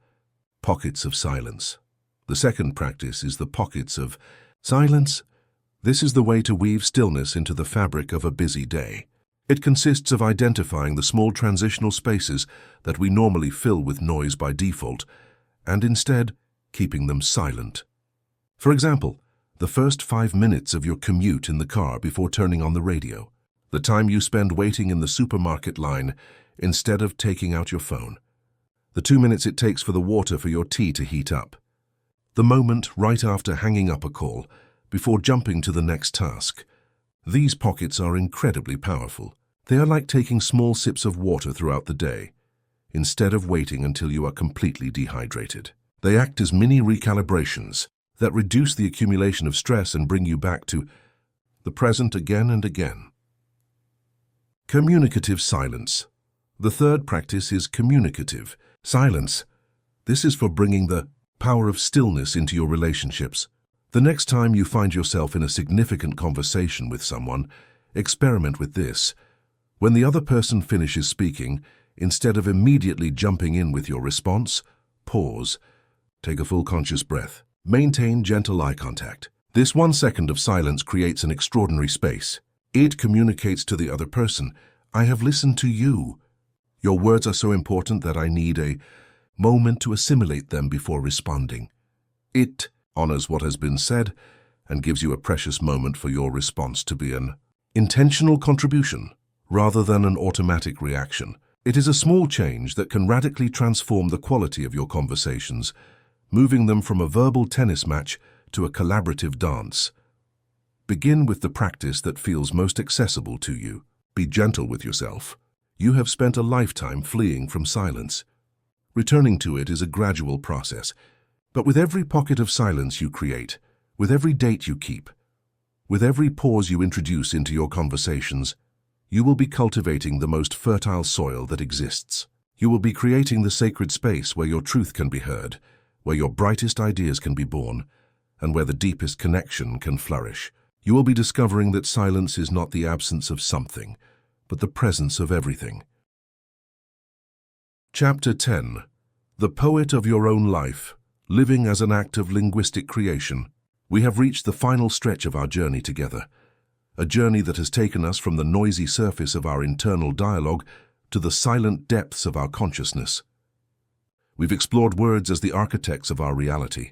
Pockets of silence. The second practice is the pockets of silence. This is the way to weave stillness into the fabric of a busy day. It consists of identifying the small transitional spaces that we normally fill with noise by default, and instead keeping them silent. For example, the first 5 minutes of your commute in the car before turning on the radio. The time you spend waiting in the supermarket line instead of taking out your phone. The 2 minutes it takes for the water for your tea to heat up. The moment right after hanging up a call, before jumping to the next task. These pockets are incredibly powerful. They are like taking small sips of water throughout the day, instead of waiting until you are completely dehydrated. They act as mini recalibrations that reduce the accumulation of stress and bring you back to the present again and again. Communicative silence. The third practice is communicative silence. This is for bringing the power of stillness into your relationships. The next time you find yourself in a significant conversation with someone, experiment with this. When the other person finishes speaking, instead of immediately jumping in with your response, pause. Take a full conscious breath. Maintain gentle eye contact. This 1 second of silence creates an extraordinary space. It communicates to the other person, I have listened to you. Your words are so important that I need a moment to assimilate them before responding. It honors what has been said and gives you a precious moment for your response to be an intentional contribution rather than an automatic reaction. It is a small change that can radically transform the quality of your conversations, moving them from a verbal tennis match to a collaborative dance. Begin with the practice that feels most accessible to you. Be gentle with yourself. You have spent a lifetime fleeing from silence. Returning to it is a gradual process, but with every pocket of silence you create, with every date you keep, with every pause you introduce into your conversations, you will be cultivating the most fertile soil that exists. You will be creating the sacred space where your truth can be heard, where your brightest ideas can be born, and where the deepest connection can flourish. You will be discovering that silence is not the absence of something, but the presence of everything. Chapter 10. The Poet of Your Own Life, Living as an Act of Linguistic Creation. We have reached the final stretch of our journey together, a journey that has taken us from the noisy surface of our internal dialogue to the silent depths of our consciousness. We've explored words as the architects of our reality,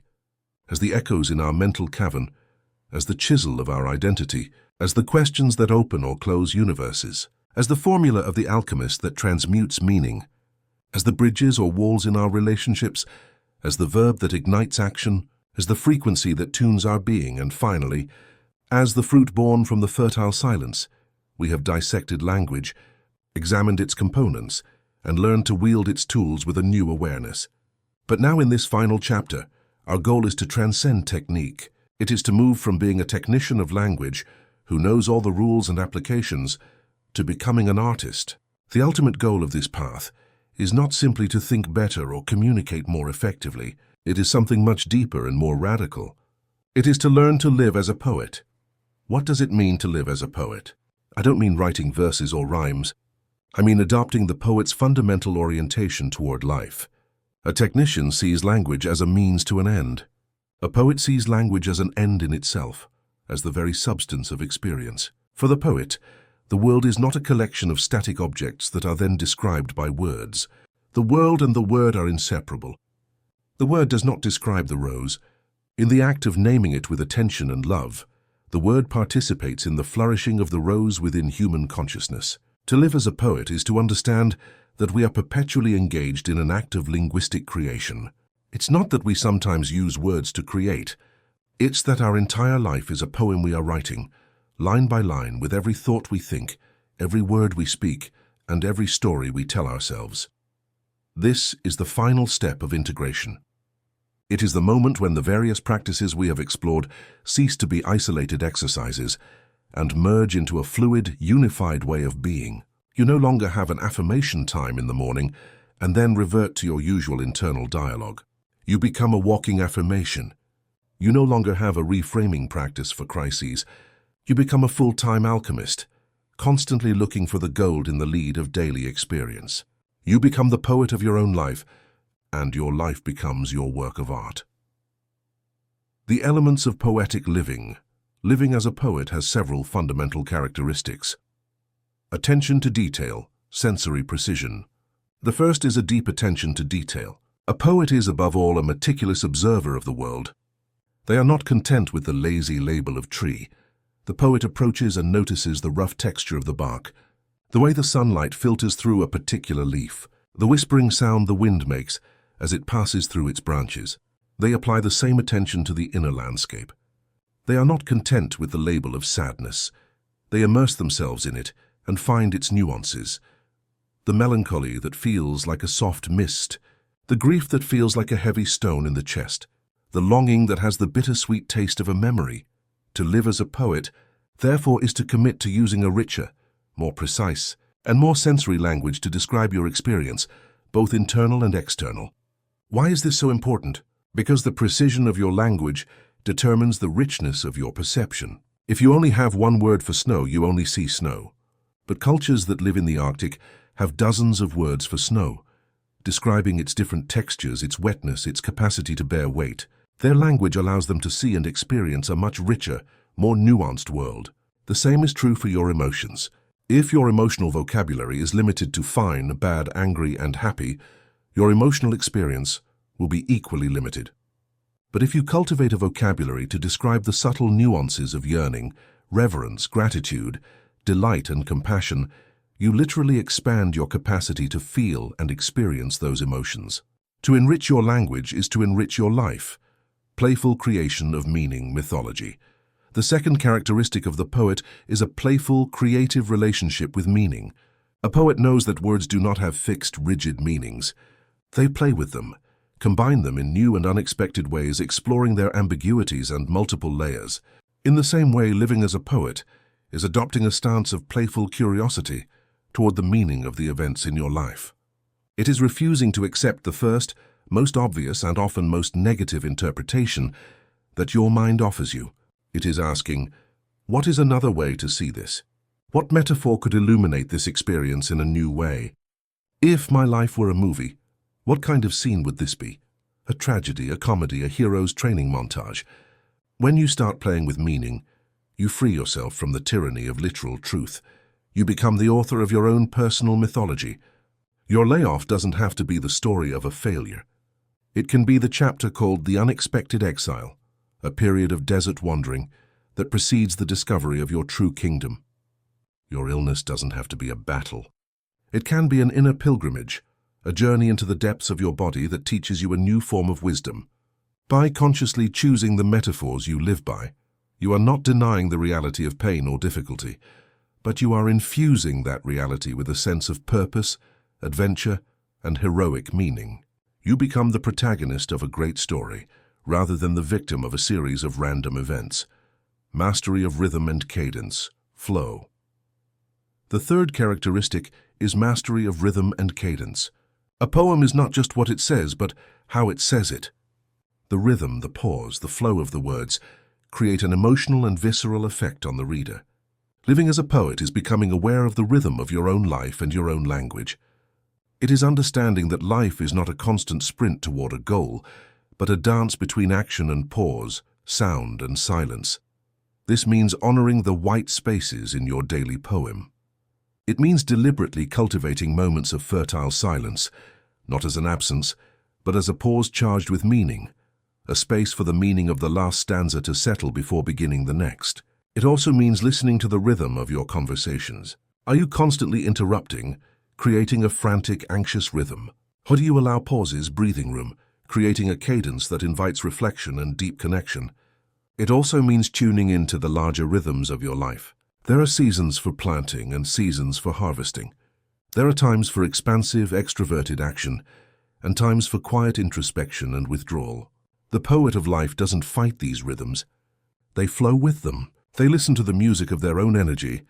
as the echoes in our mental cavern, as the chisel of our identity, as the questions that open or close universes, as the formula of the alchemist that transmutes meaning, as the bridges or walls in our relationships, as the verb that ignites action, as the frequency that tunes our being, and finally, as the fruit born from the fertile silence. We have dissected language, examined its components, and learned to wield its tools with a new awareness. But now in this final chapter, our goal is to transcend technique. It is to move from being a technician of language who knows all the rules and applications to becoming an artist. The ultimate goal of this path is not simply to think better or communicate more effectively. It is something much deeper and more radical. It is to learn to live as a poet. What does it mean to live as a poet? I don't mean writing verses or rhymes. I mean adopting the poet's fundamental orientation toward life. A technician sees language as a means to an end. A poet sees language as an end in itself, as the very substance of experience. For the poet, the world is not a collection of static objects that are then described by words. The world and the word are inseparable. The word does not describe the rose. In the act of naming it with attention and love, the word participates in the flourishing of the rose within human consciousness. To live as a poet is to understand that we are perpetually engaged in an act of linguistic creation. It's not that we sometimes use words to create. It's that our entire life is a poem we are writing, line by line, with every thought we think, every word we speak, and every story we tell ourselves. This is the final step of integration. It is the moment when the various practices we have explored cease to be isolated exercises and merge into a fluid, unified way of being. You no longer have an affirmation time in the morning and then revert to your usual internal dialogue. You become a walking affirmation. You no longer have a reframing practice for crises. You become a full-time alchemist, constantly looking for the gold in the lead of daily experience. You become the poet of your own life, and your life becomes your work of art. The elements of poetic living. Living as a poet has several fundamental characteristics. Attention to detail, sensory precision. The first is a deep attention to detail. A poet is, above all, a meticulous observer of the world. They are not content with the lazy label of tree. The poet approaches and notices the rough texture of the bark, the way the sunlight filters through a particular leaf, the whispering sound the wind makes as it passes through its branches. They apply the same attention to the inner landscape. They are not content with the label of sadness. They immerse themselves in it and find its nuances. The melancholy that feels like a soft mist, the grief that feels like a heavy stone in the chest, the longing that has the bittersweet taste of a memory. To live as a poet, therefore, is to commit to using a richer, more precise, and more sensory language to describe your experience, both internal and external. Why is this so important? Because the precision of your language determines the richness of your perception. If you only have one word for snow, you only see snow. But cultures that live in the Arctic have dozens of words for snow, describing its different textures, its wetness, its capacity to bear weight. Their language allows them to see and experience a much richer, more nuanced world. The same is true for your emotions. If your emotional vocabulary is limited to fine, bad, angry, and happy, your emotional experience will be equally limited. But if you cultivate a vocabulary to describe the subtle nuances of yearning, reverence, gratitude, delight, and compassion, you literally expand your capacity to feel and experience those emotions. To enrich your language is to enrich your life. Playful creation of meaning mythology. The second characteristic of the poet is a playful, creative relationship with meaning. A poet knows that words do not have fixed, rigid meanings. They play with them, combine them in new and unexpected ways, exploring their ambiguities and multiple layers. In the same way, living as a poet is adopting a stance of playful curiosity toward the meaning of the events in your life. It is refusing to accept the first, most obvious and often most negative interpretation that your mind offers you. It is asking, what is another way to see this? What metaphor could illuminate this experience in a new way? If my life were a movie, what kind of scene would this be? A tragedy, a comedy, a hero's training montage? When you start playing with meaning, you free yourself from the tyranny of literal truth. You become the author of your own personal mythology. Your layoff doesn't have to be the story of a failure. It can be the chapter called The Unexpected Exile, a period of desert wandering that precedes the discovery of your true kingdom. Your illness doesn't have to be a battle. It can be an inner pilgrimage, a journey into the depths of your body that teaches you a new form of wisdom. By consciously choosing the metaphors you live by, you are not denying the reality of pain or difficulty, but you are infusing that reality with a sense of purpose, adventure, and heroic meaning. You become the protagonist of a great story, rather than the victim of a series of random events. Mastery of rhythm and cadence, flow. The third characteristic is mastery of rhythm and cadence. A poem is not just what it says, but how it says it. The rhythm, the pause, the flow of the words create an emotional and visceral effect on the reader. Living as a poet is becoming aware of the rhythm of your own life and your own language. It is understanding that life is not a constant sprint toward a goal, but a dance between action and pause, sound and silence. This means honoring the white spaces in your daily poem. It means deliberately cultivating moments of fertile silence, not as an absence, but as a pause charged with meaning, a space for the meaning of the last stanza to settle before beginning the next. It also means listening to the rhythm of your conversations. Are you constantly interrupting, creating a frantic, anxious rhythm? Or do you allow pauses, breathing room, creating a cadence that invites reflection and deep connection? It also means tuning into the larger rhythms of your life. There are seasons for planting and seasons for harvesting. There are times for expansive, extroverted action, and times for quiet introspection and withdrawal. The poet of life doesn't fight these rhythms. They flow with them. They listen to the music of their own energy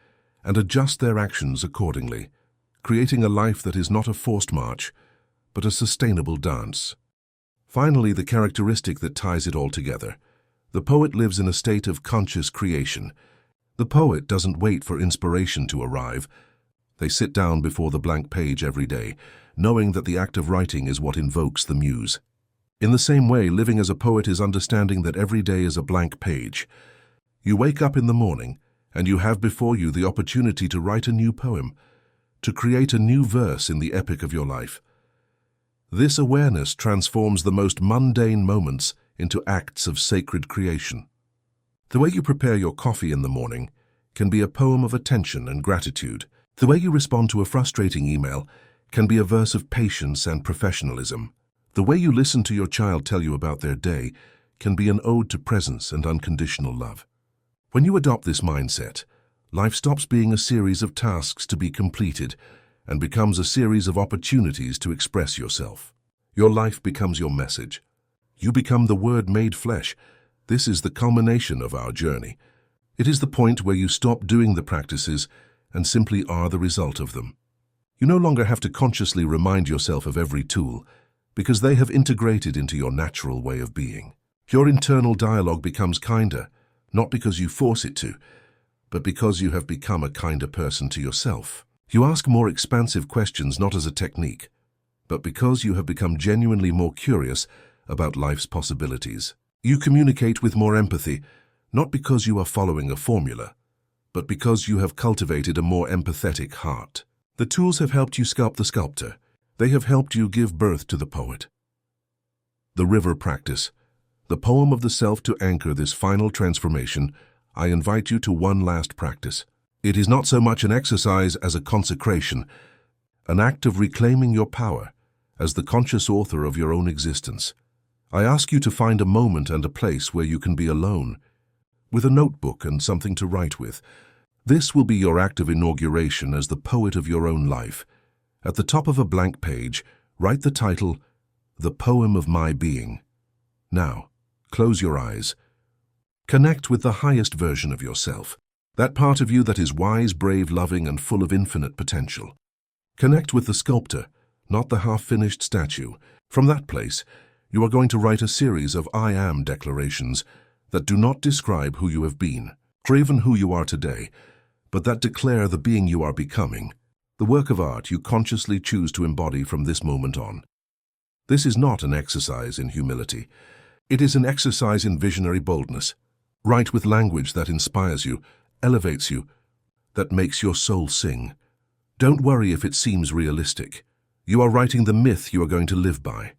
and adjust their actions accordingly, creating a life that is not a forced march, but a sustainable dance. Finally, the characteristic that ties it all together. The poet lives in a state of conscious creation. The poet doesn't wait for inspiration to arrive. They sit down before the blank page every day, knowing that the act of writing is what invokes the muse. In the same way, living as a poet is understanding that every day is a blank page. You wake up in the morning, and you have before you the opportunity to write a new poem, to create a new verse in the epic of your life. This awareness transforms the most mundane moments into acts of sacred creation. The way you prepare your coffee in the morning can be a poem of attention and gratitude. The way you respond to a frustrating email can be a verse of patience and professionalism. The way you listen to your child tell you about their day can be an ode to presence and unconditional love. When you adopt this mindset, life stops being a series of tasks to be completed and becomes a series of opportunities to express yourself. Your life becomes your message. You become the Word made flesh. This is the culmination of our journey. It is the point where you stop doing the practices and simply are the result of them. You no longer have to consciously remind yourself of every tool, because they have integrated into your natural way of being. Your internal dialogue becomes kinder, not because you force it to, but because you have become a kinder person to yourself. You ask more expansive questions not as a technique, but because you have become genuinely more curious about life's possibilities. You communicate with more empathy, not because you are following a formula, but because you have cultivated a more empathetic heart. The tools have helped you sculpt the sculptor. They have helped you give birth to the poet. The river practice. The poem of the self. To anchor this final transformation, I invite you to one last practice. It is not so much an exercise as a consecration, an act of reclaiming your power as the conscious author of your own existence. I ask you to find a moment and a place where you can be alone, with a notebook and something to write with. This will be your act of inauguration as the poet of your own life. At the top of a blank page, write the title, The Poem of My Being. Now, close your eyes. Connect with the highest version of yourself, that part of you that is wise, brave, loving, and full of infinite potential. Connect with the sculptor, not the half-finished statue. From that place, you are going to write a series of I am declarations that do not describe who you have been, or even who you are today, but that declare the being you are becoming, the work of art you consciously choose to embody from this moment on. This is not an exercise in humility. It is an exercise in visionary boldness. Write with language that inspires you, elevates you, that makes your soul sing. Don't worry if it seems realistic. You are writing the myth you are going to live by.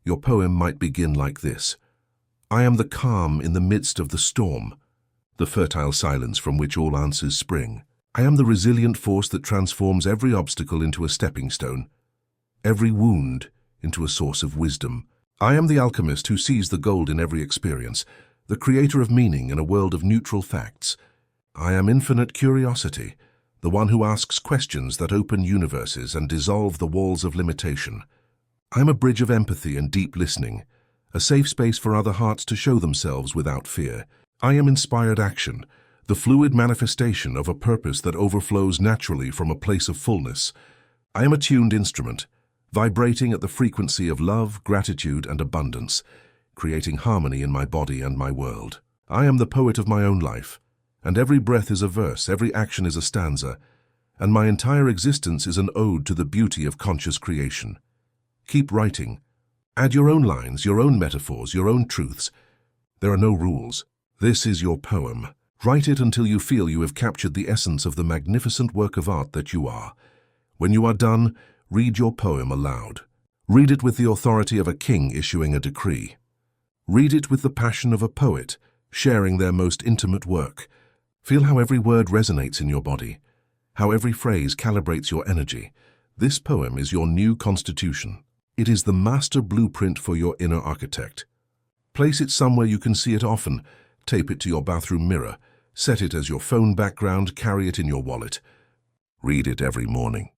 Your poem might begin like this. I am the calm in the midst of the storm, the fertile silence from which all answers spring. I am the resilient force that transforms every obstacle into a stepping stone, every wound into a source of wisdom. I am the alchemist who sees the gold in every experience, the creator of meaning in a world of neutral facts. I am infinite curiosity, the one who asks questions that open universes and dissolve the walls of limitation. I am a bridge of empathy and deep listening, a safe space for other hearts to show themselves without fear. I am inspired action, the fluid manifestation of a purpose that overflows naturally from a place of fullness. I am a tuned instrument, vibrating at the frequency of love, gratitude, and abundance, creating harmony in my body and my world. I am the poet of my own life, and every breath is a verse, every action is a stanza, and my entire existence is an ode to the beauty of conscious creation. Keep writing. Add your own lines, your own metaphors, your own truths. There are no rules. This is your poem. Write it until you feel you have captured the essence of the magnificent work of art that you are. When you are done, read your poem aloud. Read it with the authority of a king issuing a decree. Read it with the passion of a poet, sharing their most intimate work. Feel how every word resonates in your body, how every phrase calibrates your energy. This poem is your new constitution. It is the master blueprint for your inner architect. Place it somewhere you can see it often. Tape it to your bathroom mirror. Set it as your phone background. Carry it in your wallet. Read it every morning.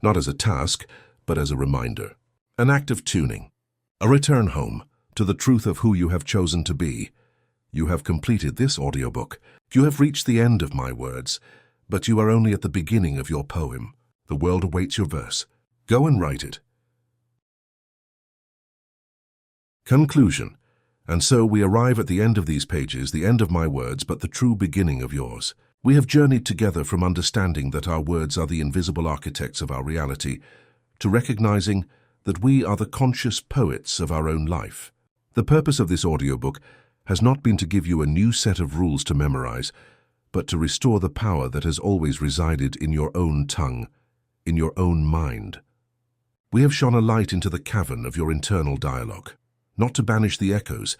Not as a task, but as a reminder. An act of tuning. A return home to the truth of who you have chosen to be. You have completed this audiobook. You have reached the end of my words, but you are only at the beginning of your poem. The world awaits your verse. Go and write it. Conclusion. And so we arrive at the end of these pages, the end of my words, but the true beginning of yours. We have journeyed together from understanding that our words are the invisible architects of our reality, to recognizing that we are the conscious poets of our own life. The purpose of this audiobook has not been to give you a new set of rules to memorize, but to restore the power that has always resided in your own tongue, in your own mind. We have shone a light into the cavern of your internal dialogue, not to banish the echoes,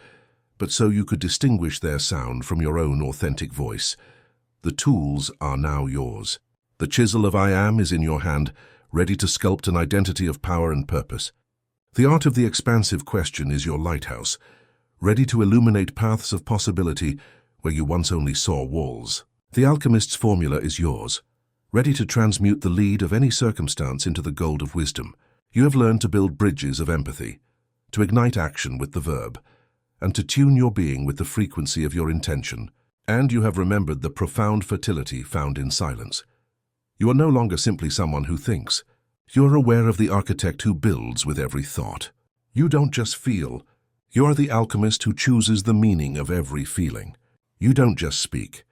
but so you could distinguish their sound from your own authentic voice. The tools are now yours. The chisel of I Am is in your hand, ready to sculpt an identity of power and purpose. The art of the expansive question is your lighthouse, ready to illuminate paths of possibility where you once only saw walls. The alchemist's formula is yours, ready to transmute the lead of any circumstance into the gold of wisdom. You have learned to build bridges of empathy, to ignite action with the verb, and to tune your being with the frequency of your intention. And you have remembered the profound fertility found in silence. You are no longer simply someone who thinks. You are aware of the architect who builds with every thought. You don't just feel. You are the alchemist who chooses the meaning of every feeling. You don't just speak.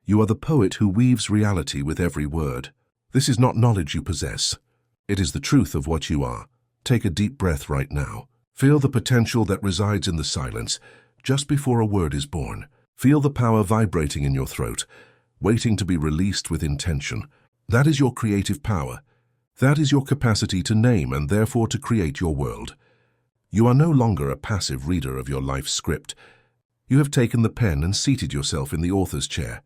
You are the poet who weaves reality with every word. This is not knowledge you possess. It is the truth of what you are. Take a deep breath right now. Feel the potential that resides in the silence, just before a word is born. Feel the power vibrating in your throat, waiting to be released with intention. That is your creative power. That is your capacity to name and therefore to create your world. You are no longer a passive reader of your life's script. You have taken the pen and seated yourself in the author's chair.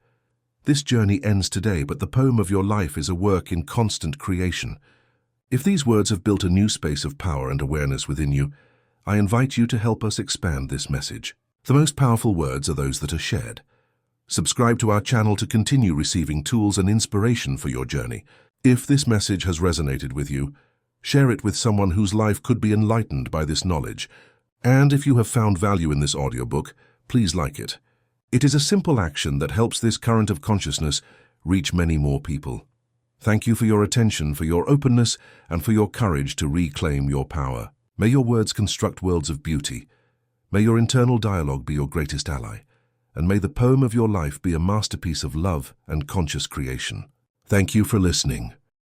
This journey ends today, but the poem of your life is a work in constant creation. If these words have built a new space of power and awareness within you, I invite you to help us expand this message. The most powerful words are those that are shared. Subscribe to our channel to continue receiving tools and inspiration for your journey. If this message has resonated with you, share it with someone whose life could be enlightened by this knowledge. And if you have found value in this audiobook, please like it. It is a simple action that helps this current of consciousness reach many more people. Thank you for your attention, for your openness, and for your courage to reclaim your power. May your words construct worlds of beauty. May your internal dialogue be your greatest ally. And may the poem of your life be a masterpiece of love and conscious creation. Thank you for listening.